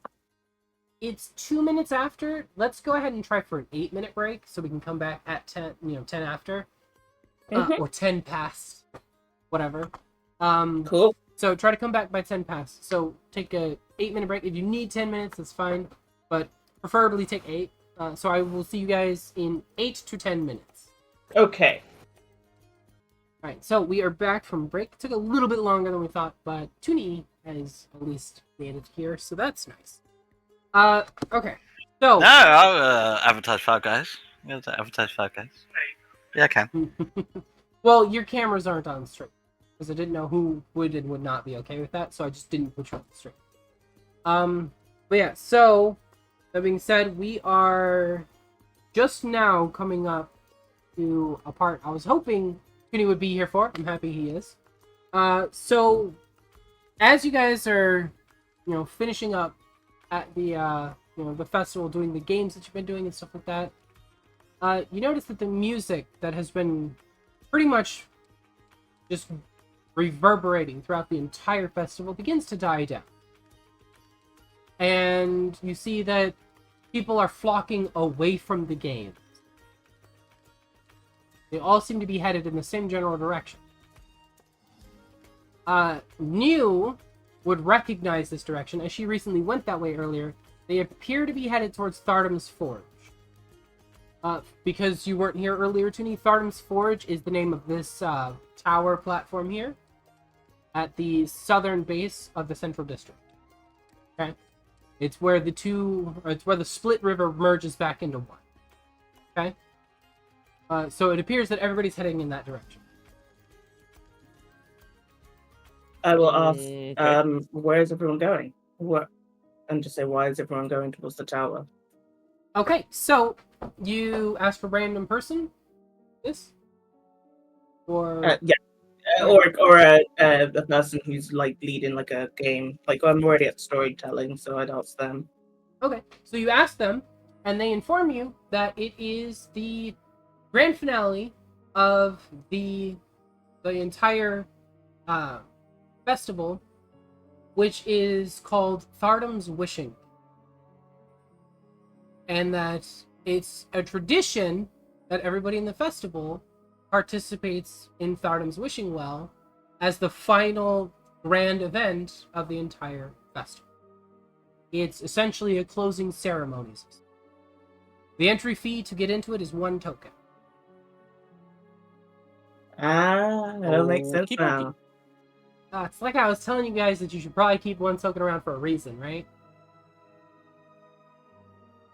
it's 2 minutes after. Let's go ahead and try for an 8-minute break so we can come back at 10, 10 after. Or 10 past. Whatever. Cool. So try to come back by 10 past. So take a 8-minute break. If you need 10 minutes, that's fine. But preferably take 8. So I will see you guys in 8 to 10 minutes. Okay. Alright, so we are back from break. It took a little bit longer than we thought, but Toonie has at least made it here, so that's nice. Okay. So No, I'll advertise Five Guys. I'm going to advertise Five Guys. Yeah, I can. well, your cameras aren't on straight. Because I didn't know who would and would not be okay with that, so I just didn't put you on straight. But yeah, so that being said, we are just now coming up to a part I was hoping Toonie would be here for. I'm happy he is. So as you guys are, finishing up at the the festival, doing the games that you've been doing and stuff like that, you notice that the music that has been pretty much just reverberating throughout the entire festival begins to die down. And you see that people are flocking away from the games. They all seem to be headed in the same general direction. New would recognize this direction, as she recently went that way earlier. They appear to be headed towards Thardam's Forge. Because you weren't here earlier, Toonie, Thardam's Forge is the name of this tower platform here at the southern base of the Central District. Okay? It's where the Split River merges back into one. Okay? So it appears that everybody's heading in that direction. I will ask, Okay. where is everyone going? What? And just say, why is everyone going towards the tower? Okay, so you ask for random person? This? Or Yeah. Or a person who's like leading like a game. Like I'm already at storytelling, so I'd ask them. okay, so you ask them, and they inform you that it is the grand finale of the entire festival which is called Thardam's Wishing. And that it's a tradition that everybody in the festival participates in Thardam's Wishing Well as the final grand event of the entire festival. It's essentially a closing ceremony. The entry fee to get into it is 1 token. That'll make sense Okey now. It's like I was telling you guys that you should probably keep 1 token around for a reason, right?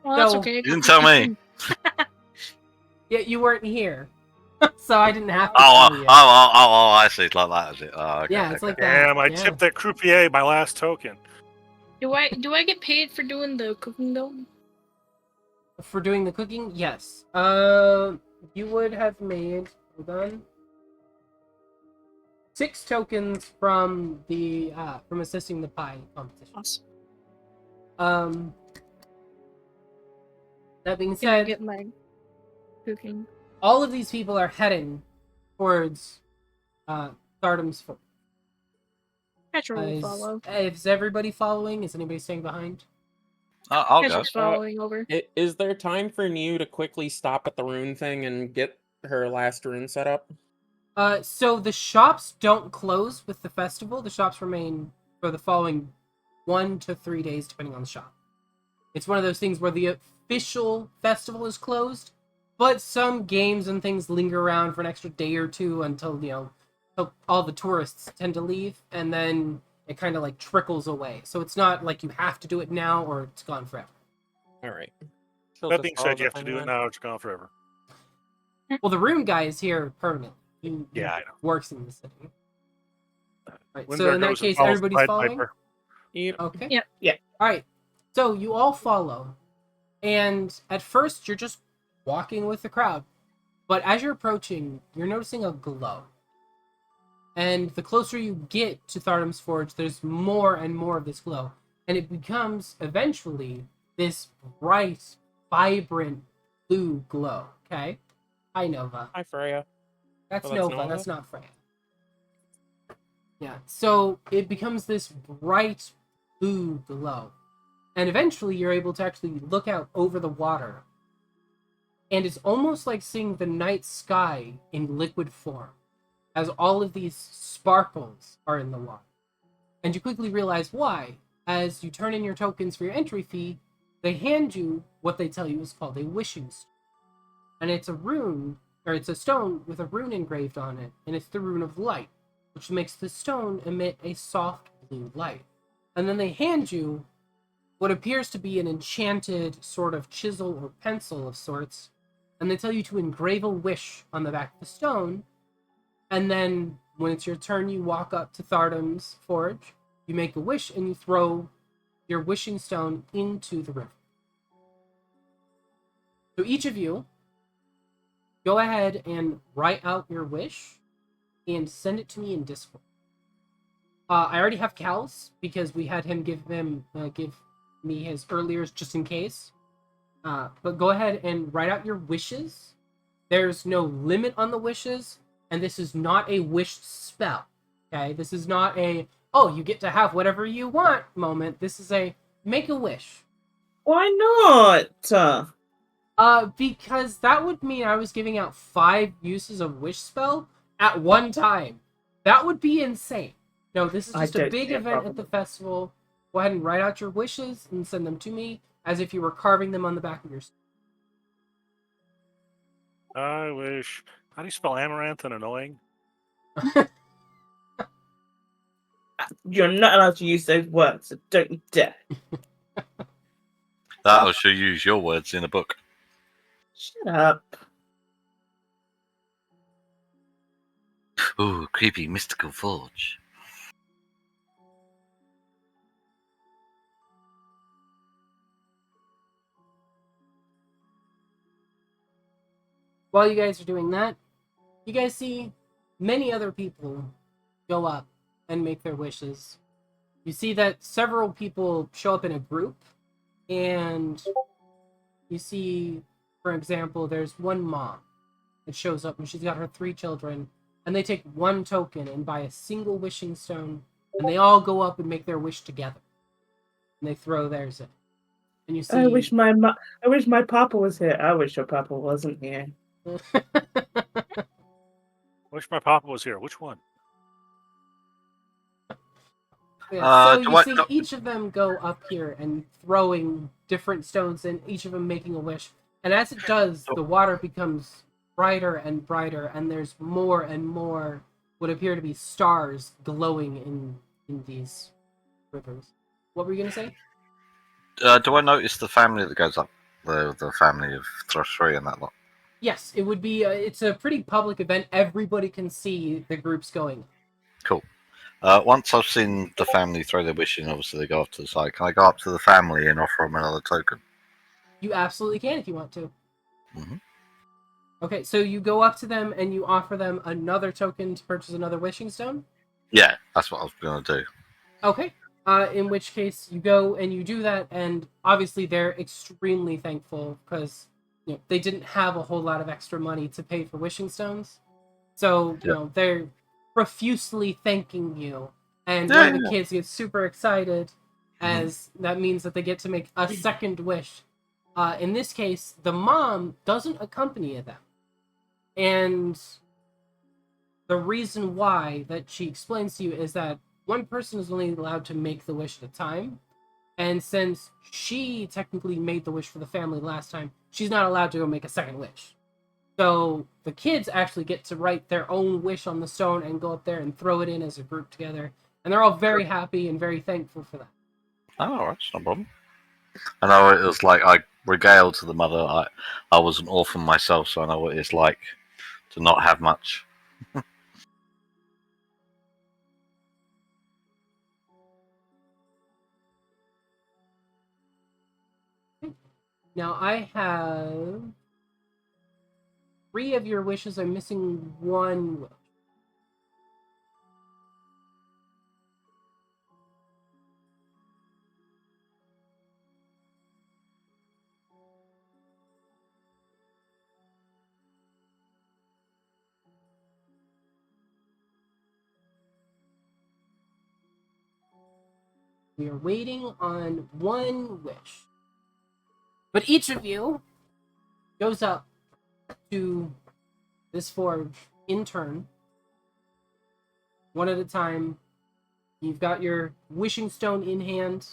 Well, that's So- okay. I You got didn't tell me. 15. Yeah, you weren't here. So I didn't have to Oh, tell you. I see. It's like that, is it? Oh, okay. Yeah, it's okay. like that. Damn, I Yeah. tipped that croupier my last token. Do I get paid for doing the cooking though? For doing the cooking, yes. You would have made, hold on, 6 tokens from the from assisting the pie competition. Awesome. That being Can I said, get my cooking? all of these people are heading towards Thardam's Fort. Petra will follow. Is everybody following? Is anybody staying behind? I'll go. Petra's following over. Is there time for New to quickly stop at the rune thing and get her last rune set up? So the shops don't close with the festival. The shops remain for the following 1 to 3 days, depending on the shop. It's one of those things where the official festival is closed, but some games and things linger around for an extra day or 2 until, till all the tourists tend to leave, and then it kind of like trickles away. So it's not like you have to do it now or it's gone forever. All right. That being said, you have to do it now. It's gone forever. Well, the rune guy is here permanently. He Yeah, I know. works in the city. Right, Windsor so in that goes and case, follows the everybody's Pied following? Piper. Yep. Okay. Yep. Yeah. All right. So you all follow, and at first you're just walking with the crowd, but as you're approaching, you're noticing a glow. And the closer you get to Thardam's Forge, there's more and more of this glow, and it becomes eventually this bright, vibrant blue glow. Okay. Hi, Nova. Hi, Freya. That's Oh, that's Nova. Nova? That's not Freya. Yeah. So it becomes this bright blue glow. And eventually you're able to actually look out over the water. And it's almost like seeing the night sky in liquid form, as all of these sparkles are in the water. And you quickly realize why. As you turn in your tokens for your entry fee, they hand you what they tell you is called a wishing stone. And it's a rune, or it's a stone with a rune engraved on it, and it's the rune of light, which makes the stone emit a soft blue light. And then they hand you what appears to be an enchanted sort of chisel or pencil of sorts, and they tell you to engrave a wish on the back of the stone, and then when it's your turn, you walk up to Thardam's Forge, you make a wish, and you throw your wishing stone into the river. So each of you, go ahead and write out your wish and send it to me in Discord. I already have Cal's because we had him give me his earlier just in case. But go ahead and write out your wishes. There's no limit on the wishes, and this is not a wish spell. Okay, this is not a you get to have whatever you want moment. This is a make a wish. Why not? Because that would mean I was giving out 5 uses of wish spell at one time. That would be insane. No, this is just a big event at the festival. Go ahead and write out your wishes and send them to me as if you were carving them on the back of your stone. I wish. How do you spell amaranth and annoying? You're not allowed to use those words, so don't you dare. That or she'll use your words in a book. Shut up. Ooh, creepy mystical forge. While you guys are doing that, you guys see many other people go up and make their wishes. You see that several people show up in a group, and you see, for example, there's one mom that shows up, and she's got her 3 children, and they take 1 token and buy a single wishing stone and they all go up and make their wish together. And they throw theirs in. And you see. I wish my papa was here. I wish your papa wasn't here. Wish my papa was here. Which one? Yeah, so do you I- see do- each of them go up here and throwing different stones in, each of them making a wish. And as it does, the water becomes brighter and brighter, and there's more and more what appear to be stars glowing in these rivers. What were you going to say? Do I notice the family that goes up? The family of Thrush 3 and that lot? Yes, it would be. It's a pretty public event. Everybody can see the groups going. Cool. Once I've seen the family throw their wish in, obviously they go off to the side. Can I go up to the family and offer them another token? You absolutely can if you want to. Mhm. Okay, so you go up to them and you offer them another token to purchase another wishing stone? Yeah, that's what I was going to do. Okay. In which case you go and you do that, and obviously they're extremely thankful because they didn't have a whole lot of extra money to pay for wishing stones. So, they're profusely thanking you. And one of the kids gets super excited as that means that they get to make a second wish. In this case, the mom doesn't accompany them. And the reason why that she explains to you is that one person is only allowed to make the wish at a time. And since she technically made the wish for the family last time, she's not allowed to go make a second wish. So the kids actually get to write their own wish on the stone and go up there and throw it in as a group together. And they're all very happy and very thankful for that. Oh, alright, it's no problem. I know it was like I regaled to the mother. I was an orphan myself, so I know what it's like to not have much. Now I have 3 of your wishes. I'm missing 1 wish. We are waiting on 1 wish. But each of you goes up to this forge in turn. One at a time. You've got your wishing stone in hand.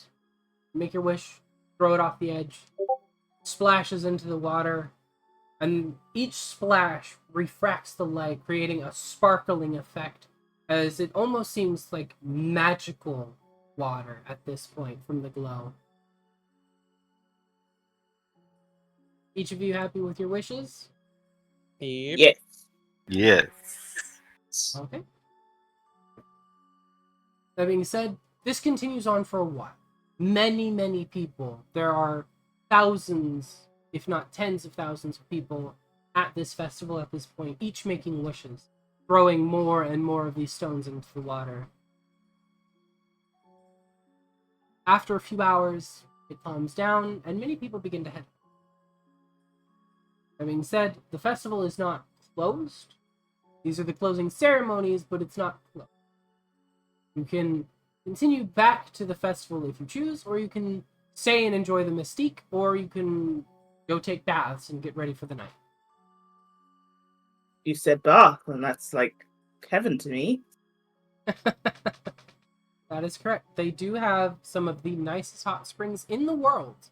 Make your wish. Throw it off the edge. Splashes into the water. And each splash refracts the light, creating a sparkling effect, as it almost seems like magical water at this point from the glow. Each of you happy with your wishes? Yep. Yes. Yes. Okay. That being said, this continues on for a while. Many, many people. There are thousands, if not tens of thousands of people at this festival at this point, each making wishes, throwing more and more of these stones into the water. After a few hours, it calms down, and many people begin to head. That being said, the festival is not closed. These are the closing ceremonies, but it's not closed. You can continue back to the festival if you choose, or you can stay and enjoy the mystique, or you can go take baths and get ready for the night. You said bath, and that's like heaven to me. That is correct. They do have some of the nicest hot springs in the world,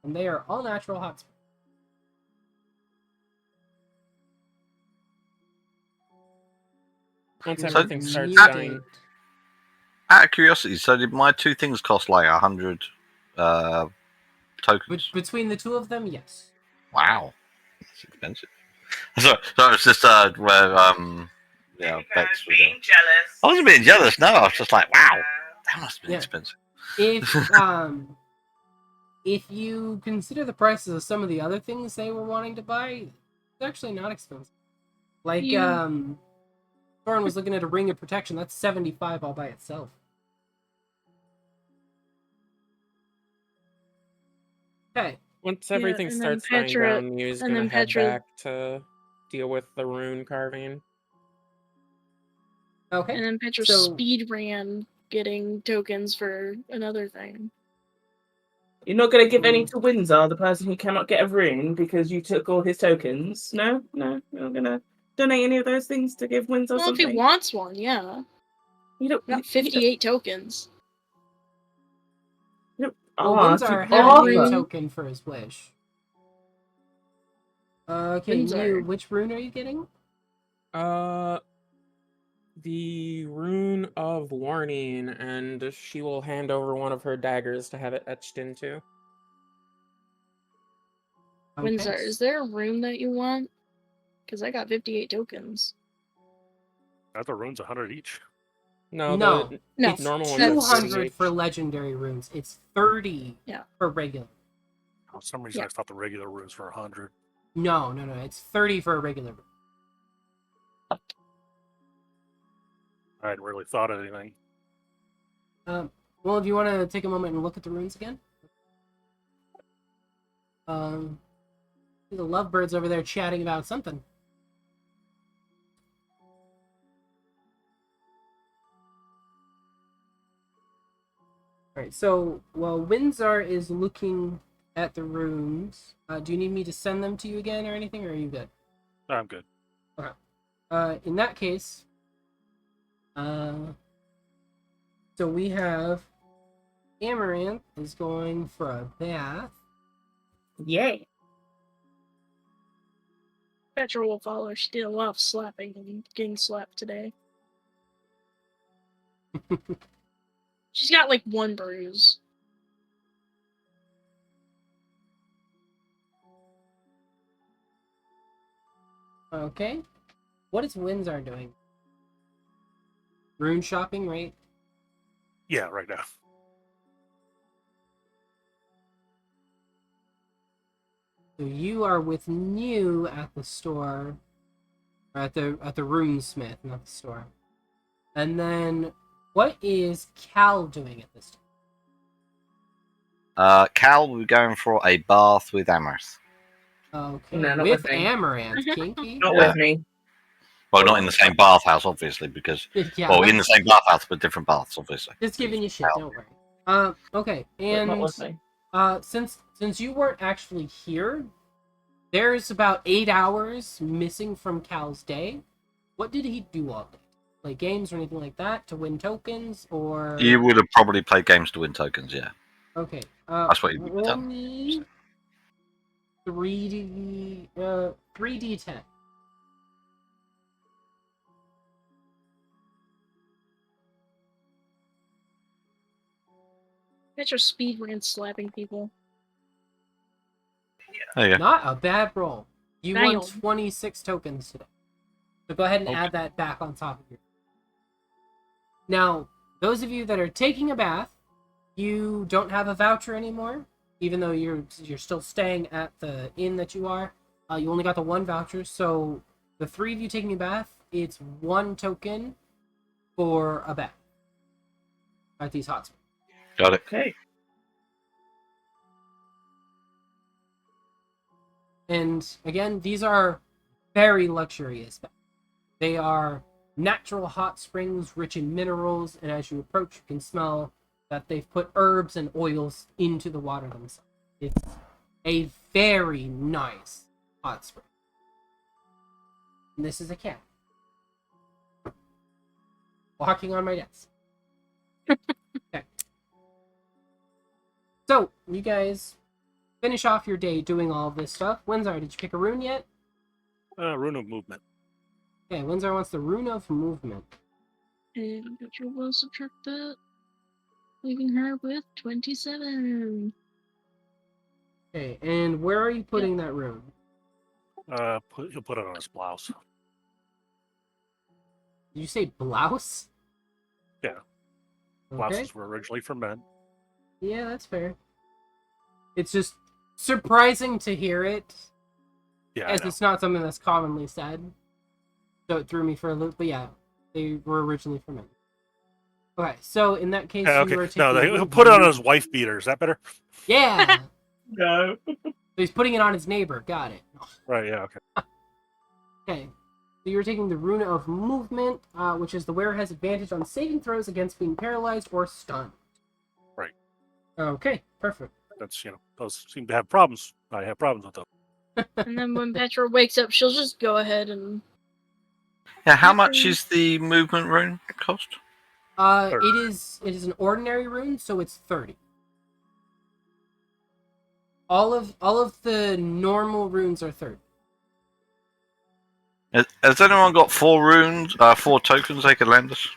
and they are all natural hot springs. Once So- everything starts Muted. dying. Out of curiosity, so did my 2 things cost like 100 tokens? Between the 2 of them, yes. Wow, that's expensive. So it's just where yeah, Bex was there. jealous. I wasn't being jealous. No, I was just like, wow, that must have been Yeah. expensive. If you consider the prices of some of the other things they were wanting to buy, it's actually not expensive. Like You- Thorin was looking at a ring of protection. That's 75 all by itself. Okay. Once Yeah, everything and then starts dying Petra- down, Mew's and gonna then head Petra- back to deal with the rune carving. Okay. And then Petra So- speed ran getting tokens for another thing. You're not going to give any to Windsor, the person who cannot get a rune because you took all his tokens. No, you're not going to donate any of those things to give Windsor Well, if something. he wants one, yeah. You don't. Got 58 tokens. Well, Windsor to had a offer. green token for his wish. Okay, Windsor. Mew, which rune are you getting? The rune of warning, and she will hand over one of her daggers to have it etched into. Okay. Windsor, is there a rune that you want? Because I got 58 tokens. I thought runes 100 each. No, No. the normal ones are 200 48. for legendary runes. It's 30 for regular. For some reason, I thought the regular runes were 100. No. It's 30 for a regular rune. I hadn't really thought of anything. Well, if you want to take a moment and look at the runes again. The lovebirds over there chatting about something. Alright, so while Windsor is looking at the runes, do you need me to send them to you again or anything, or are you good? I'm good. Okay. In that case, so we have Amaranth is going for a bath. Yay. Petra will follow. She did a lot of slapping and getting slapped today. She's got like one bruise. Okay. What is Windsor doing? Rune shopping, right? Yeah, right now. So you are with New at the store, or at the runesmith, not the store. And then, what is Cal doing at this time? Cal will be going for a bath with Amaranth. Okay, No, not with with me. Amaranth, kinky. Not with me. Well, not in the same bathhouse, obviously, because Yeah, well, in the same bathhouse, but different baths, obviously. just giving you shit. Cal. Don't worry. Okay, But not and with me. since you weren't actually here, there's about 8 hours missing from Cal's day. What did he do all day? Play games or anything like that to win tokens, or You would have probably played games to win tokens, yeah. okay? That's what he would have roll done. me 3d10. Petra speed ran slapping people. There you go. Not a bad roll. You won Damn. 26 tokens today. So go ahead and Okay. add that back on top of your. Now, those of you that are taking a bath, you don't have a voucher anymore, even though you're still staying at the inn that you are. You only got the one voucher, so the three of you taking a bath, it's one token for a bath at these hot springs. Got it. Okay. And again, these are very luxurious baths. They are natural hot springs rich in minerals, and as you approach, you can smell that they've put herbs and oils into the water themselves. It's a very nice hot spring. And this is a cat walking on my desk. Okay. So, you guys finish off your day doing all of this stuff. Windsor, did you pick a rune yet? Rune of movement. Okay, Windsor wants the rune of movement. And Petra will subtract that, leaving her with 27. Okay, and where are you putting that rune? He'll put it on his blouse. Did you say blouse? Yeah. Okay. Blouses were originally for men. Yeah, that's fair. It's just surprising to hear it, Yeah, as I know. it's not something that's commonly said. So it threw me for a loop, but yeah, they were originally for men. Okay, so in that case, Yeah, you were okay. taking No, a he'll rune- put it on his wife beater. Is that better? Yeah! No. So he's putting it on his neighbor, got it. Right, yeah, okay. Okay. So you're taking the Rune of Movement, which is the wearer has advantage on saving throws against being paralyzed or stunned. Right. Okay, perfect. That's, those seem to have problems. I have problems with those. And then when Petra wakes up, she'll just go ahead and... Yeah, how much is the movement rune cost? It is an ordinary rune, so it's 30. All of the normal runes are 30. Has anyone got 4 runes, 4 tokens they could lend us?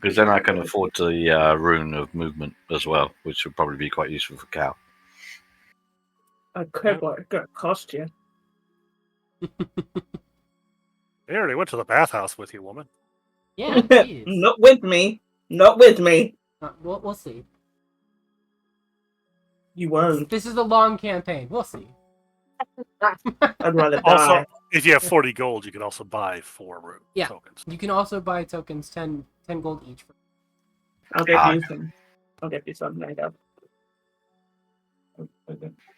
Because then I can afford the rune of movement as well, which would probably be quite useful for Cal. I could, but it's gonna cost you. They already went to the bathhouse with you, woman. Yeah, jeez. Not with me. Not with me. We'll see. You won't. This is a long campaign. We'll see. I'd rather die. Also, if you have 40 gold, you can also buy 4 rune tokens. You can also buy tokens, 10 gold each. I'll give you some. I'll give you some later.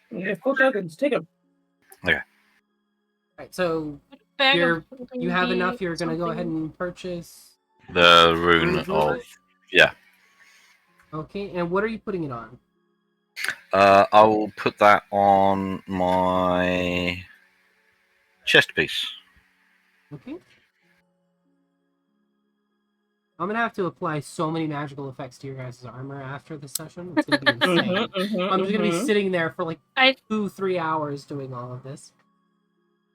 Yeah, 4 tokens. Take them. Okay. Right, so Bag you of have holding enough. You're gonna go something. ahead and purchase. The rune Rune of... Yeah. Okay, and what are you putting it on? I will put that on my chest piece. Okay. I'm gonna have to apply so many magical effects to your guys' armor after this session. It's gonna be insane. I'm just gonna be sitting there for like 2-3 hours doing all of this.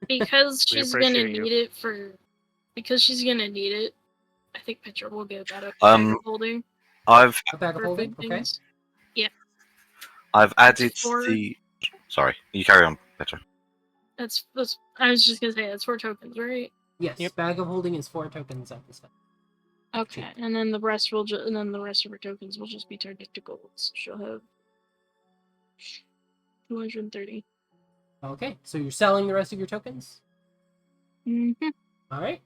Because We she's gonna appreciate you. need it for... Because she's gonna need it, I think Petra will get that a bag of holding. I've A bag of for holding. big Okay. things. Yeah, I've added for- the... Sorry, you carry on, Petra. that's... I was just gonna say, that's 4 tokens, right? Yes. Yep. Bag of holding is 4 tokens at this time. Okay, and then the rest will and then the rest of her tokens will just be turned into gold. So she'll have 230. Okay, so you're selling the rest of your tokens. Mm-hmm. All right.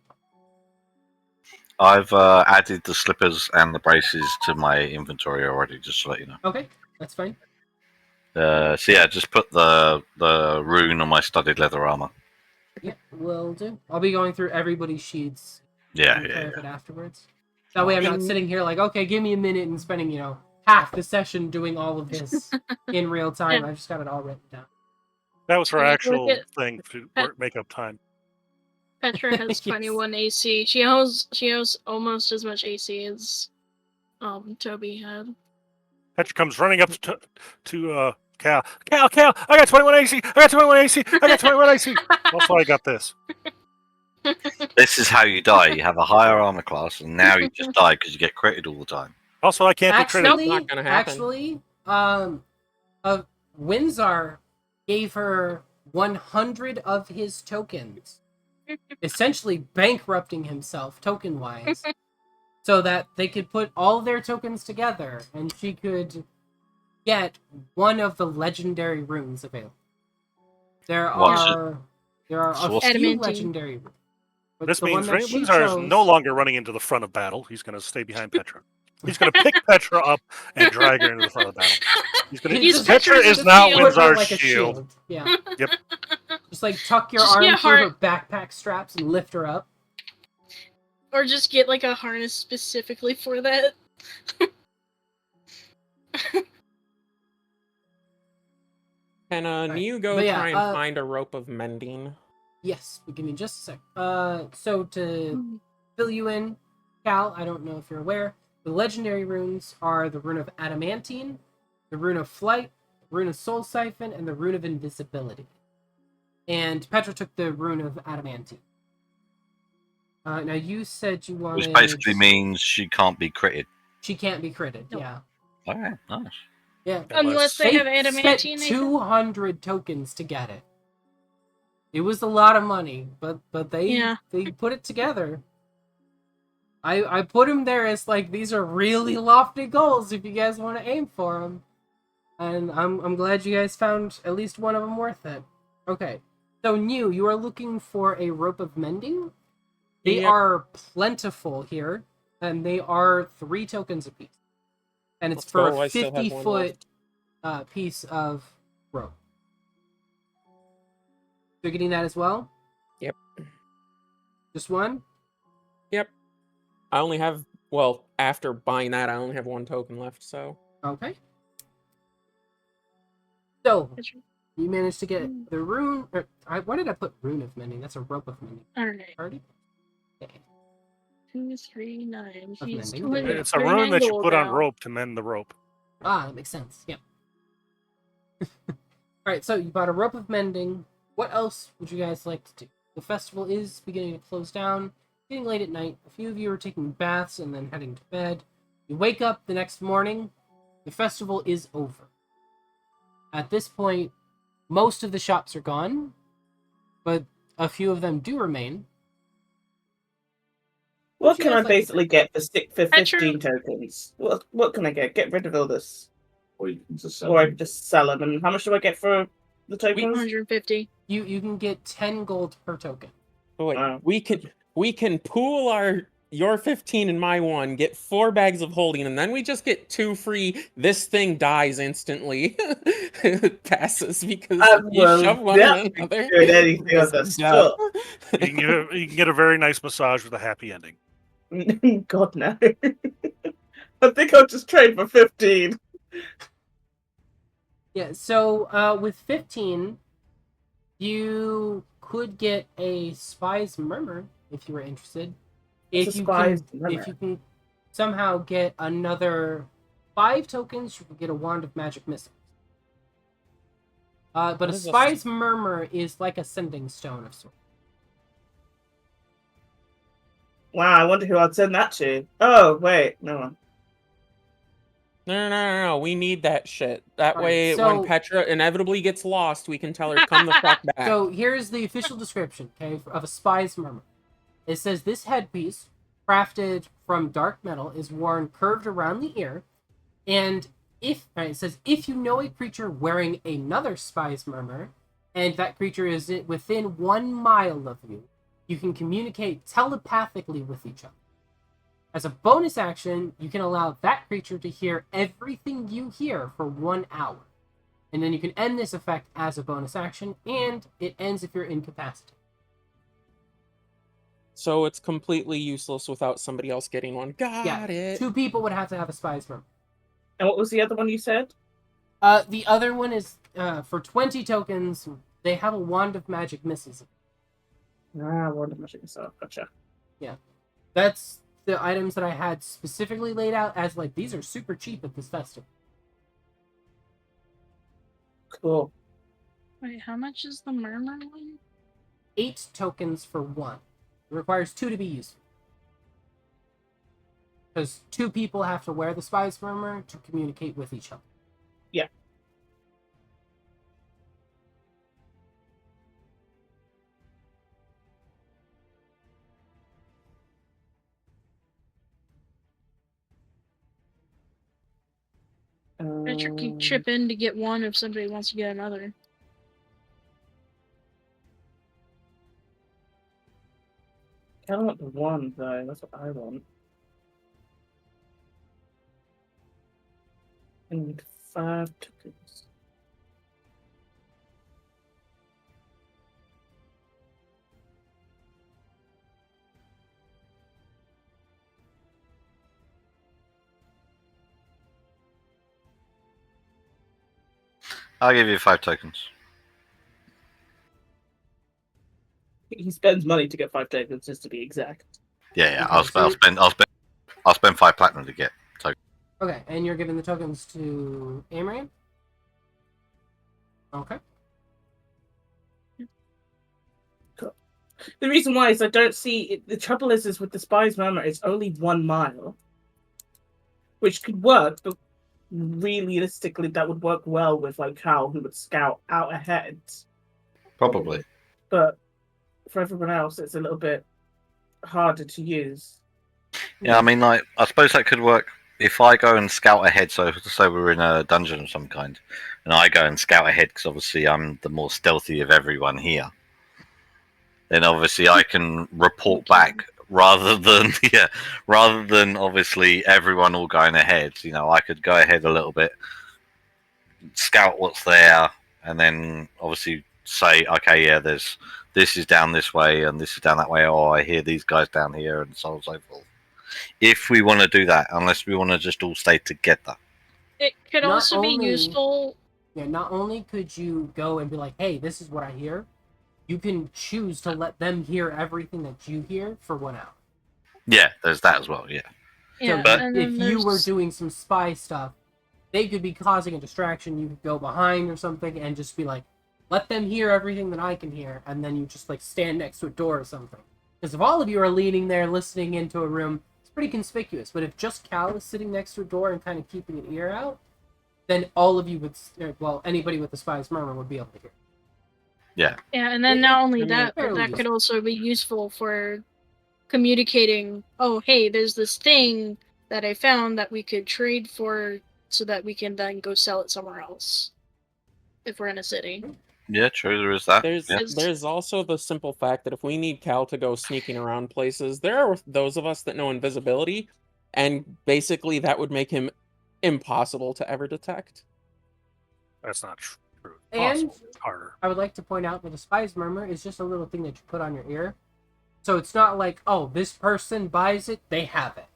I've added the slippers and the braces to my inventory already, just to let you know. Okay, that's fine. So yeah, just put the rune on my studded leather armor. Yeah, will do. I'll be going through everybody's sheets. Yeah, Take yeah, care of yeah. it afterwards. That way, I'm not sitting here like, okay, give me a minute and spending half the session doing all of this in real time. Yeah. I just got it all written down. That was her Yeah, actual look at- thing to make up time. Petra has Yes. 21 AC. She has almost as much AC as Toby had. Petra comes running up to Cal. Cal, I got 21 AC. I got 21 AC. I got 21 AC. Also, I got this. This is how you die. You have a higher armor class, and now you just die because you get critted all the time. Also, I can't be critical. Actually, Not gonna happen. Windsor gave her 100 of his tokens, essentially bankrupting himself token-wise, so that they could put all their tokens together, and she could get one of the legendary runes available. There What's are a So few Adamantine. legendary runes. But This the one means that she Windsor is chose- no longer running into the front of battle. He's going to stay behind Petra. He's going to pick Petra up and drag her into the front of battle. He's Petra Petra's is the now shield. Put her Windsor's like a shield. Yeah. Yep. Just like tuck your Just arm get through her heart- backpack straps and lift her up. Or just get like a harness specifically for that. Can Right. Niu go But yeah, try and find a rope of mending? Yes, give me just a sec. So to fill you in, Cal, I don't know if you're aware, the legendary runes are the rune of adamantine, the rune of flight, the rune of soul siphon, and the rune of invisibility. And Petra took the rune of adamantine. Now you said you wanted. Which basically means she can't be critted. she can't be critted. Nope. Yeah, Okay, nice. yeah. Unless they have Spent adamantine. they can- 200 tokens to get it. It was a lot of money, but they put it together. I put them there as like these are really lofty goals if you guys want to aim for them, and I'm glad you guys found at least one of them worth it. Okay, so Niu, you are looking for a rope of mending. They Yep. are plentiful here, and they are 3 tokens apiece, and it's Let's for go, a I still have 50-foot one piece of rope. You're getting that as well? Yep. Just one? Yep. I only have, well, after buying that, I only have 1 token left, so. Okay. So, you managed to get the rune. Why did I put rune of mending? That's a rope of mending. Alright. Already? Okay. 2, 3, 9. Of He's mending, 200 It's a rune that you put on now. rope to mend the rope. Ah, that makes sense. Yep. Alright, so you bought a rope of mending. What else would you guys like to do? The festival is beginning to close down. Getting late at night. A few of you are taking baths and then heading to bed. You wake up the next morning. The festival is over. At this point, most of the shops are gone, but a few of them do remain. What can I like to basically get for 15 Actually- tokens? What can I get? Get rid of all this. Or you can just sell Or I them. can just sell them. And how much do I get for the tokens? 150. You can get 10 gold per token. But wait, Wow. we can pool your 15 and my 1, get 4 bags of holding, and then we just get 2 free. This thing dies instantly. Passes because you well, shove one yeah, in another. doing anything with It's the dead. stuff. You can get a very nice massage with a happy ending. God no. I think I'll just trade for 15. Yeah, so with 15, you could get a Spy's Murmur if you were interested. What's a Spy's Murmur? If you can somehow get another 5 tokens, you can get a Wand of Magic Missiles. But What a is a Spy's Murmur is like a sending stone of sorts. Wow, I wonder who I'd send that to. Oh, wait, no one. No. We need that shit. That Alright, way, so- when Petra inevitably gets lost, we can tell her, come the fuck back. So here's the official description, okay, of a Spy's Murmur. It says this headpiece, crafted from dark metal, is worn curved around the ear, and it says if you know a creature wearing another Spy's Murmur, and that creature is within 1 mile of you, you can communicate telepathically with each other. As a bonus action, you can allow that creature to hear everything you hear for 1 hour. And then you can end this effect as a bonus action, and it ends if you're incapacitated. So it's completely useless without somebody else getting one. Got it. 2 people would have to have a Spy's Murmur. And what was the other one you said? The other one is, for 20 tokens, they have a Wand of Magic Misses. Ah, Wand of Magic myself. Gotcha. That's the items that I had specifically laid out as, like, these are super cheap at this festival. Cool. Wait, how much is the murmur one? 8 tokens for 1. It requires 2 to be useful. Because 2 people have to wear the Spy's Murmur to communicate with each other. Yeah. Richard can chip in to get one if somebody wants to get another. I don't want the one though. That's what I want. I need 5 tokens. I'll give you 5 tokens. He spends money to get 5 tokens, just to be exact. Yeah. Okay, I'll spend 5 platinum to get tokens. Okay, and you're giving the tokens to Amrian? Okay. The reason why is I don't see it, the trouble is with the Spy's Murmur, it's only 1 mile, which could work, but realistically, that would work well with like Cal, who would scout out ahead. Probably. But for everyone else, it's a little bit harder to use. Yeah, I mean, like, I suppose that could work if I go and scout ahead. So we're in a dungeon of some kind, and I go and scout ahead because obviously I'm the more stealthy of everyone here. Then obviously I can report back rather than obviously everyone all going ahead. You know, I could go ahead a little bit, scout what's there, and then obviously say, okay, yeah, there's this is down this way and this is down that way, or I hear these guys down here, and so on and so forth. If we want to do that, unless we want to just all stay together. It could Not also be only- useful. Yeah, not only could you go and be like, hey, this is what I hear, you can choose to let them hear everything that you hear for 1 hour. Yeah, there's that as well. Yeah. Yeah, So and then if you were there's- doing some spy stuff, they could be causing a distraction. You could go behind or something and just be like, let them hear everything that I can hear, and then you just like stand next to a door or something. Because if all of you are leaning there listening into a room, it's pretty conspicuous. But if just Cal is sitting next to a door and kind of keeping an ear out, then all of you would, well, anybody with the spy's murmur would be able to hear. Yeah. Yeah, and then It- not only I mean, that, but fairly that could also be useful for communicating, oh, hey, there's this thing that I found that we could trade for so that we can then go sell it somewhere else if we're in a city. Yeah, true. There is that. There's Yeah. there's also the simple fact that if we need Cal to go sneaking around places, there are those of us that know invisibility, and basically that would make him impossible to ever detect. That's not true. It's And- possible. It's harder. I would like to point out that the spy's murmur is just a little thing that you put on your ear. So it's not like, oh, this person buys it, they have it.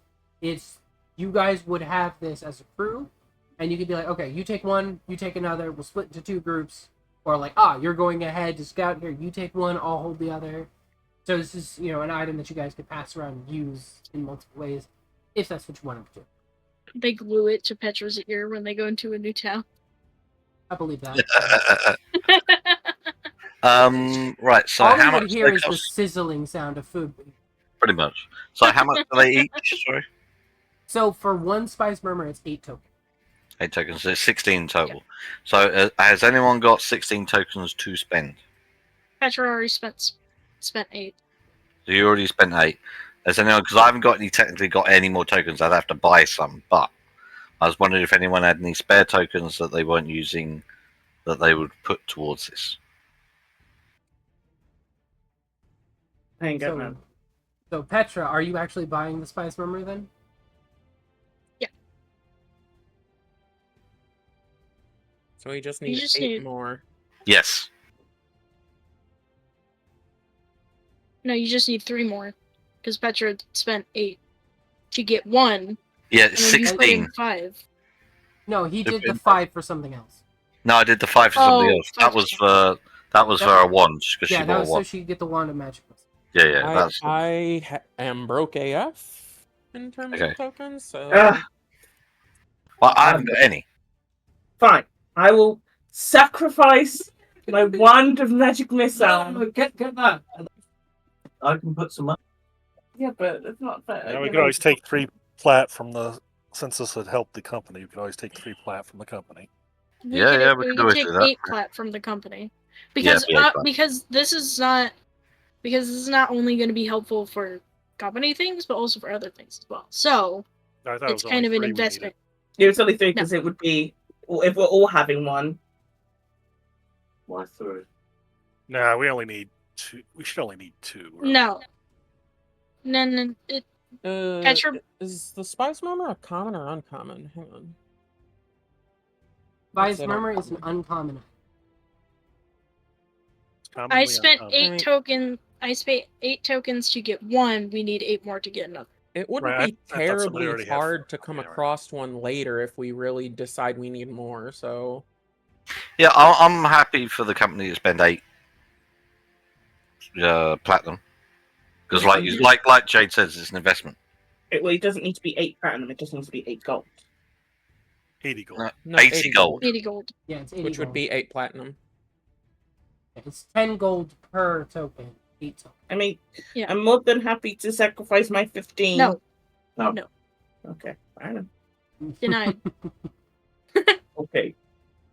It's, you guys would have this as a crew, and you could be like, okay, you take one, you take another, we'll split into 2 groups. Or like, you're going ahead to scout here, you take one, I'll hold the other. So this is, an item that you guys could pass around and use in multiple ways, if that's what you wanted to do. They glue it to Petra's ear when they go into a new town. I believe that. Right. So All how we much would do hear they is the cost? sizzling sound of food. Pretty much. So how much do they each? Sorry. So for one spice murmur, it's 8 tokens. 8 tokens. So it's 16 total. So has anyone got 16 tokens to spend? Petra already spent 8. So you already spent 8. Has anyone? Because I haven't technically got any more tokens. I'd have to buy some. But I was wondering if anyone had any spare tokens that they weren't using that they would put towards this. I ain't got So, none. so Petra, are you actually buying the spice murmur then? So we just You need just 8 need- more. Yes. No, you just need 3 more. Because Petra spent 8 to get 1, Yeah, and then you put 16. in 5. No, he did the Depends. 5 for something else. No, I did the 5 for something Oh, else. 5 That was for a wand because Yeah, she that bought a was so wand. she could get the wand of magic. Yeah, that's I am broke AF in terms Okay. of tokens, so well, I haven't got any. Fine. I will sacrifice my wand of magic missile. Get that. I can put some money. Yeah, but it's not fair. Yeah, we could always take 3 plat from the. Since this would help the company, we could always take 3 plat from the company. We Yeah, could, we we could could always take do that. 8 plat from the company. Because Yeah, 8 plat. this is not only going to be helpful for company things, but also for other things as well. So I thought it it's was kind only of an 3 we needed. investment. It was only 3 because it would be, well, if we're all having one. Why 3? No, we only need 2. We should only need 2. really. No. Petra, is the spice murmur a common or uncommon? Hang on. Spice What's it murmur is an uncommon? uncommon. It's commonly I spent uncommon. 8 Right. tokens. I spent 8 tokens to get 1. We need 8 more to get another. It wouldn't Right, be I thought somebody terribly already had hard 4. to come Okay, right. across one later if we really decide we need more. So Yeah, I'm happy for the company to spend 8 platinum because, like Jade says, it's an investment. It doesn't need to be 8 platinum, it just needs to be 8 gold. 80 gold. no, 80 8 gold. 80 gold. Yeah, it's 80 which would gold. be 8 platinum. It's 10 gold per token. 8 tokens. I mean, Yeah. I'm more than happy to sacrifice my 15. No. Oh. No. Okay, fine. Denied. Okay.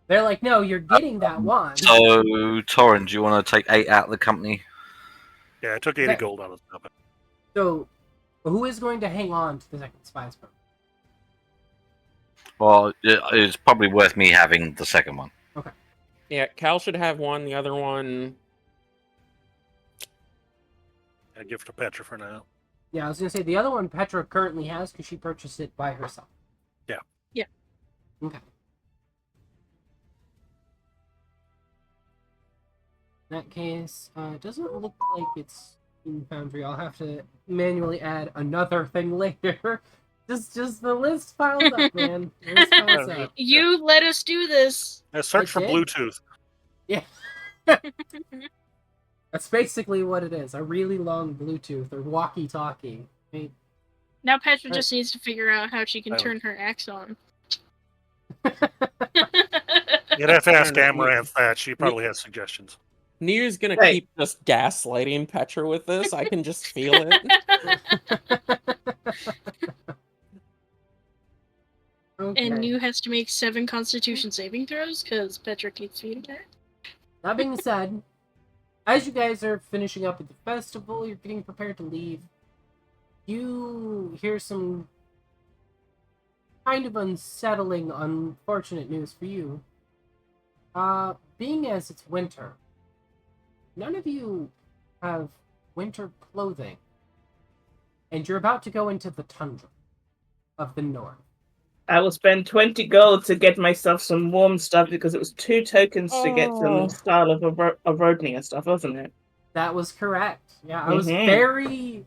They're like, no, you're getting that wand. So, Torrin, do you want to take 8 out of the company? Yeah, I took 80 Okay. gold out of the. So, who is going to hang on to the second spice murmur? Well, it's probably worth me having the second one. Yeah, Cal should have one. The other one, I give it to Petra for now. Yeah, I was gonna say the other one Petra currently has because she purchased it by herself. Yeah. Yeah. Okay. In that case, it doesn't look like it's in Foundry. I'll have to manually add another thing later. Just the list piles up, man. The list piles up. You let us do this. Search for did. Bluetooth. Yeah. That's basically what it is. A really long Bluetooth or walkie-talkie. I mean, Now Petra Right. just needs to figure out how she can Oh. turn her axe on. You'd have to ask I don't know, Amaranth that. She probably has suggestions. Niru's gonna Hey. keep just gaslighting Petra with this. I can just feel it. okay. And New has to make 7 Constitution saving throws because Petra keeps feeding her. That being said, as you guys are finishing up at the festival, you're getting prepared to leave. You hear some kind of unsettling, unfortunate news for you. Being as it's winter, none of you have winter clothing, and you're about to go into the tundra of the north. I will spend 20 gold to get myself some warm stuff because it was 2 tokens to get Oh. some style of Orodnia stuff, wasn't it? That was correct. Yeah, I was Mhm. very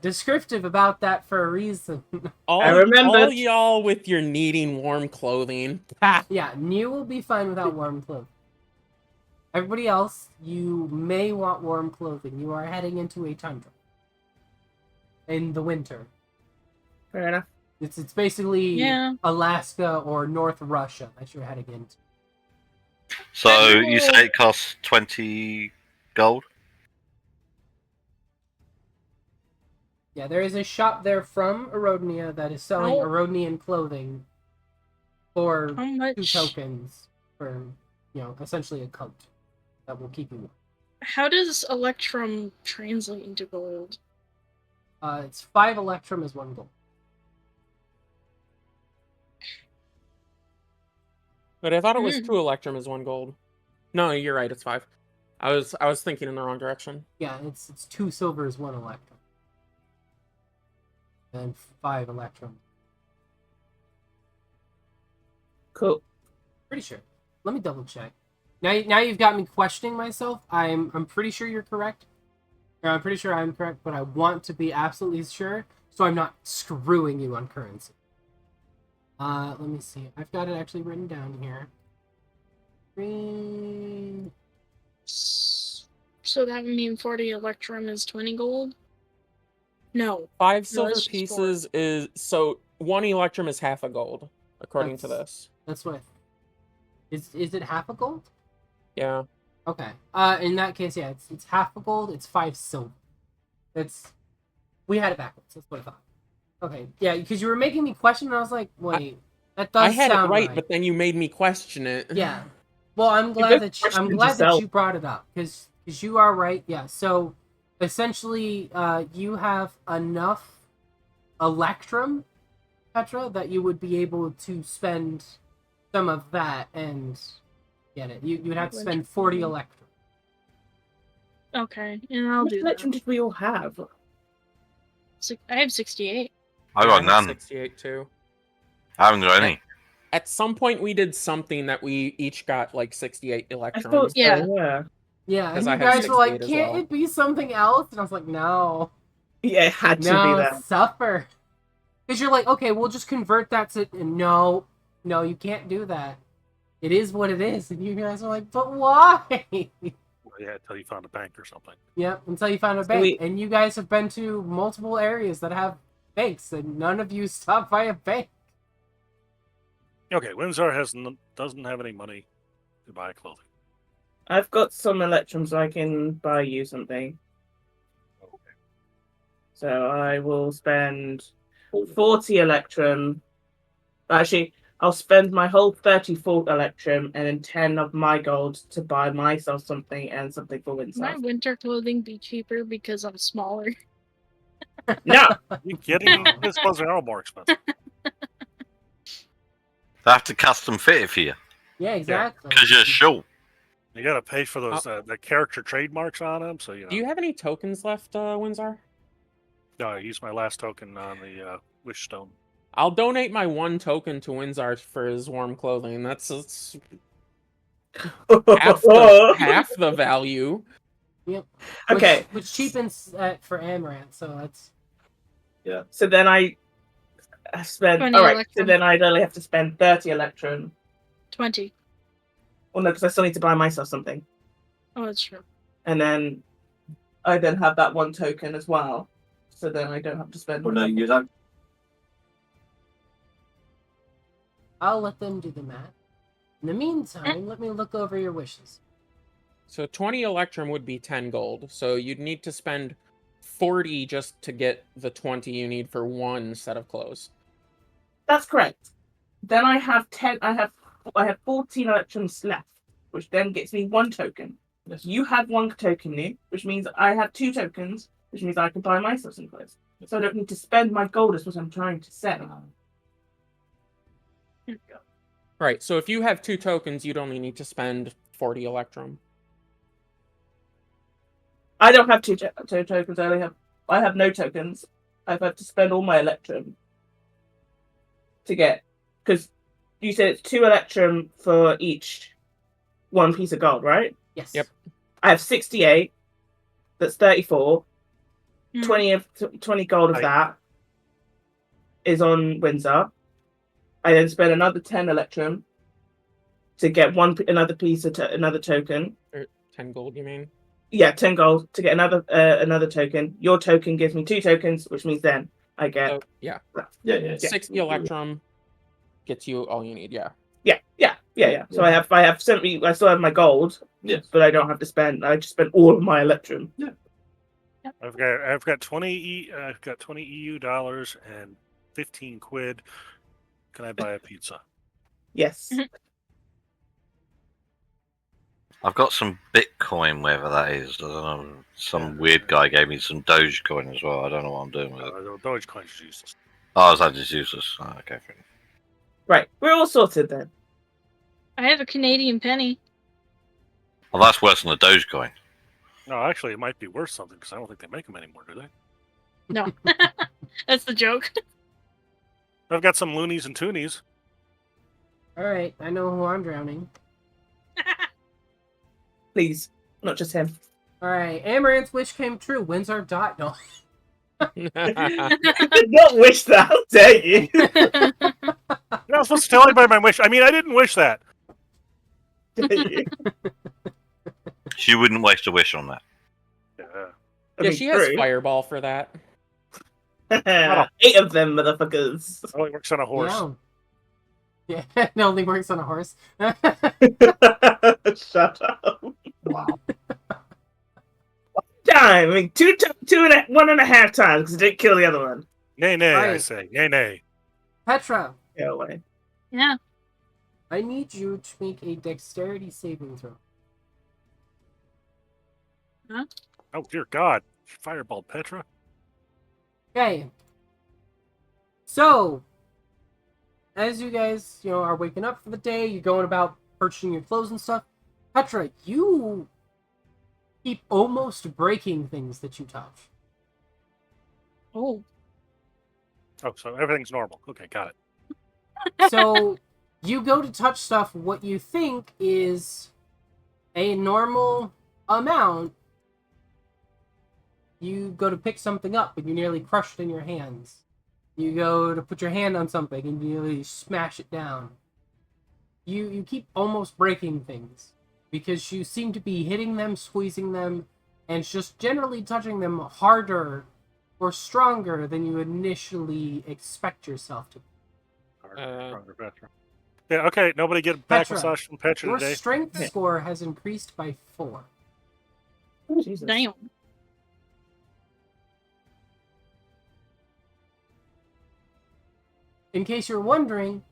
descriptive about that for a reason. I remembered. All y'all with your needing warm clothing. Ha! Yeah, New will be fine without warm clothing. Everybody else, you may want warm clothing. You are heading into a tundra in the winter. Fair enough. It's basically Yeah. Alaska or North Russia that you're heading into. So you say it costs 20 gold? Yeah, there is a shop there from Orodnia that is selling Oh. Orodnian clothing for How 2 much? tokens for, essentially a coat that will keep you warm. How does Electrum translate into gold? It's 5 Electrum is 1 gold. But I thought it was Hmm. 2 Electrum is 1 gold. No, you're right, it's 5. I was thinking in the wrong direction. Yeah, it's 2 silvers, 1 Electrum. And 5 Electrum. Cool. Pretty sure. Let me double check. Now you've got me questioning myself. I'm pretty sure you're correct. Or I'm pretty sure I'm correct, but I want to be absolutely sure so I'm not screwing you on currency. Let me see. I've got it actually written down here. So that would mean 40 Electrum is 20 gold? No. 5 it's silver just 4. pieces is... So, 1 Electrum is half a gold, according to this. That's what. Is it half a gold? Yeah. Okay. In that case, yeah, it's half a gold. It's 5 silver. We had it backwards. That's what I thought. Okay. Yeah, because you were making me question, and I was like, wait, that does I had it sound right, but then you made me question it. Yeah. Well, I'm You glad both that questioned yourself. you brought it up because you are right. Yeah. So essentially, you have enough Electrum, Petra, that you would be able to spend some of that and get it. You would have to spend 40 Electrum. Okay, and I'll What do collection that. did we all have? I have 68. I Yeah, got have none. 68 too. I haven't got any. At some point, we did something that we each got like 68 I Electrum. thought so, Yeah. yeah. Yeah, and Because you I had guys were like, 68 as "Can't well. it be something else?" And I was like, "No, Yeah, it had to be no, that. suffer." Because you're like, "Okay, we'll just convert that to." No, you can't do that. It is what it is, and you guys are like, "But why?" Well, yeah, until you found a bank or something. Yep, until you found a So bank. And you guys have been to multiple areas that have banks, and none of you stopped by a bank. Okay, Windsor doesn't have any money to buy clothing. I've got some Electrums. I can buy you something. Okay. So I will spend 40 Electrum. Actually, I'll spend my whole 34 Electrum and then 10 of my gold to buy myself something and something for Windsor. My winter clothing be cheaper because I'm smaller. No! You kidding? His clothes are all more expensive. They have to custom fit it for you Yeah, exactly. because you're short. You got to pay for those the character trademarks on them. So Do you have any tokens left, Windsor? No, I used my last token on the wish stone. I'll donate my 1 token to Windsor for his warm clothing. That's half the value. Yep. Okay. Which cheapens for Amaranth, so that's... So then I spend. 20 All right. So electrum. then I'd only have to spend 30 electrum. 20. Well, no, because I still need to buy myself something, Oh, that's true. and then I then have that one token as well. So then I don't have to spend. Well, no, you don't. I'll let them do the math. In the meantime, let me look over your wishes. So 20 electrum would be 10 gold. So you'd need to spend 40 just to get the 20 you need for one set of clothes. That's correct. Then I have 10. I have 14 electrons left, which then gets me one token. Yes. You had one token new, which means I have 2 tokens, which means I can buy myself some clothes. So I don't need to spend my gold. Is what I'm trying to say. Right, so if you have 2 tokens, you'd only need to spend 40 electrum. I don't have two tokens. I have no tokens. I've had to spend all my electrum to get, because you said it's 2 electrum for each one piece of gold, right? Yes. Yep. I have 68. That's 34. Mm. 20 gold of Right. that is on Windsor. I then spend another 10 electrum to get another piece of another token. Or 10 gold, you mean? Yeah, 10 gold to get another token. Your token gives me 2 tokens, which means then I get So, yeah. Yeah. 60 electrum gets you all you need, yeah. yeah. So I still have my gold. Yes. But I don't have to spend. I just spent all of my electrum. I've got 20 EU dollars and 15 quid. Can I buy a pizza? Yes. I've got some Bitcoin, wherever that is. I don't know. Some weird guy gave me some Dogecoin as well. I don't know what I'm doing with it. Dogecoin is useless. Oh, is that just useless? Oh, okay, fair enough. Right. We're all sorted then. I have a Canadian penny. Well, that's worse than a Dogecoin. No, actually, it might be worth something because I don't think they make them anymore, do they? No. That's the joke. I've got some loonies and toonies. Alright, I know who I'm drowning. Please. Not just him. Alright, Amaranth's wish came true. Windsor died. No. I did not wish that. How dare you? You're not supposed to tell anybody my wish. I mean, I didn't wish that. She wouldn't waste a wish on that. Yeah. Yeah, she has fireball for that. 8 of them, motherfuckers. It only works on a horse. Yeah, it only works on a horse. Shut up. Wow. Time. I mean, 1.5 times because it didn't kill the other one. Nay, nay, I Right. say. Nay, nay. Petra, Go away. Yeah. I need you to make a dexterity saving throw. Oh, dear God. Fireball Petra. Okay. So, as you guys, are waking up for the day, you're going about purchasing your clothes and stuff. Petra, you keep almost breaking things that you touch. Oh. Oh, so everything's normal. Okay, got it. So, you go to touch stuff, what you think is a normal amount. You go to pick something up and you nearly crush it in your hands. You go to put your hand on something and you nearly smash it down. You keep almost breaking things because you seem to be hitting them, squeezing them, and just generally touching them harder or stronger than you initially expect yourself to. Stronger Petra. Yeah, okay, nobody get a back Petra, massage from Petra Your today. strength score has increased by 4. Oh, Jesus. Damn. In case you're wondering,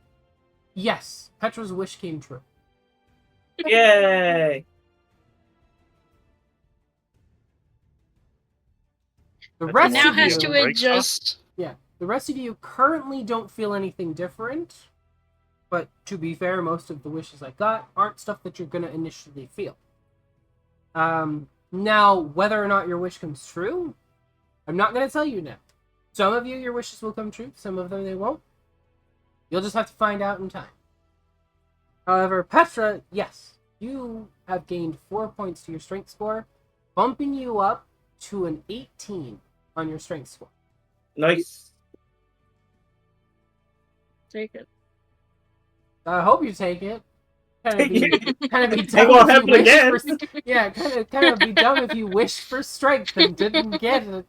yes, Petra's wish came true. Yay. The That rest Now of has you, to break stuff? adjust. the rest of you currently don't feel anything different. But to be fair, most of the wishes I got aren't stuff that you're gonna initially feel. Now, whether or not your wish comes true, I'm not gonna tell you now. Some of you, your wishes will come true. Some of them, they won't. You'll just have to find out in time. However, Petra, yes, you have gained 4 points to your strength score, bumping you up to an 18 on your strength score. Nice. Take it. I hope you take it. Kind of be Ain't dumb gonna if you happen wish again. for. Yeah, kind of be dumb if you wished for strength and didn't get it,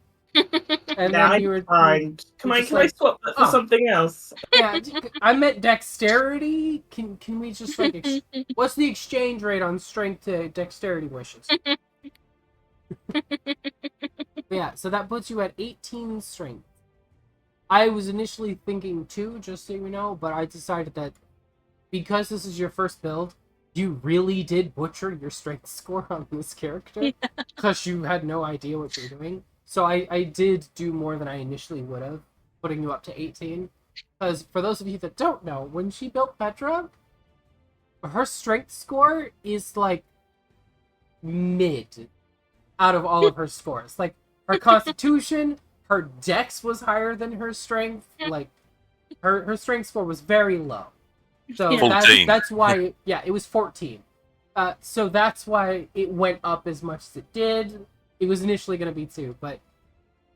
and Nah, then you were. fine. Can I just like, swap that for oh. something else? Yeah, I meant dexterity. Can we just like what's the exchange rate on strength to dexterity wishes? Yeah, so that puts you at 18 strength. I was initially thinking 2, just so you know, but I decided that because this is your first build, you really did butcher your strength score on this character because you had no idea what you were doing. So I did do more than I initially would have, putting you up to 18. Because for those of you that don't know, when she built Petra, her strength score is like mid out of all of her scores. Like her constitution, her dex was higher than her strength. Like her strength score was very low. So 14. that's why it was 14. So that's why it went up as much as it did. It was initially going to be 2, but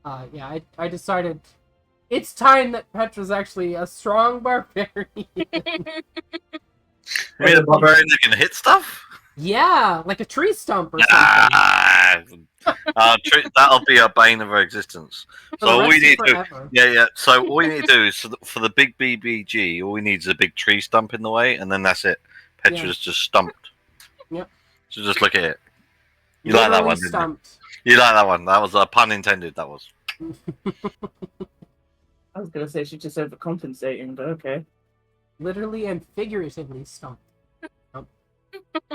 I decided it's time that Petra's actually a strong barbarian. I mean, a barbarian that can hit stuff? Yeah, like a tree stump or something. That'll be a bane of her existence. For So the all we rest need of to forever. yeah. So all we need to do is for the big BBG, all we need is a big tree stump in the way, and then that's it. Petra's just stumped. Yep. So just look at it. You like that one, didn't Stumped. you? You like that one? That was a pun intended. That was. I was gonna say she's just overcompensating, but okay. Literally and figuratively stumped.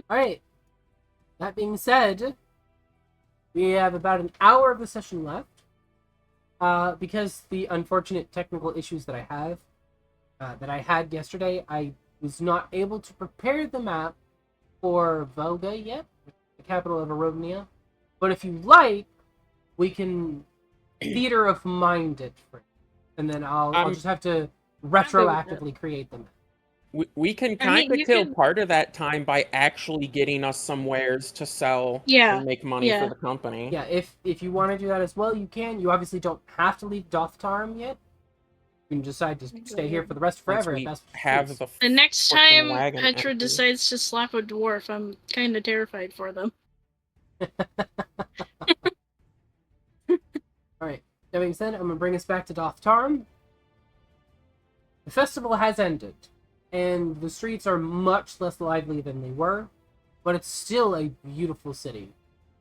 Alright. That being said, we have about an hour of the session left. Because the unfortunate technical issues that I have, that I had yesterday, I was not able to prepare the map for Volga yet, the capital of Orodnia. But if you like, we can theater of mind it for you. And then I'll just have to retroactively create them. We can I mean, kind of you kill could- part of that time by actually getting us some wares to sell Yeah, and make money yeah. for the company. Yeah, if you want to do that as well, you can. You obviously don't have to leave Dothtarm yet. You can decide to stay here for the rest Once forever if we that's what you have choose. the The next frickin' time wagon Petra empty. decides to slap a dwarf, I'm kind of terrified for them. Alright, that being said, I'm going to bring us back to Dothtarm. The festival has ended, and the streets are much less lively than they were, but it's still a beautiful city.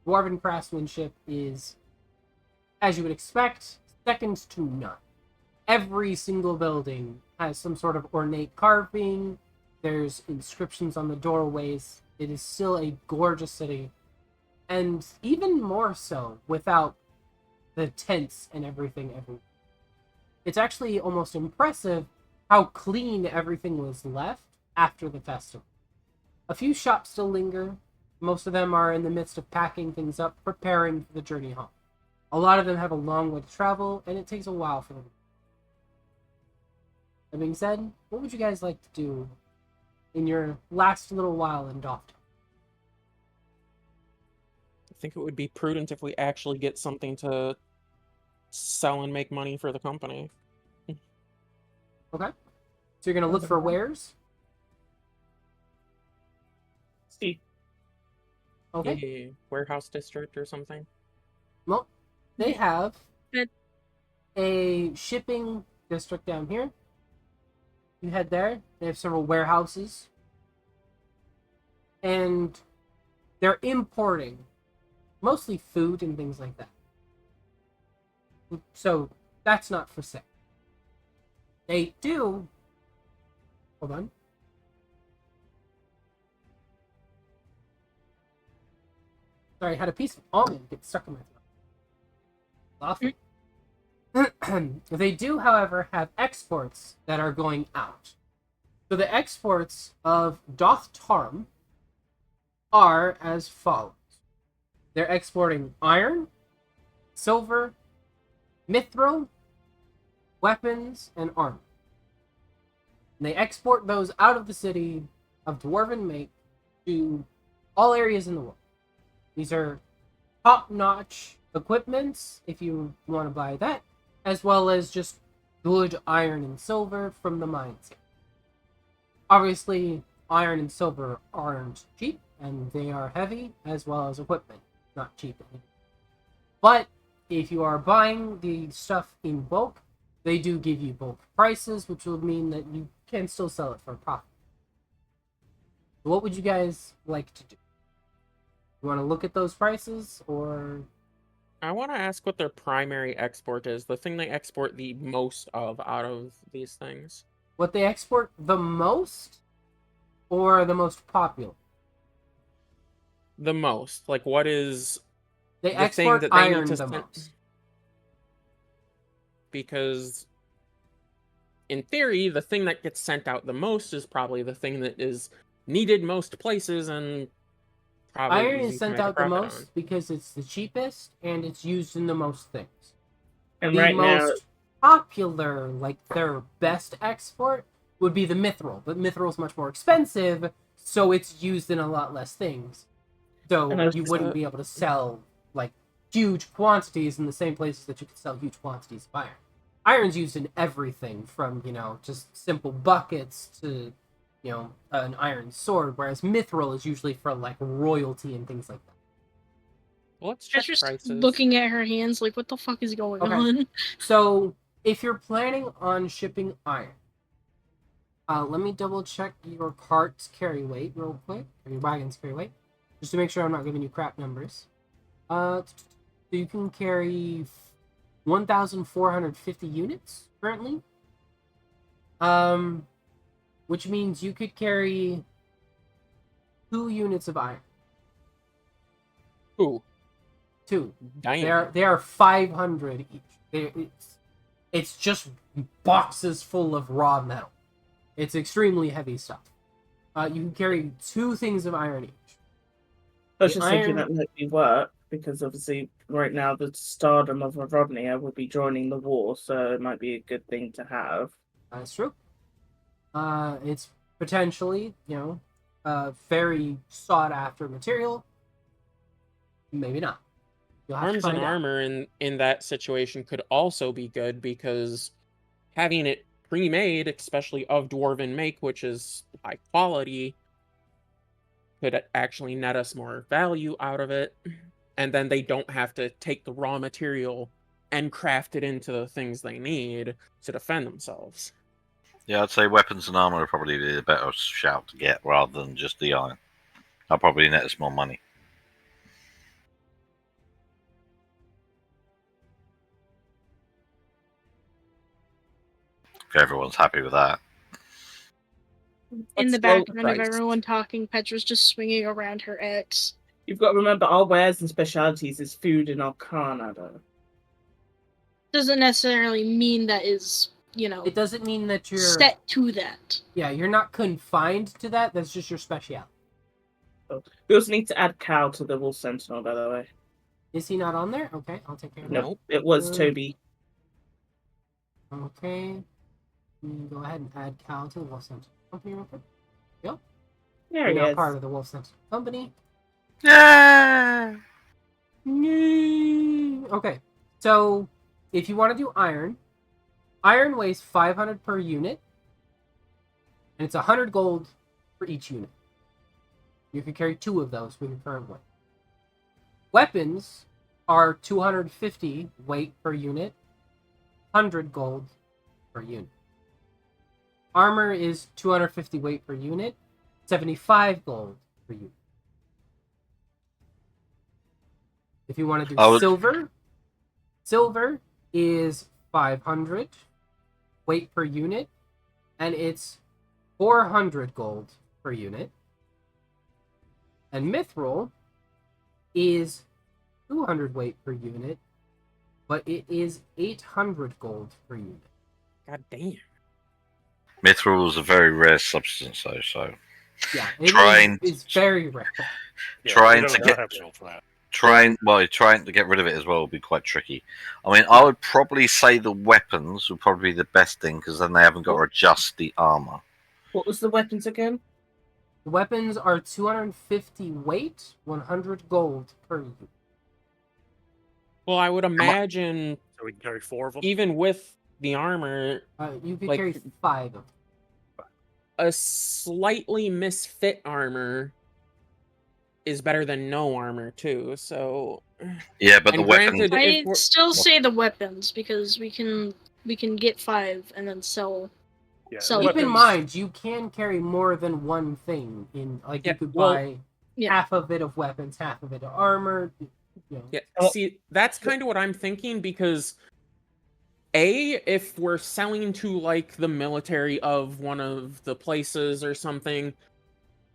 Dwarven craftsmanship is, as you would expect, second to none. Every single building has some sort of ornate carving, there's inscriptions on the doorways. It is still a gorgeous city, and even more so without the tents and everything everywhere. It's actually almost impressive how clean everything was left after the festival. A few shops still linger. Most of them are in the midst of packing things up, preparing for the journey home. A lot of them have a long way to travel, and it takes a while for them. That being said, what would you guys like to do in your last little while in Dothtarm? I think it would be prudent if we actually get something to sell and make money for the company. Okay. So you're going to look for wares? See, Okay. A warehouse district or something. Well, they have Good. a shipping district down here. You head there. They have several warehouses. And they're importing mostly food and things like that. So that's not for sale. They do. Hold on. Sorry, I had a piece of almond get stuck in my throat. Awesome. They do, however, have exports that are going out. So the exports of Dothtarm are as follows. They're exporting iron, silver, mithril, weapons, and armor. And they export those out of the city of Dwarven make to all areas in the world. These are top-notch equipments, if you want to buy that, as well as just good iron and silver from the mines here. Obviously, iron and silver aren't cheap, and they are heavy, as well as equipment. Not cheap. But if you are buying the stuff in bulk, they do give you bulk prices, which will mean that you can still sell it for a profit. What would you guys like to do? You want to look at those prices, or I want to ask what their primary export is, the thing they export the most of out of these things. what they export the most, or the most popular? The most. Like, what is They the thing export that they iron need to the send? most. Because in theory, the thing that gets sent out the most is probably the thing that is needed most places and probably Iron easy is to sent make a out the profit most on. because it's the cheapest and it's used in the most things. And The right now, most popular, like their best export, would be the mithril. But mithril is much more expensive, so it's used in a lot less things. So And I was you just, wouldn't be able to sell like huge quantities in the same places that you could sell huge quantities of iron. Iron's used in everything from, just simple buckets to, an iron sword, whereas mithril is usually for like royalty and things like that. Well, let's I check was just prices. looking at her hands like, what the fuck is going Okay. on? So if you're planning on shipping iron, let me double check your cart's carry weight real quick, or your wagon's carry weight, just to make sure I'm not giving you crap numbers. So you can carry 1,450 units currently. Which means you could carry 2 units of iron. Ooh, 2. damn. They are 500 each. It's just boxes full of raw metal. It's extremely heavy stuff. You can carry 2 things of iron each. I was just thinking iron- that might be work because obviously right now the stardom of Orodnia would be joining the war, so it might be a good thing to have. That's true. It's potentially, a very sought after material. Maybe not. You'll have to Arms and find out. armor in that situation could also be good because having it pre-made, especially of dwarven make, which is high quality, could actually net us more value out of it. And then they don't have to take the raw material and craft it into the things they need to defend themselves. Yeah, I'd say weapons and armor would probably be the better shout to get rather than just the iron. I'll probably net us more money. If everyone's happy with that. In the Let's go with background of price. everyone talking, Petra's just swinging around her X. You've got to remember our wares and specialities is food and arcana, though. Doesn't necessarily mean that is, It doesn't mean that you're set to that. Yeah, you're not confined to that. That's just your speciality. We also need to add Cal to the Wolf Sentinel, by the way. Is he not on there? Okay, I'll take care of that. Nope, it was Toby. Okay. Go ahead and add Cal to the Wolf Sentinel Company real quick. There You're he now is. part of the Wolf Sentinel Company. Yeah. Okay, so if you want to do iron weighs 500 per unit, and it's 100 gold for each unit. You can carry 2 of those with your current weight. Weapons are 250 weight per unit, 100 gold per unit. Armor is 250 weight per unit, 75 gold per unit. If you want to do silver is 500 weight per unit, and it's 400 gold per unit. And mithril is 200 weight per unit, but it is 800 gold per unit. God damn. Mithril is a very rare substance, though, so Yeah, it's very rare. Yeah, Trying we to don't get- have soul for that. trying to get rid of it as well would be quite tricky. I mean, I would probably say the weapons would probably be the best thing because then they haven't got to adjust the armor. What was the weapons again? The weapons are 250 weight, 100 gold per unit. Well, I would imagine So we can carry 4 of them. even with the armor, You could Like- carry 5 of them. a slightly misfit armor is better than no armor too. So Yeah, but the And weapon. granted, if I'd we're- still say the weapons because we can get 5 and then sell. Yeah, So- Keep in weapons- mind, you can carry more than one thing. You Yeah, could well- buy Yeah. half of it of weapons, half of it of armor. Yeah, Oh. see, that's kind of what I'm thinking because if we're selling to like the military of one of the places or something,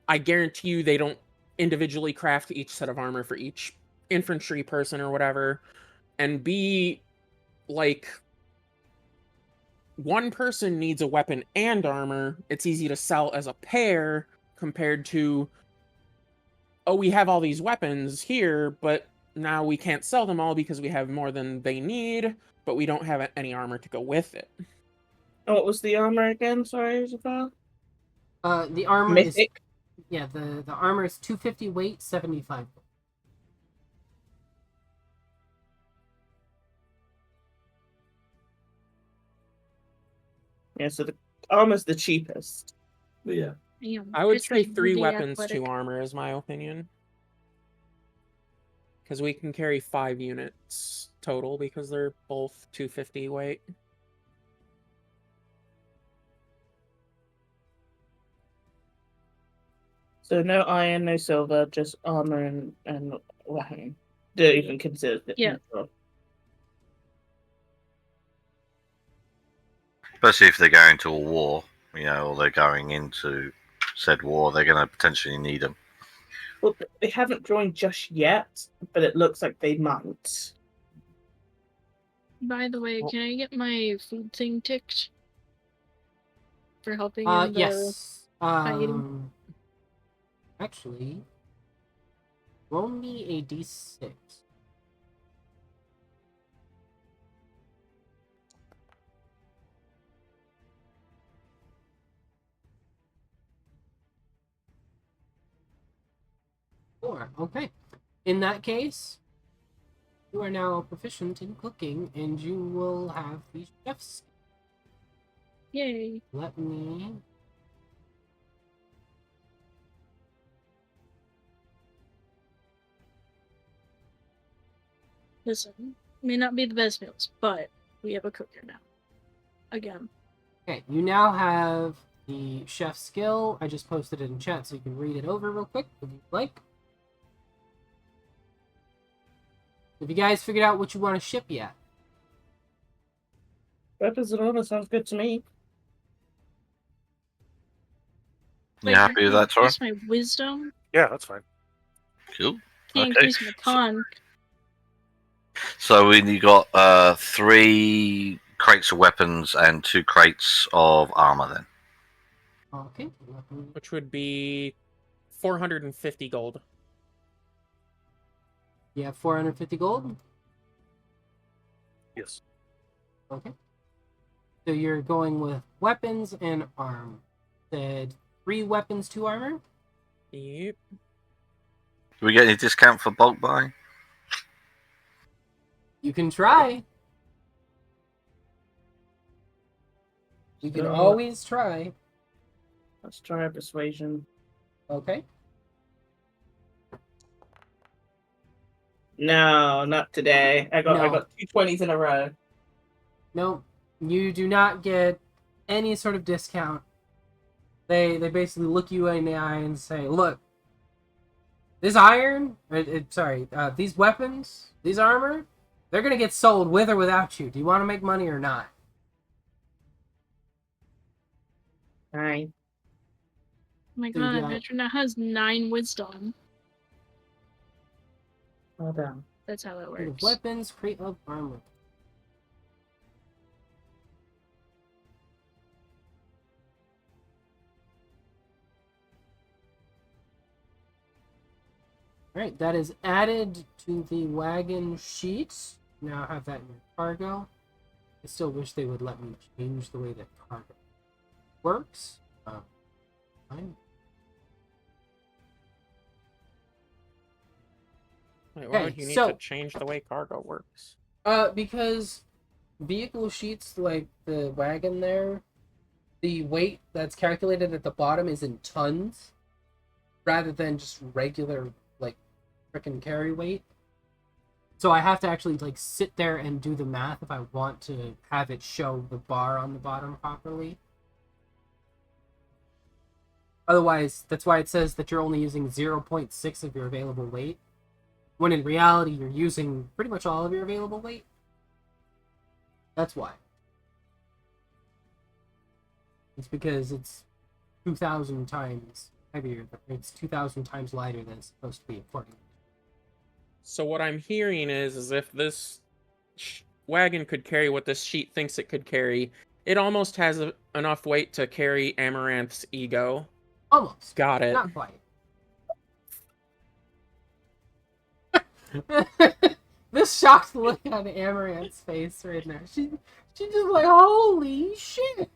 I guarantee you they don't individually craft each set of armor for each infantry person or whatever. And B, like, one person needs a weapon and armor. It's easy to sell as a pair compared to, oh, we have all these weapons here, but now we can't sell them all because we have more than they need, but we don't have any armor to go with it. And what was the armor again? Sorry, Isabel. The armor Mythic. is the armor is 250 weight, 75. Yeah, so the armor's the cheapest. But yeah. I would It's say like 3 really weapons, athletic. 2 armor is my opinion. Because we can carry 5 units total because they're both 250 weight. So no iron, no silver, just armor and weapon. Don't even consider it. Yeah. Especially if they're going to a war, or they're going into said war, they're going to potentially need them. Well, they haven't joined just yet, but it looks like they might. By the way, Well- can I get my food thing ticked for helping in the Yes. hiding? Actually, roll me a d6. Four. Okay. In that case, you are now proficient in cooking, and you will have the chef's. Yay! Let me. Listen, may not be the best meals, but we have a cooker now. Again. Okay, you now have the chef skill. I just posted it in chat so you can read it over real quick if you'd like. Have you guys figured out what you want to ship yet? Weapons and armor sounds good to me. You happy with that, Tora? Increase my wisdom. Yeah, that's fine. Cool. Can't Okay. increase my con. So we got 3 crates of weapons and 2 crates of armor then. Okay. Which would be 450 gold. You have 450 gold? Yes. Okay. So you're going with weapons and arm. Said 3 weapons, 2 armor? Yep. Do we get any discount for bulk buying? You can try. You can So- always try. Let's try a persuasion. Okay. No, not today. I No. got 2 20s in a row. No, you do not get any sort of discount. They basically look you in the eye and say, "Look, this iron, these weapons, these armor, they're gonna get sold with or without you. Do you want to make money or not?" Fine. Oh my So god, yeah. Veteran now has 9 wisdom. Well done. That's how that Crate of works. weapons, crate of armor. Alright, that is added to the wagon sheet. Now I have that in your cargo. I still wish they would let me change the way that cargo works. Fine. Why would Okay, you need so- to change the way cargo works? Because vehicle sheets like the wagon there, the weight that's calculated at the bottom is in tons, rather than just regular like frickin' carry weight. So I have to actually like sit there and do the math if I want to have it show the bar on the bottom properly. Otherwise, that's why it says that you're only using 0.6 of your available weight, when in reality you're using pretty much all of your available weight. That's why. It's because it's 2,000 times heavier. It's 2,000 times lighter than it's supposed to be, according. So what I'm hearing is if this wagon could carry what this sheet thinks it could carry, it almost has enough weight to carry Amaranth's ego. Almost. Got it. Not quite. This shocked look on Amaranth's face right now. She just like, holy shit!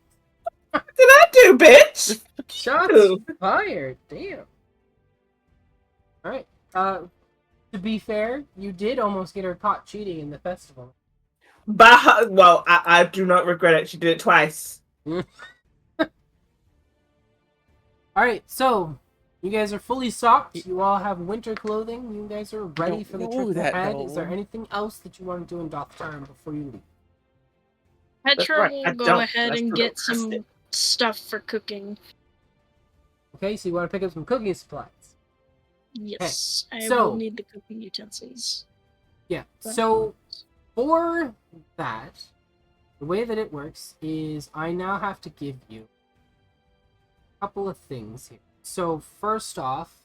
What did I do, bitch? Shots Ew. fired. Damn. Alright. To be fair, you did almost get her caught cheating in the festival. But well, I do not regret it. She did it twice. Alright, so you guys are fully stocked. You all have winter clothing. You guys are ready don't for the know trip that, ahead. though. Is there anything else that you want to do in Dothterm before you leave? Petra right, will I go don't. ahead That's and what get I'm some interested. stuff for cooking. Okay, so you want to pick up some cooking supplies. Yes, I so- will need the cooking utensils. Yeah, so for that, the way that it works is I now have to give you a couple of things here. So first off,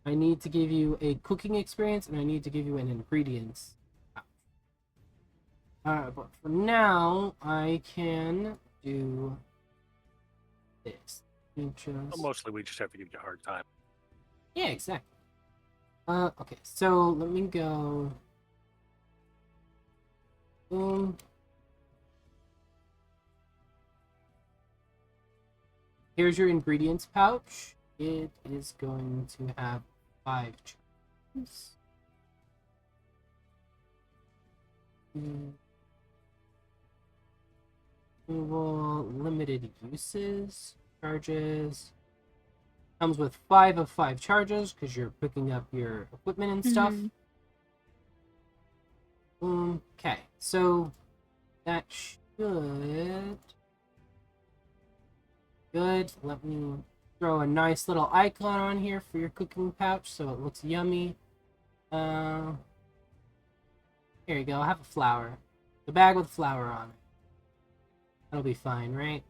I need to give you a cooking experience and I need to give you an ingredients. But for now, I can do this. Mostly, we just have to give you a hard time. Yeah, exactly. Okay, so let me go. Here's your ingredients pouch. It is going to have 5 charges. Limited uses. Charges. Comes with 5 of 5 charges because you're picking up your equipment and stuff. Okay, so that should. Good. Let me throw a nice little icon on here for your cooking pouch so it looks yummy. Here you go. I have a flour. The bag with flour on it. That'll be fine, right?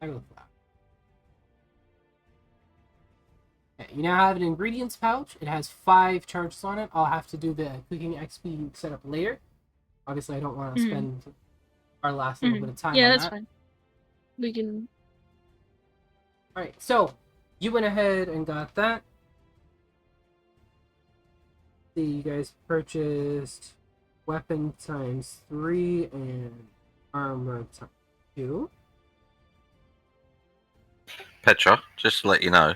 Bag with flour. Okay, you now have an ingredients pouch. It has 5 charges on it. I'll have to do the cooking XP setup later. Obviously, I don't want to spend our last little bit of time Yeah, on that's that. fine. We can. Alright, so you went ahead and got that. See, you guys purchased weapon times 3 and armor times 2. Petra, just to let you know,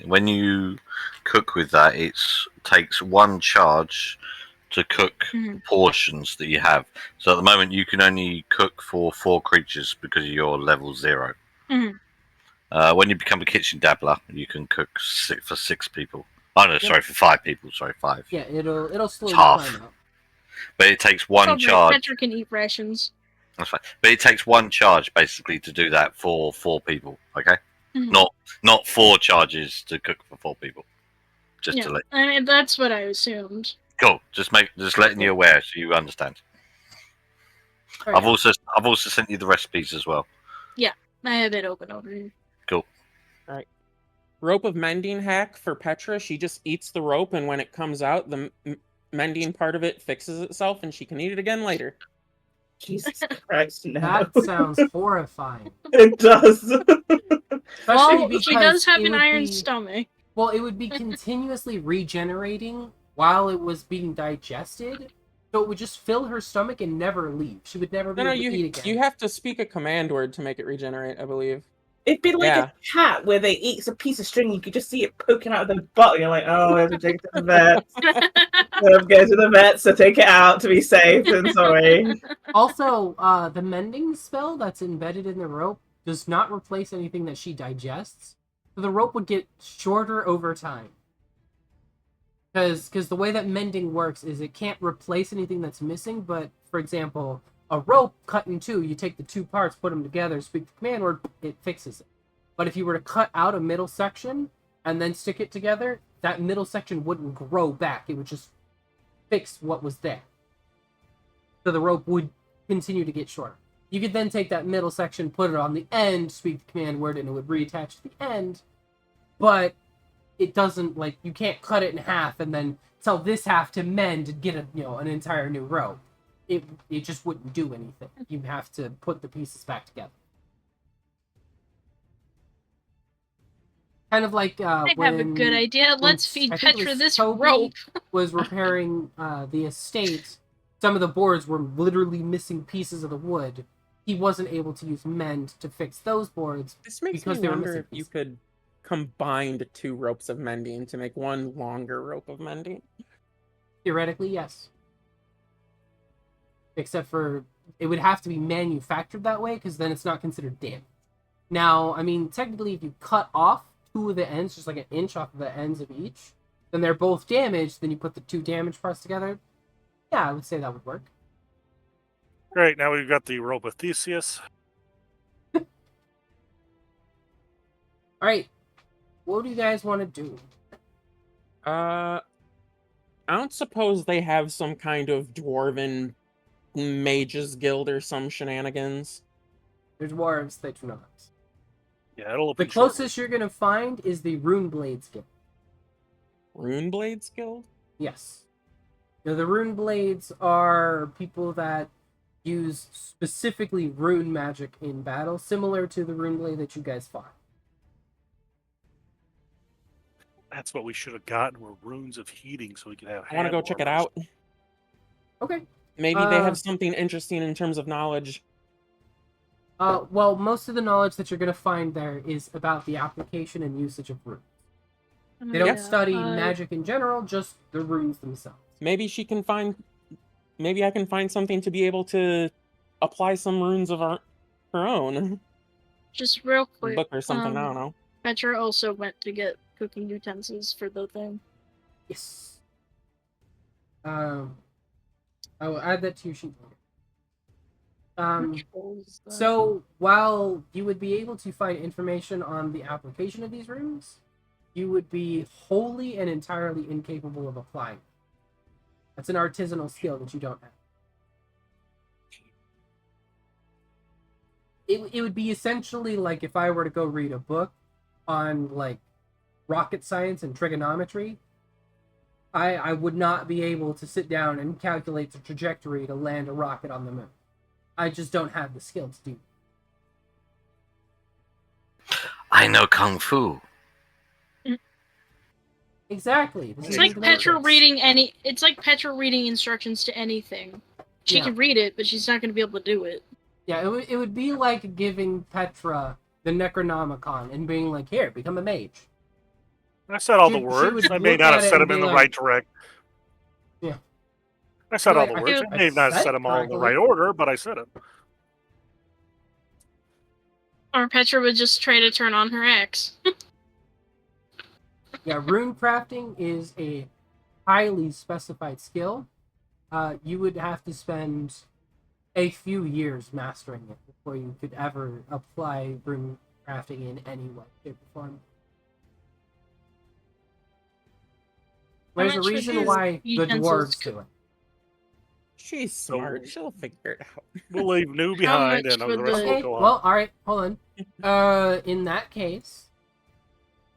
when you cook with that, it takes 1 charge to cook portions that you have. So at the moment, you can only cook for 4 creatures because you're level 0. When you become a kitchen dabbler, you can cook for 6 people. Oh no, sorry, for 5 people. Sorry, 5. Yeah, it'll slowly Half. climb up. But it takes 1 Probably charge. Petra can eat rations. That's fine. But it takes 1 charge basically to do that for 4 people. Okay, not 4 charges to cook for 4 people. Just to let. I mean, that's what I assumed. Cool. Just letting you aware so you understand. Alright, I've also sent you the recipes as well. I have it open over here. Cool. Rope of mending hack for Petra. She just eats the rope, and when it comes out, the mending part of it fixes itself, and she can eat it again later. Jesus Christ, no. That sounds horrifying. It does. Especially Well, because she does have it an would iron be- stomach. Well, it would be continuously regenerating while it was being digested, so it would just fill her stomach and never leave. She would never be No, able to eat again. you have to speak a command word to make it regenerate, I believe. It'd be like Yeah. a cat where they eat a piece of string, you could just see it poking out of the butt. And you're like, oh, I have to take it to the vet. I have to go to the vet, so take it out to be safe. And sorry. Also, the mending spell that's embedded in the rope does not replace anything that she digests. So the rope would get shorter over time. Because the way that mending works is it can't replace anything that's missing, but, for example, a rope cut in two, you take the two parts, put them together, speak the command word, it fixes it. But if you were to cut out a middle section and then stick it together, that middle section wouldn't grow back. It would just fix what was there. So the rope would continue to get shorter. You could then take that middle section, put it on the end, speak the command word, and it would reattach to the end. But it doesn't, like, you can't cut it in half and then tell this half to mend and get an entire new rope. It just wouldn't do anything. You have to put the pieces back together. Kind of like I have a good idea. Let's feed Petra this rope. Was repairing the estate. Some of the boards were literally missing pieces of the wood. He wasn't able to use mend to fix those boards. This makes because me they were wonder missing if you pieces. could combine the 2 ropes of mending to make one longer rope of mending. Theoretically, yes. Except for it would have to be manufactured that way because then it's not considered damage. Now, I mean, technically, if you cut off 2 of the ends, just like an inch off of the ends of each, then they're both damaged. Then you put the 2 damaged parts together. Yeah, I would say that would work. Great. Now we've got the rope of Theseus. All right. What do you guys want to do? I don't suppose they have some kind of dwarven mages guild or some shenanigans. There's dwarves that do not. Yeah, it'll The open closest you're going to find is the Rune Blades Guild. Rune Blades Guild? Yes. Now, the Rune Blades are people that use specifically rune magic in battle, similar to the Rune Blade that you guys fought. That's what we should have gotten, were runes of heating, so we could have. I want to go check it hand out. Okay. Maybe they have something interesting in terms of knowledge. Well, most of the knowledge that you're going to find there is about the application and usage of runes. They don't study magic in general, just the runes themselves. Maybe she can find. Maybe I can find something to be able to apply some runes of her own. Just real quick. Book or something, I don't know. Petra also went to get cooking utensils for the thing. Yes. I will add that to your sheet later. So while you would be able to find information on the application of these runes, you would be wholly and entirely incapable of applying. That's an artisanal skill that you don't have. It would be essentially like if I were to go read a book on like rocket science and trigonometry. I would not be able to sit down and calculate the trajectory to land a rocket on the moon. I just don't have the skill to do it. I know Kung Fu. Exactly. It's like Petra reading It's like Petra reading instructions to anything. She can read it, but she's not going to be able to do it. Yeah, it would be like giving Petra the Necronomicon and being like, "Here, become a mage." I said all the words. I may not have said them in the right direction. Yeah. I said all the words. I may have not said them all in the right order, but I said them. Or Petra would just try to turn on her axe. Yeah, rune crafting is a highly specified skill. You would have to spend a few years mastering it before you could ever apply rune crafting in any way, shape, or form. There's a reason why the dwarves do it. She's smart. She'll figure it out. We'll leave New behind, and the rest will go on. Well, all right, hold on. In that case,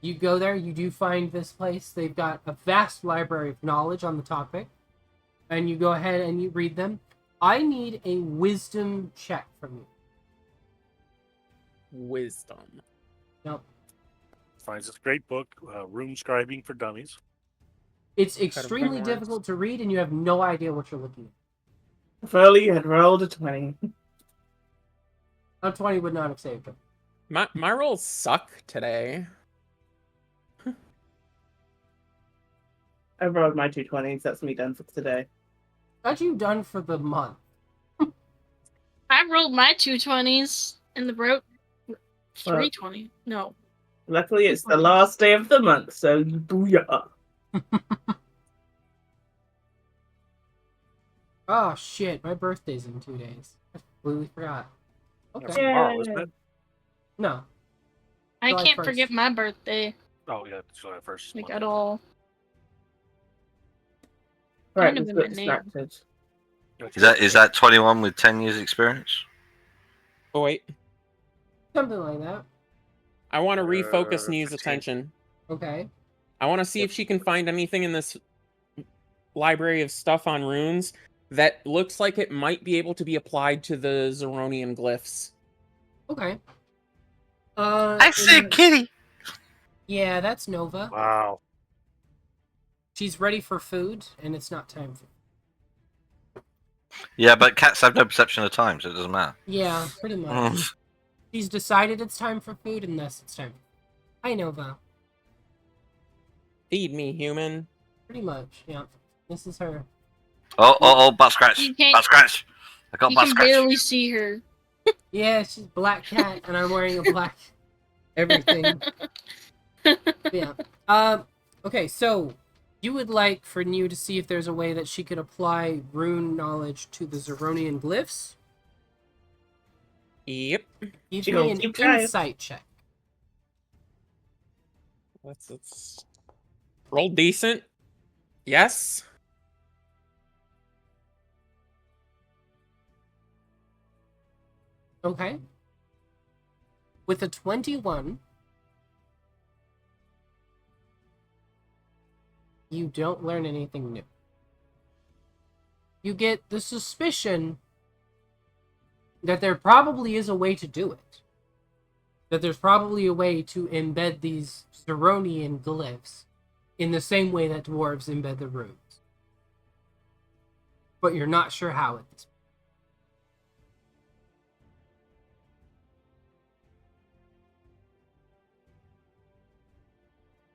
you go there. You do find this place. They've got a vast library of knowledge on the topic, and you go ahead and you read them. I need a wisdom check from you. Wisdom. Nope. Finds this great book, Rune Scribing for Dummies. It's extremely difficult to read, and you have no idea what you're looking at. If only you had rolled a 20. A 20 would not have saved him. My rolls suck today. I rolled my 220s. That's me done for today. Got you done for the month. I rolled my 220s and the broke Well, 320. No. luckily, it's the last day of the month, so booyah. Oh shit, my birthday's in 2 days. I completely forgot. That's Okay. tomorrow, isn't it? No. I July can't 1st. forget my birthday, Oh yeah, it's July 1st. like, Monday. at all. Right, Kind of let's in get my name. distracted. Is that 21 with 10 years experience? Oh wait, Something like that. I want to refocus Nee's 15. attention. Okay. I want to see if she can find anything in this library of stuff on runes that looks like it might be able to be applied to the Zeronian glyphs. Okay. I see a kitty. Yeah, that's Nova. Wow. She's ready for food, and it's not time for. Yeah, but cats have no perception of time, so it doesn't matter. Yeah, pretty much. She's decided it's time for food, and thus it's time. Hi, Nova. Feed me, human. Pretty much, yeah. This is her. Oh, butt scratch. You can't- Butt scratch. I got You butt can scratch. barely see her. Yeah, she's black cat, and I'm wearing a black everything. Yeah. Okay, so you would like for New to see if there's a way that she could apply rune knowledge to the Zeronian glyphs? Yep. Give She me gonna an keep trying. insight check. Let's roll decent. Yes. Okay. With a 21, you don't learn anything new. You get the suspicion that there probably is a way to do it. That there's probably a way to embed these Zeronian glyphs in the same way that dwarves embed the runes. But you're not sure how at this point.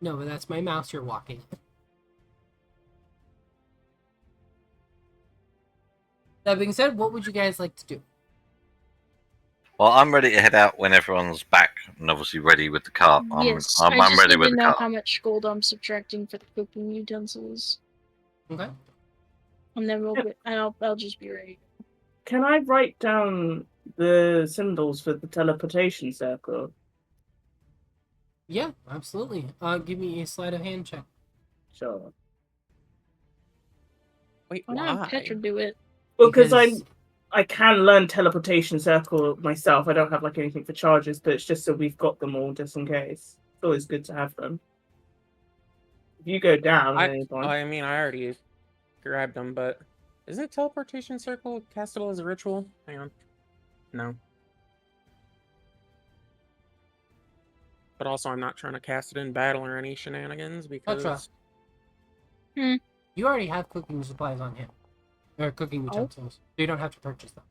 No, but that's my mouse you're walking. That being said, what would you guys like to do? Well, I'm ready to head out when everyone's back and obviously ready with the cart. Yes, I'm I just ready need with to the know cart. how much gold I'm subtracting for the cooking utensils, Okay. and then we'll get, I'll just be ready. Can I write down the symbols for the teleportation circle? Yeah, absolutely. Give me a sleight of hand check. Sure. Wait, Why not have why? Petra do it? Well, because I can learn teleportation circle myself. I don't have like anything for charges, but it's just so we've got them all just in case. It's always good to have them. If you go down at any point. I mean, I already grabbed them, but isn't teleportation circle castable as a ritual? Hang on. No. But also, I'm not trying to cast it in battle or any shenanigans because. Petra. You already have cooking supplies on hand. Or cooking utensils. So you don't have to purchase them.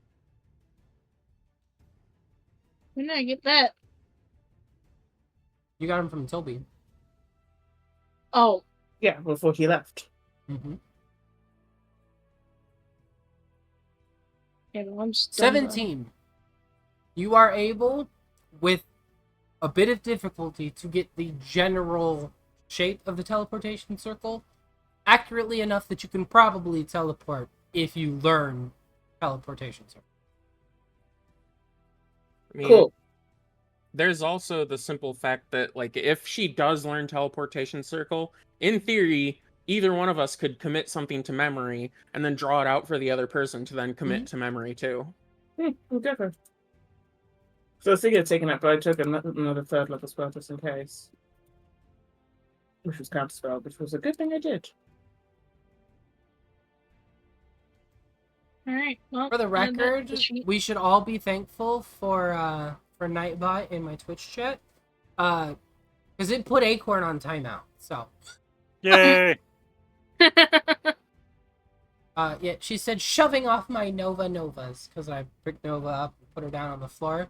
When did I get that? You got them from Toby. Oh, Yeah, before he left. Mm-hmm. yeah, well, I'm still 17. You are able, with a bit of difficulty, to get the general shape of the teleportation circle accurately enough that you can probably teleport if you learn teleportation circle. I mean, Cool. there's also the simple fact that, like, if she does learn teleportation circle, in theory, either one of us could commit something to memory and then draw it out for the other person to then commit to memory too. Whatever. So I was thinking of taking that, but I took another third level spell just in case. Which was counterspell, which was a good thing I did. All right. Well, For the and that's record, the sheet. we should all be thankful for Nightbot in my Twitch chat. Because it put Acorn on timeout. So, Yay! yeah, she said shoving off my Novas because I picked Nova up and put her down on the floor.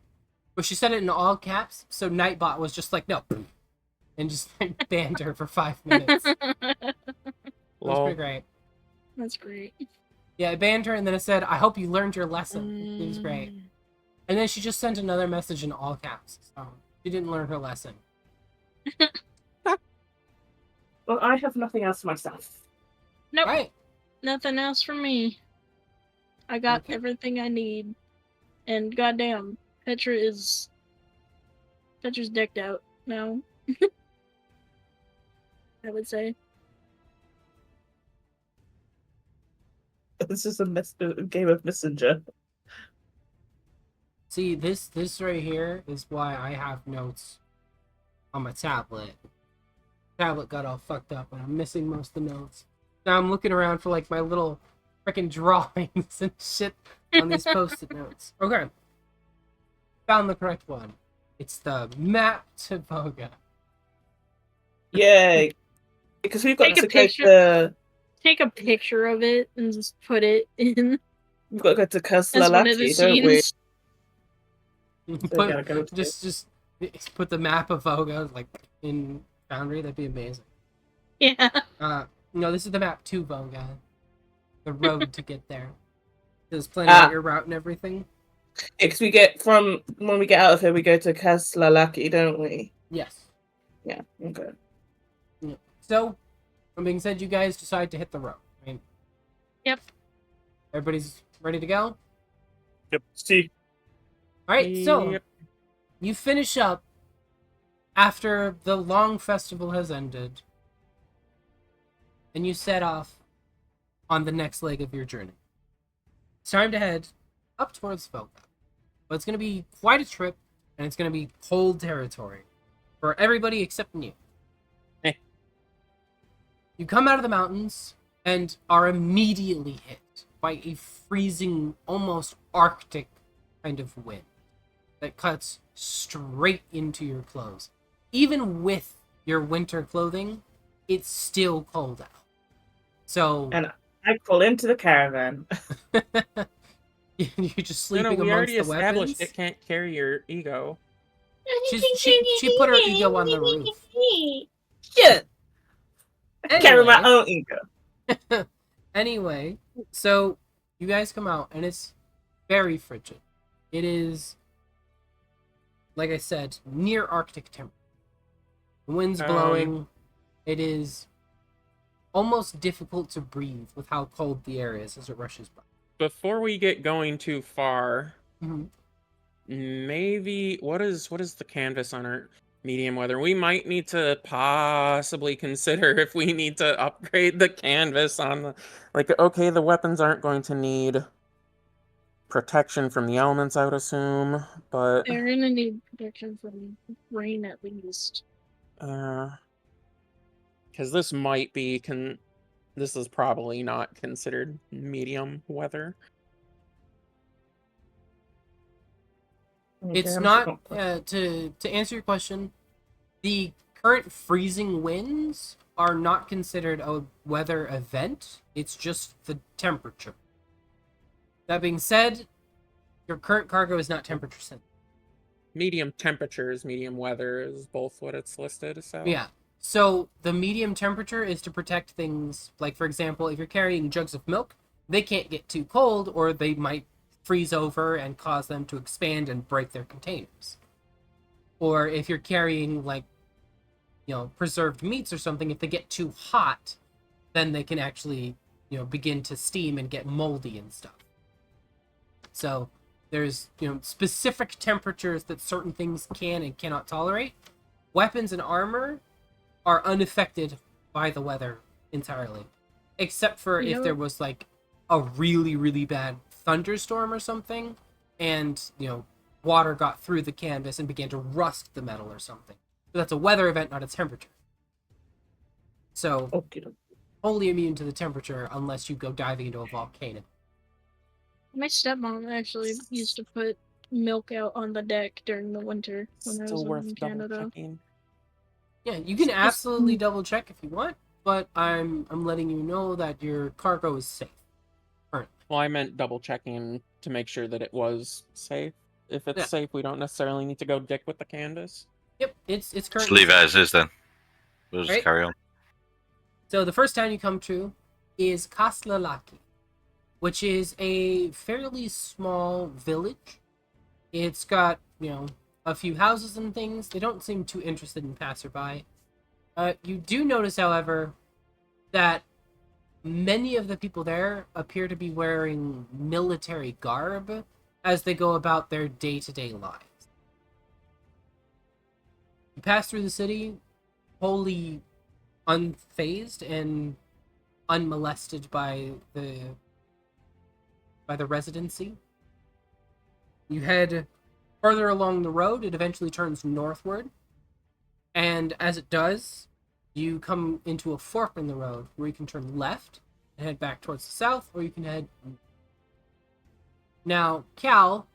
But she said it in all caps, so Nightbot was just like, no. And just like, banned her for 5 minutes. It was pretty great. That's great. Yeah, I banned her, and then it said, I hope you learned your lesson. It was great. And then she just sent another message in all caps. So she didn't learn her lesson. Well, I have nothing else myself. Nope. Right. Nothing else from me. I got Okay. everything I need. And goddamn, Petra's decked out now. I would say. This is a game of Messenger. See, this right here is why I have notes on my tablet. Tablet got all fucked up, and I'm missing most of the notes. Now I'm looking around for like my little freaking drawings and shit on these post-it notes. Okay. Found the correct one. It's the map to Voga. Yay! Because we've got Take a to go picture. to Take a picture of it and just put it in we've got to go to as one of the Kaslalaki, don't we? scenes. So we gotta go to just put the map of Voga like in Foundry. That'd be amazing. Yeah. No, this is the map to Voga. The road to get there. Just planning out your route and everything. Because we get from when we get out of here, we go to Kaslalaki, don't we? Yes. Yeah. Okay. Yeah. So, that being said, you guys decide to hit the road. Right? Yep. Everybody's ready to go? Yep. See. Alright, so Yep. you finish up after the long festival has ended, and you set off on the next leg of your journey. It's time to head up towards Voga. But it's going to be quite a trip, and it's going to be cold territory for everybody except you. You come out of the mountains and are immediately hit by a freezing, almost Arctic kind of wind that cuts straight into your clothes. Even with your winter clothing, it's still cold out. So And I crawl into the caravan. you're just sleeping we amongst already the established weapons. it can't carry your ego. She put her ego on the roof. Shit! I carry my Anyway. own ego. Anyway, so you guys come out and it's very frigid. It is, like I said, near Arctic temperature. The wind's blowing. It is almost difficult to breathe with how cold the air is as it rushes by. Before we get going too far, Mhm. maybe what is the canvas on our medium weather? We might need to possibly consider if we need to upgrade the canvas on the okay, the weapons aren't going to need protection from the elements, I would assume, but They're gonna need protection from rain at least. because this might be this is probably not considered medium weather. It's not to answer your question. The current freezing winds are not considered a weather event. It's just the temperature. That being said, your current cargo is not temperature sensitive. Medium temperatures, medium weather is both what it's listed. So Yeah. So the medium temperature is to protect things like, for example, if you're carrying jugs of milk, they can't get too cold or they might freeze over and cause them to expand and break their containers. Or if you're carrying like, preserved meats or something, if they get too hot, then they can actually, begin to steam and get moldy and stuff. So there's, specific temperatures that certain things can and cannot tolerate. Weapons and armor are unaffected by the weather entirely, except for if there was like a really, really bad thunderstorm or something, and water got through the canvas and began to rust the metal or something. But that's a weather event, not a temperature. So only immune to the temperature unless you go diving into a volcano. My stepmom actually used to put milk out on the deck during the winter when I was still worth in double Canada. checking. Yeah, you can absolutely double check if you want, but I'm letting you know that your cargo is safe. Well, I meant double checking to make sure that it was safe. If it's Yeah. safe, we don't necessarily need to go dick with the Candace. Yep, it's Just currently leave it safe. as is then. We'll just Right. carry on. So the first town you come to is Kaslalaki, which is a fairly small village. It's got, a few houses and things. They don't seem too interested in passerby. You do notice, however, that many of the people there appear to be wearing military garb as they go about their day-to-day lives. You pass through the city wholly unfazed and unmolested by the residency. You head further along the road. It eventually turns northward, and as it does, you come into a fork in the road where you can turn left and head back towards the south, or you can head. Now, Cal,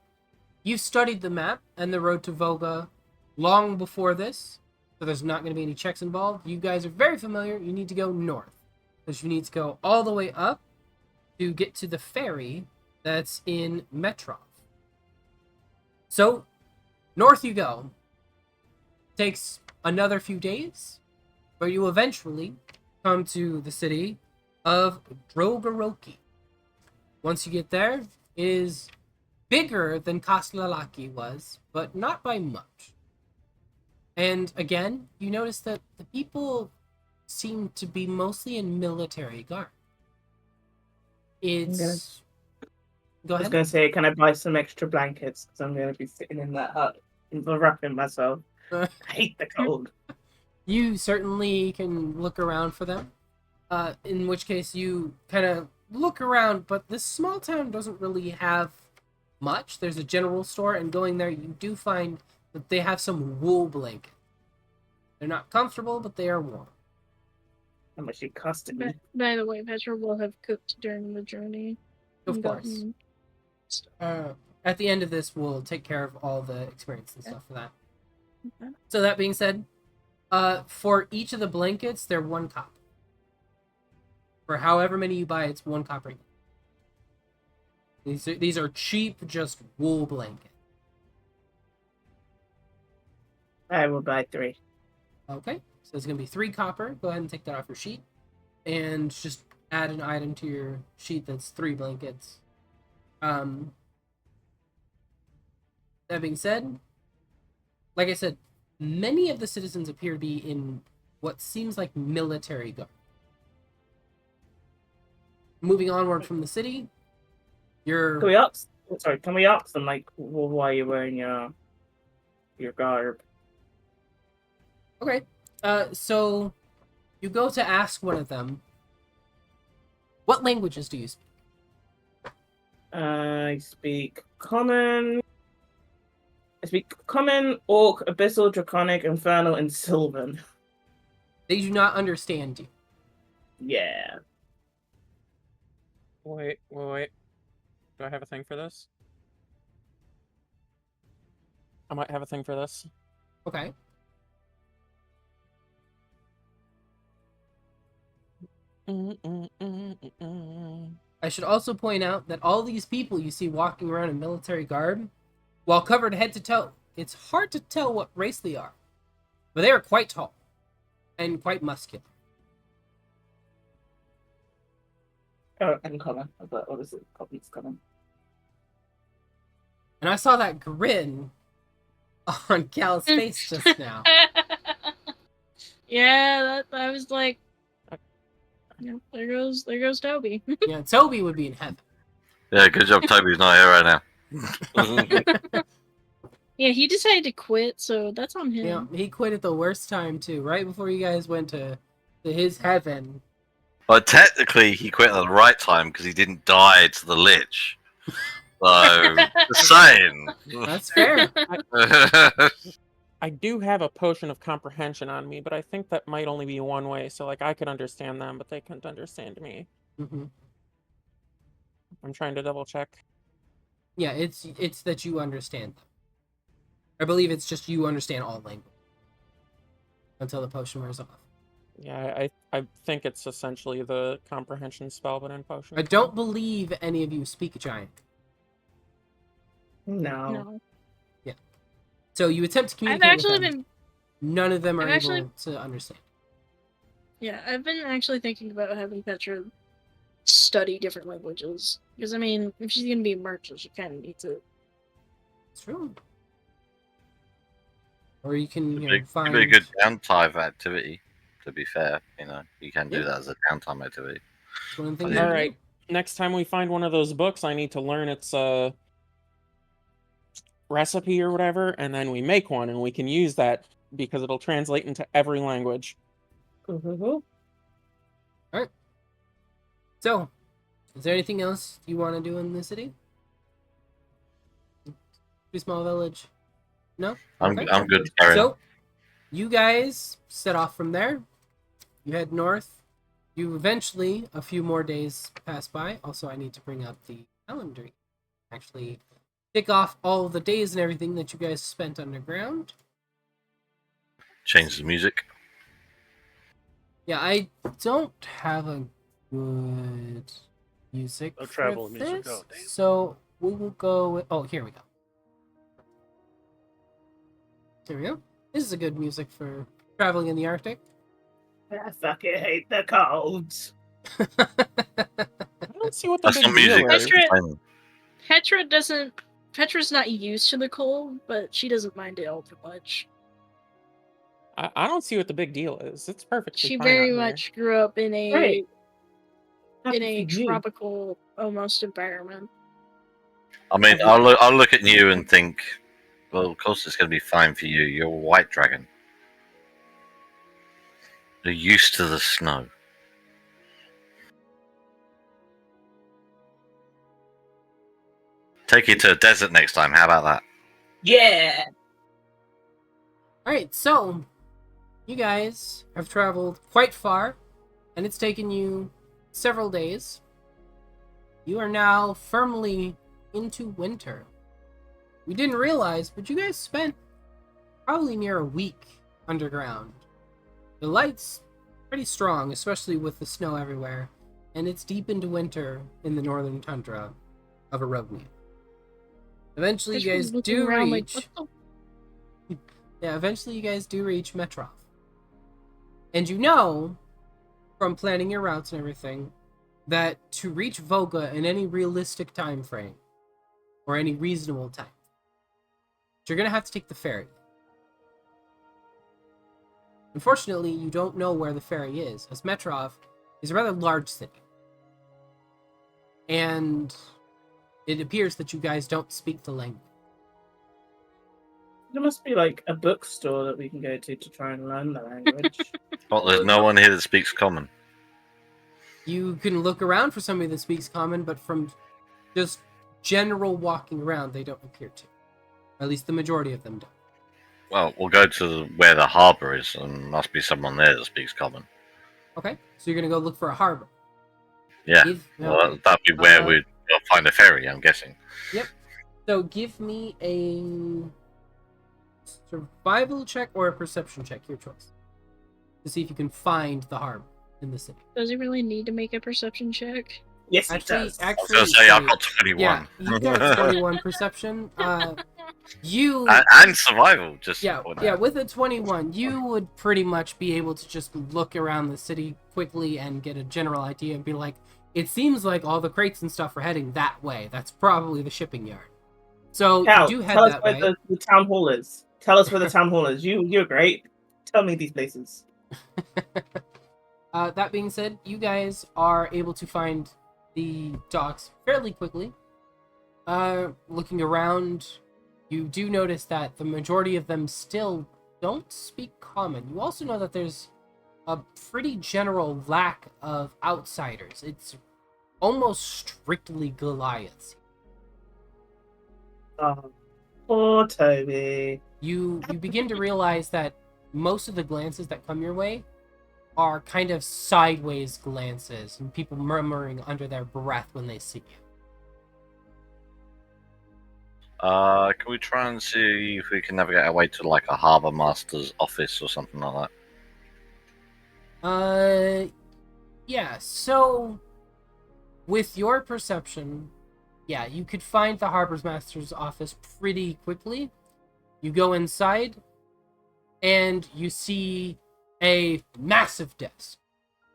you've studied the map and the road to Voga long before this, so there's not going to be any checks involved. You guys are very familiar. You need to go north, because you need to go all the way up to get to the ferry that's in Metrov. So, north you go. Takes another few days, but you eventually come to the city of Drogoroki. Once you get there, it is bigger than Kaslalaki was, but not by much. And again, you notice that the people seem to be mostly in military garb. It's... Go I was ahead. going to say, can I buy some extra blankets? Because I'm going to be sitting in that hut wrapping myself. I hate the cold. You certainly can look around for them. In which case, you kind of look around, but this small town doesn't really have much. There's a general store, and going there, you do find that they have some wool blankets. They're not comfortable, but they are warm. How much it cost me? By the way, Petra will have cooked during the journey. Of and course. gotten stuff. At the end of this, we'll take care of all the experience and Okay. stuff for that. Okay. So that being said, for each of the blankets, they're 1 copper. For however many you buy, it's 1 copper. These are cheap, just wool blankets. I will buy 3. Okay, so it's going to be 3 copper. Go ahead and take that off your sheet. And just add an item to your sheet that's 3 blankets. That being said, like I said, many of the citizens appear to be in what seems like military garb. Moving onward from the city, you're... Can we ask? Sorry, can we ask them like why you're wearing your garb? Okay. So you go to ask one of them, what languages do you speak? I speak Common. I speak Common, Orc, Abyssal, Draconic, Infernal, and Sylvan. They do not understand you. Yeah. Wait. Do I have a thing for this? I might have a thing for this. Okay. I should also point out that all these people you see walking around in military garb, while covered head to toe, it's hard to tell what race they are. But they are quite tall and quite muscular. Oh, and Common. But obviously, Common's Common. And I saw that grin on Cal's face just now. Yeah, that I was like, yeah, there goes Toby. Yeah, Toby would be in heaven. Yeah, good job. Toby's not here right now. Yeah, he decided to quit, so that's on him. Yeah, he quit at the worst time too, right before you guys went to his heaven. Well, technically, he quit at the right time because he didn't die to the lich. So, just saying. That's fair. I do have a potion of comprehension on me, but I think that might only be one way. So, like, I could understand them, but they couldn't understand me. Mm-hmm. I'm trying to double check. Yeah, it's that you understand them. I believe it's just you understand all language until the potion wears off. Yeah, I think it's essentially the comprehension spell, but in potion. I don't believe any of you speak giant. No. No. So you attempt to I've communicate with actually them. been None of them are I've able actually- to understand. Yeah, I've been actually thinking about having Petra study different languages. Because, I mean, if she's gonna be a merchant, she kind of needs it. It's true. Or you can, It'd you be, know, find... it'd be a good downtime activity. To be fair, you can do Yeah. that as a downtime activity. It's one of the things Yeah. you All can right. Next time we find one of those books, I need to learn its recipe or whatever, and then we make one, and we can use that because it'll translate into every language. Mhm. So, is there anything else you want to do in the city? Pretty small village. No? I'm Okay. I'm good. Carry on. So, you guys set off from there. You head north. You eventually, a few more days pass by. Also, I need to bring up the calendar. Actually, tick off all the days and everything that you guys spent underground. Change the music. Yeah, I don't have a good music No for travel this, music. Oh, damn. so we will go with... Oh, here we go. There we go. This is a good music for traveling in the Arctic. I fucking hate the cold. I don't see what the That's big not music. deal That's is. Petra- fine. Petra doesn't. Petra's not used to the cold, but she doesn't mind it all too much. I don't see what the big deal is. It's perfectly She fine very out here. much grew up in a Right. in a Happy for you. tropical almost environment. I mean, I'll look at you and think, well, of course it's going to be fine for you. You're a white dragon. You're used to the snow. Take you to a desert next time. How about that? Yeah. Alright, so you guys have traveled quite far, and it's taken you several days. You are now firmly into winter. We didn't realize, but you guys spent probably near a week underground. The light's pretty strong, especially with the snow everywhere, and it's deep into winter in the northern tundra of Orodnia. Eventually, you guys Looking do around reach... like, what Yeah, eventually you guys do reach Metrov. And you know, from planning your routes and everything, that to reach Volga in any realistic time frame, or any reasonable time, you're going to have to take the ferry. Unfortunately, you don't know where the ferry is, as Metrov is a rather large city. And it appears that you guys don't speak the language. There must be like a bookstore that we can go to try and learn the language. Well, there's no one here that speaks common. You can look around for somebody that speaks common, but from just general walking around, they don't appear to. At least the majority of them don't. Well, we'll go to where the harbour is, and must be someone there that speaks common. Okay, so you're gonna go look for a harbor. Yeah, No. well, that'd be where we'd find a ferry, I'm guessing. So give me a survival check or a perception check, your choice, to see if you can find the harbor in the city. does he really need to make a perception check? Yes, it Actually, does. I was going to say, I've got 21. yeah, you got 21 perception. You and survival, just yeah, point yeah. out. With a 21, you would pretty much be able to just look around the city quickly and get a general idea and be like, it seems like all the crates and stuff are heading that way. That's probably the shipping yard. So Cal, you do head tell us that where way. the town hall is. Tell us where the town hall is. You're great. Tell me these places. That being said, you guys are able to find the docks fairly quickly. Looking around, you do notice that the majority of them still don't speak common. You also know that there's a pretty general lack of outsiders. It's almost strictly Goliaths. Oh, poor Toby. You begin to realize that most of the glances that come your way are kind of sideways glances and people murmuring under their breath when they see you. Can we try and see if we can navigate our way to like a harbour master's office or something like that? Yeah, so with your perception, yeah, you could find the harbor's master's office pretty quickly. You go inside, and you see a massive desk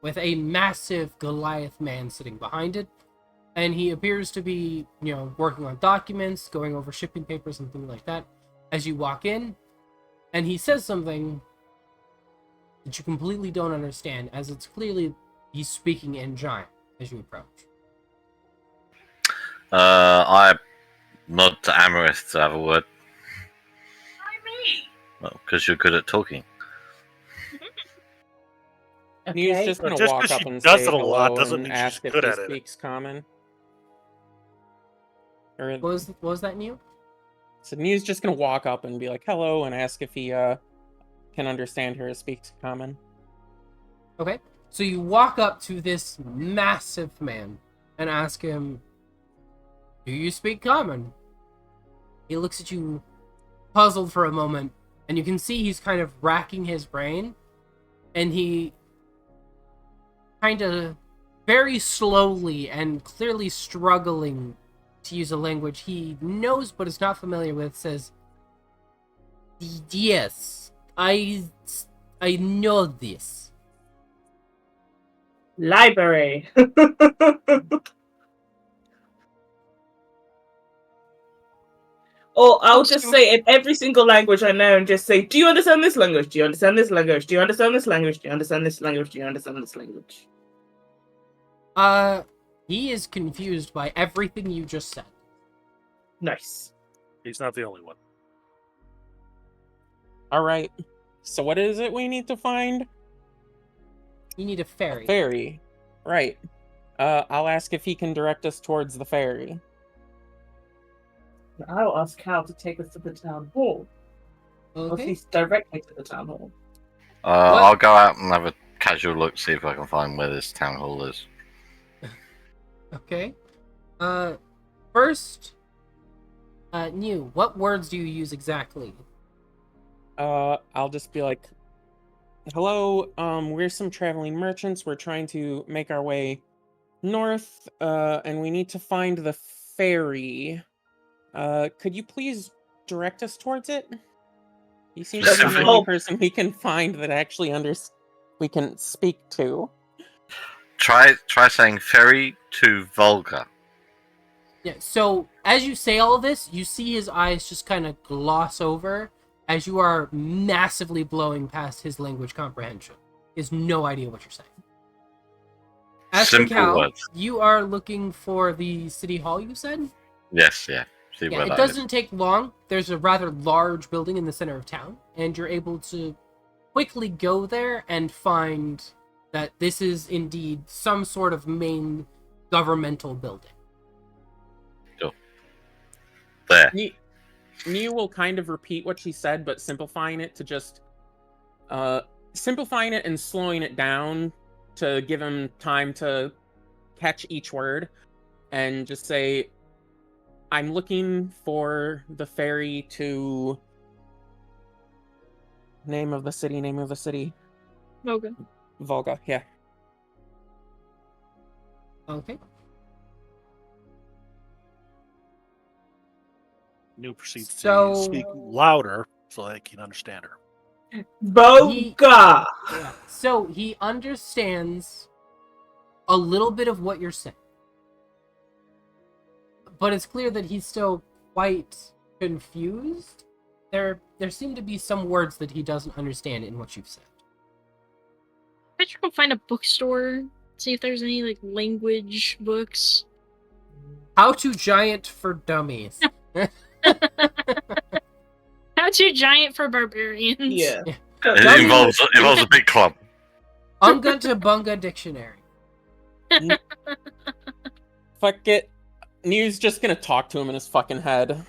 with a massive Goliath man sitting behind it. And he appears to be, working on documents, going over shipping papers and things like that. As you walk in, and he says something that you completely don't understand, as it's clearly he's speaking in Giant as you approach. I nod to Amarith to have a word. Why me? Well, because you're good at talking. He's just gonna Just walk 'cause up she and does say it a lot hello doesn't and mean she's ask if good he at it. speaks common. Or What was that, Neil? so New's just gonna walk up and be like hello and ask if he can understand her or speaks common. Okay. So you walk up to this massive man and ask him, "Do you speak common?" He looks at you puzzled for a moment, and you can see he's kind of racking his brain, and he kind of very slowly and clearly struggling to use a language he knows but is not familiar with, says, "Yes, I know this." Library. Or I'll just say in every single language I know and just say, do you understand this language? Do you understand this language? Do you understand this language? Do you understand this language? Do you understand this language? He is confused by everything you just said. Nice. He's not the only one. Alright. So what is it we need to find? You need a ferry. A ferry. Right. I'll ask if he can direct us towards the ferry. I'll ask Cal to take us to the town hall. Or Okay. he's directly to the town hall. I'll go out and have a casual look, see if I can find where this town hall is. Okay. First, New, what words do you use exactly? I'll just be like, hello, we're some traveling merchants. We're trying to make our way north, and we need to find the ferry. Could you please direct us towards it? He seems to be the only person we can find that actually we can speak to. Try saying ferry to Volga. Yeah, so as you say all of this, you see his eyes just kind of gloss over as you are massively blowing past his language comprehension. He has no idea what you're saying. As for Simple Cal, words. you are looking for the city hall, you said? Yes, yeah. See Yeah, where it that doesn't take long. There's a rather large building in the center of town, and you're able to quickly go there and find that this is indeed some sort of main governmental building. is. There. Nia will kind of repeat what she said, but simplifying it to just simplifying it and slowing it down to give him time to catch each word, and just say, I'm looking for the ferry to name of the city. Volga. Volga, yeah. Okay. New proceeds So- to speak louder so they can understand her. Volga! Yeah. So he understands a little bit of what you're saying. But it's clear that he's still quite confused. There seem to be some words that he doesn't understand in what you've said. I should go find a bookstore, see if there's any language books. How to Giant for Dummies. How to Giant for Barbarians. Yeah. It involves a big club. Unga to Bunga Dictionary. Fuck it. New's just gonna talk to him in his fucking head.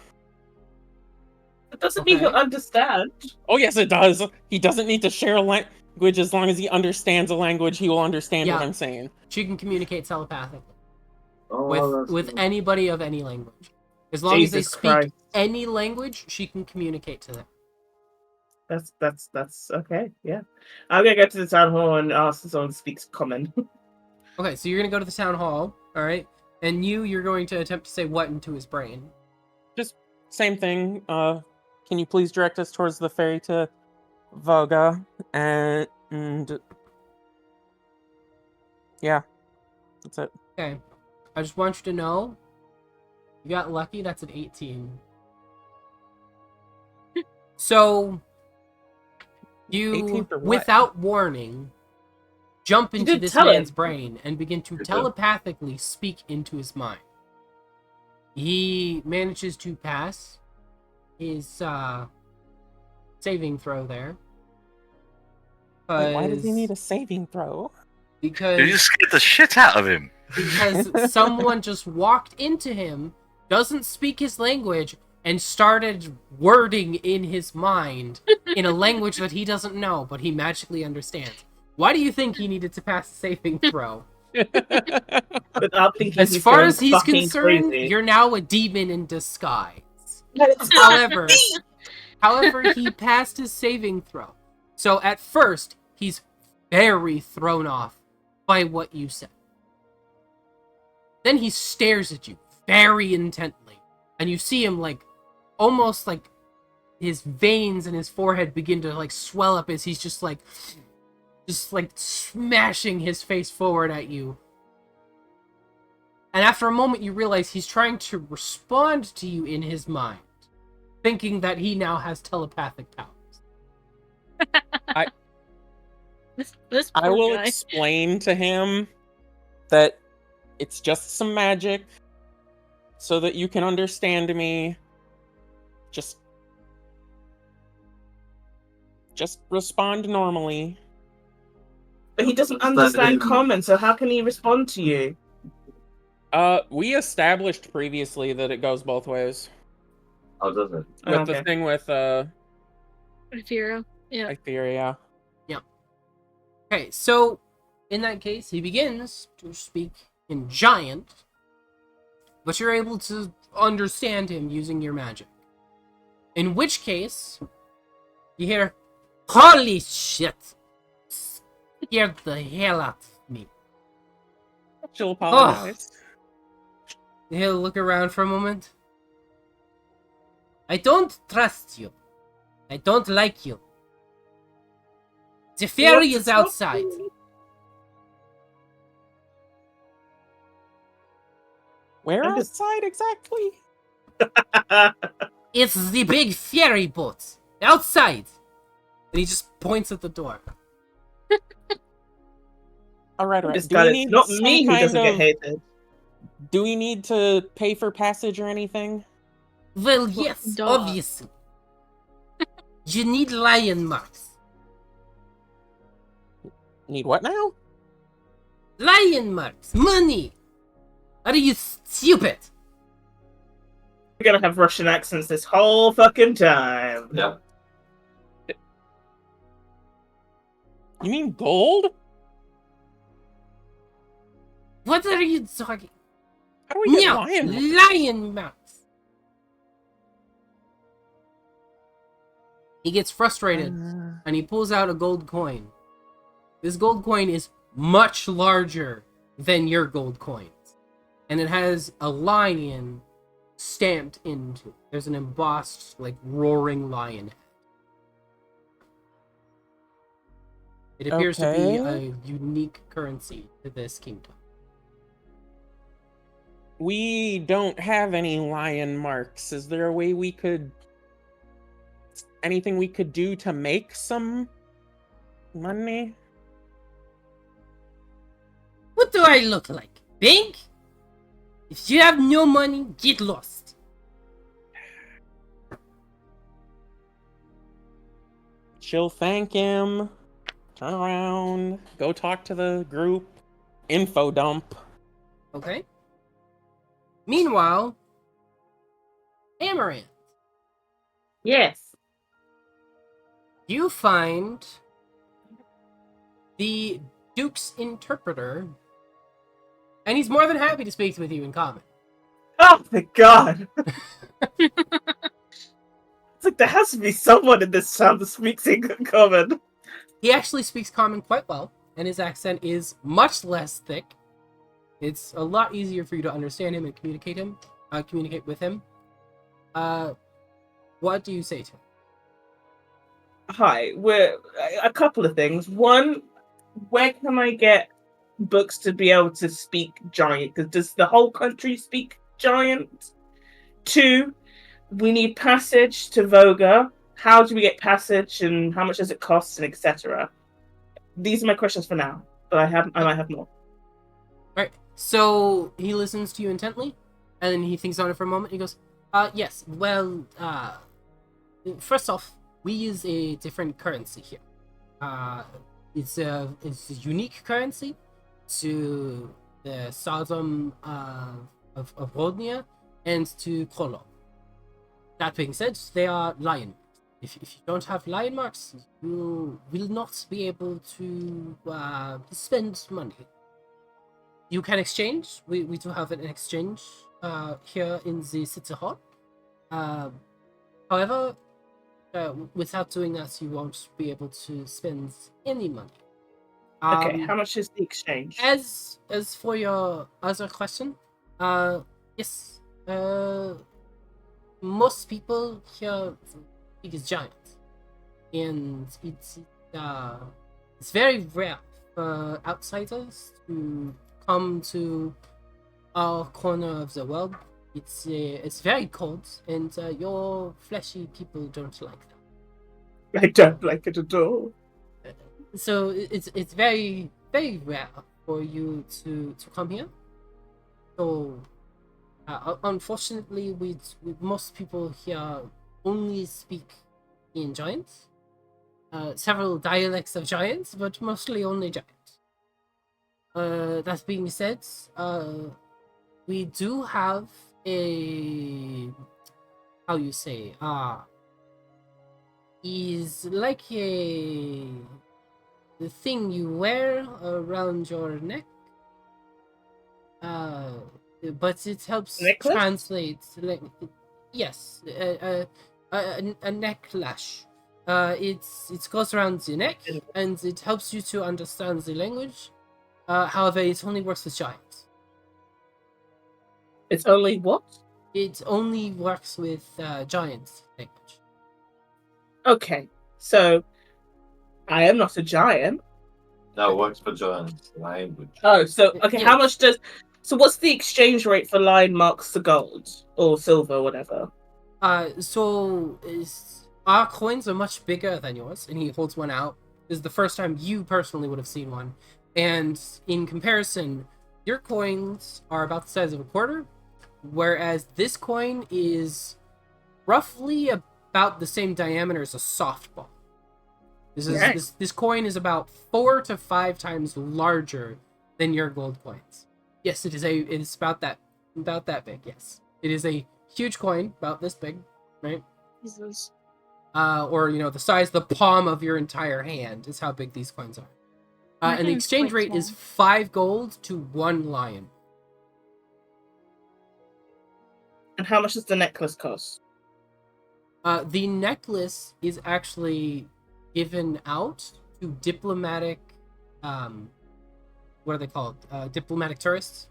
It doesn't mean he'll understand. Oh yes, it does. He doesn't need to share a language as long as he understands a language. He will understand what Yeah. I'm saying. She can communicate telepathically Oh, with that's- anybody of any language. As long as they Jesus speak Christ. any language, she can communicate to them. That's okay. Yeah, I'm gonna go to the town hall and ask if someone speaks common. Okay, so you're gonna go to the town hall, all right? And you're going to attempt to say what into his brain. Same thing. can you please direct us towards the ferry to Voga? And yeah, that's it. Okay. I just want you to know, you got lucky. That's an 18. So, 18 you, for what? without warning, jump You into did this tell man's him. brain and begin to You did. telepathically speak into his mind. He manages to pass his saving throw there. Wait, why does he 'Cause- need a saving throw? Because You just scared the shit out of him. because someone just walked into him, doesn't speak his language, and started wording in his mind in a language that he doesn't know, but he magically understands. Why do you think he needed to pass a saving throw? Without thinking As he's far going as he's fucking concerned, crazy. you're now a demon in disguise. That's However, he passed his saving throw. So at first, he's very thrown off by what you said. Then he stares at you very intently, and you see him almost like his veins in his forehead begin to swell up as he's just smashing his face forward at you. And after a moment, you realize he's trying to respond to you in his mind, thinking that he now has telepathic powers. This I poor will guy. explain to him that it's just some magic so that you can understand me. Just respond normally. But he doesn't understand common, so how can he respond to you? We established previously that it goes both ways. Oh, does it? With Okay. the thing with Firo. Yeah. Etheria. Okay, so in that case, he begins to speak in giant, but you're able to understand him using your magic. In which case, you hear, "Holy shit! Scared the hell out of me." She'll apologize. He'll look around for a moment. "I don't trust you. I don't like you. The ferry is outside. Where I'm just- outside exactly? It's the big ferry boat. Outside." And he just points at the door. Alright. This Do guy we is need not some me who kind doesn't get of- hated. Do we need to pay for passage or anything? Well, yes, duh. obviously. You need lion marks. Need what now? Lion marks. Money. Are you stupid? We're gonna have Russian accents this whole fucking time. Yeah. You mean gold? What are you talking? How do we get No, lion? lion marks. He gets frustrated and he pulls out a gold coin. This gold coin is much larger than your gold coins, and it has a lion stamped into it. There's an embossed, roaring lion head. It appears to be Okay. a unique currency to this kingdom. We don't have any lion marks. Is there a way we could... Anything we could do to make some money? What do I look like? Big? If you have no money, get lost. She'll thank him. Turn around. Go talk to the group. Info dump. Okay. Meanwhile, Amaranth, Yes. you find the Duke's interpreter, and he's more than happy to speak with you in common. Oh my god. It's like there has to be someone in this town that speaks in common. He actually speaks common quite well, and his accent is much less thick. It's a lot easier for you to understand him and communicate with him. What what do you say to him? Hi, we're a couple of things. One, where can I get books to be able to speak giant? Because does the whole country speak giant? Two, we need passage to Voga. How do we get passage, and how much does it cost, and etc. These are my questions for now, but I might have more. Right. So he listens to you intently, and then he thinks on it for a moment. He goes, yes. Well, first off, we use a different currency here. It's a unique currency to the Sodom of Orodnia and to Kolo. That being said, they are lion. If you don't have lion marks, you will not be able to spend money. You can exchange. We do have an exchange here in the city hall. However, without doing that, you won't be able to spend any money. Okay, how much is the exchange? As for your other question, yes, most people here think it's giant, and it's very rare for outsiders to come to our corner of the world. It's very cold, and your fleshy people don't like that. I don't like it at all. So it's very very rare for you to come here. So unfortunately, we most people here only speak in giant. Several dialects of giants, but mostly only giant. That being said, we do have a is like the thing you wear around your neck. But it helps Necklace? translate. Yes, a necklash. It goes around the neck, and it helps you to understand the language. However, it only works with giants. It's only what? It only works with giant language. Okay, so I am not a giant. No, it works for giants language. Oh, so okay. How Yes. much does? So what's the exchange rate for line marks to gold or silver, or whatever? Our coins are much bigger than yours, and he holds one out. This is the first time you personally would have seen one, and in comparison, your coins are about the size of a quarter, whereas this coin is roughly about the same diameter as a softball. This coin is about 4 to 5 times larger than your gold coins. Yes, it's about that big. Yes, it is a huge coin, about this big, right? Jesus. Or the size of the palm of your entire hand is how big these coins are. My And the hand's exchange quite rate is small. 5 gold to 1 lion. And how much does the necklace cost? The necklace is actually given out to diplomatic, what are they called? Diplomatic tourists.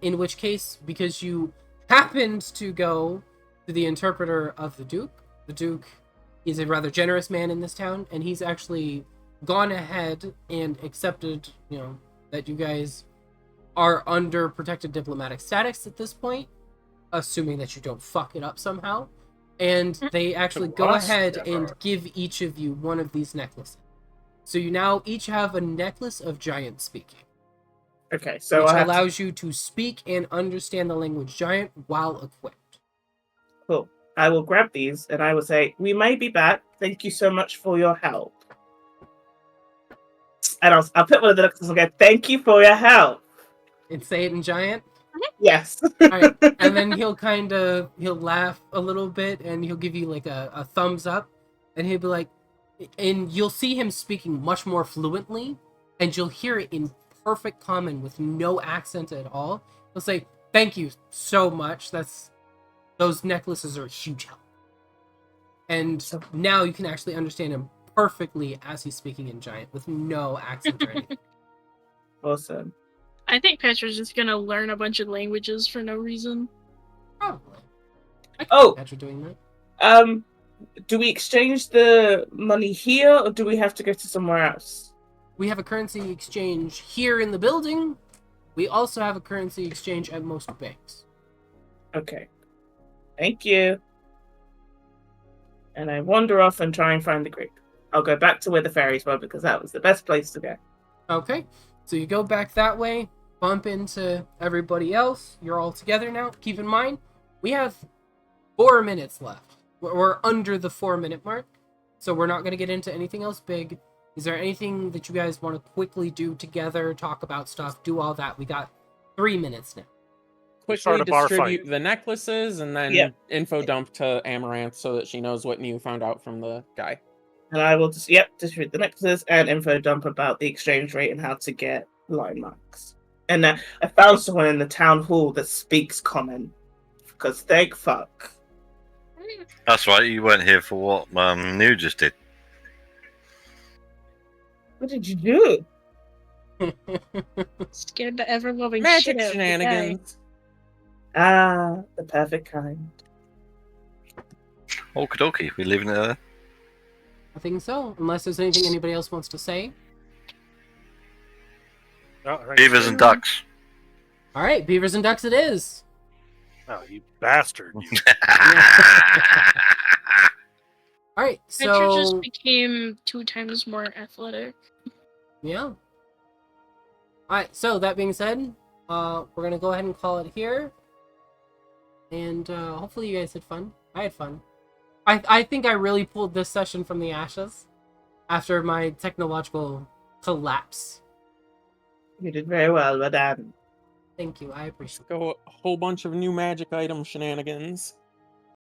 In which case, because you happened to go to the interpreter of the Duke is a rather generous man in this town, and he's actually gone ahead and accepted, that you guys are under protected diplomatic status at this point, assuming that you don't fuck it up somehow. And they actually go us, ahead never. and give each of you one of these necklaces. So you now each have a necklace of giant speaking, Okay, so which I have to- allows you to speak and understand the language giant while equipped. cool. I will grab these and I will say, "We may be back. Thank you so much for your help." And I'll put one of the necklaces and go, "Thank you for your help." And say it in giant. Yes. Alright, and then he'll laugh a little bit, and he'll give you like a thumbs up, and he'll be like, and you'll see him speaking much more fluently, and you'll hear it in perfect common with no accent at all. He'll say, "Thank you so much. Those necklaces are a huge help." And now you can actually understand him perfectly as he's speaking in giant with no accent or anything. Awesome. I think Petra's just gonna learn a bunch of languages for no reason. Probably. I can Oh. see Petra doing that. Do we exchange the money here, or do we have to go to somewhere else? We have a currency exchange here in the building. We also have a currency exchange at most banks. Okay. Thank you. And I wander off and try and find the group. I'll go back to where the ferries were because that was the best place to go. Okay, so you go back that way, bump into everybody else. You're all together now. Keep in mind, we have 4 minutes left. We're under the 4-minute mark, so we're not going to get into anything else big. Is there anything that you guys want to quickly do together, talk about stuff, do all that? We got 3 minutes now. Start Quickly a bar distribute fight. the necklaces and then Yeah. info dump to Amaranth so that she knows what you found out from the guy. And I will just, distribute the necklaces and info dump about the exchange rate and how to get line marks. And I found someone in the town hall that speaks common. Because thank fuck. That's right. You weren't here for what New just did. What did you do? Scared the ever loving Magic shit out of the guy. shenanigans. Ah, the perfect kind. Okie dokie. We leaving it there. I think so, unless there's anything anybody else wants to say. Oh, thanks. Beavers and ducks. All right, beavers and ducks it is. Oh, you bastard. You. All right, Adventure so just became 2 times more athletic. yeah. All right, so that being said, we're gonna go ahead and call it here, and hopefully you guys had fun. I had fun. I think I really pulled this session from the ashes after my technological collapse. You did very well, madame. Thank you, I appreciate it. Go a whole bunch of new magic item shenanigans.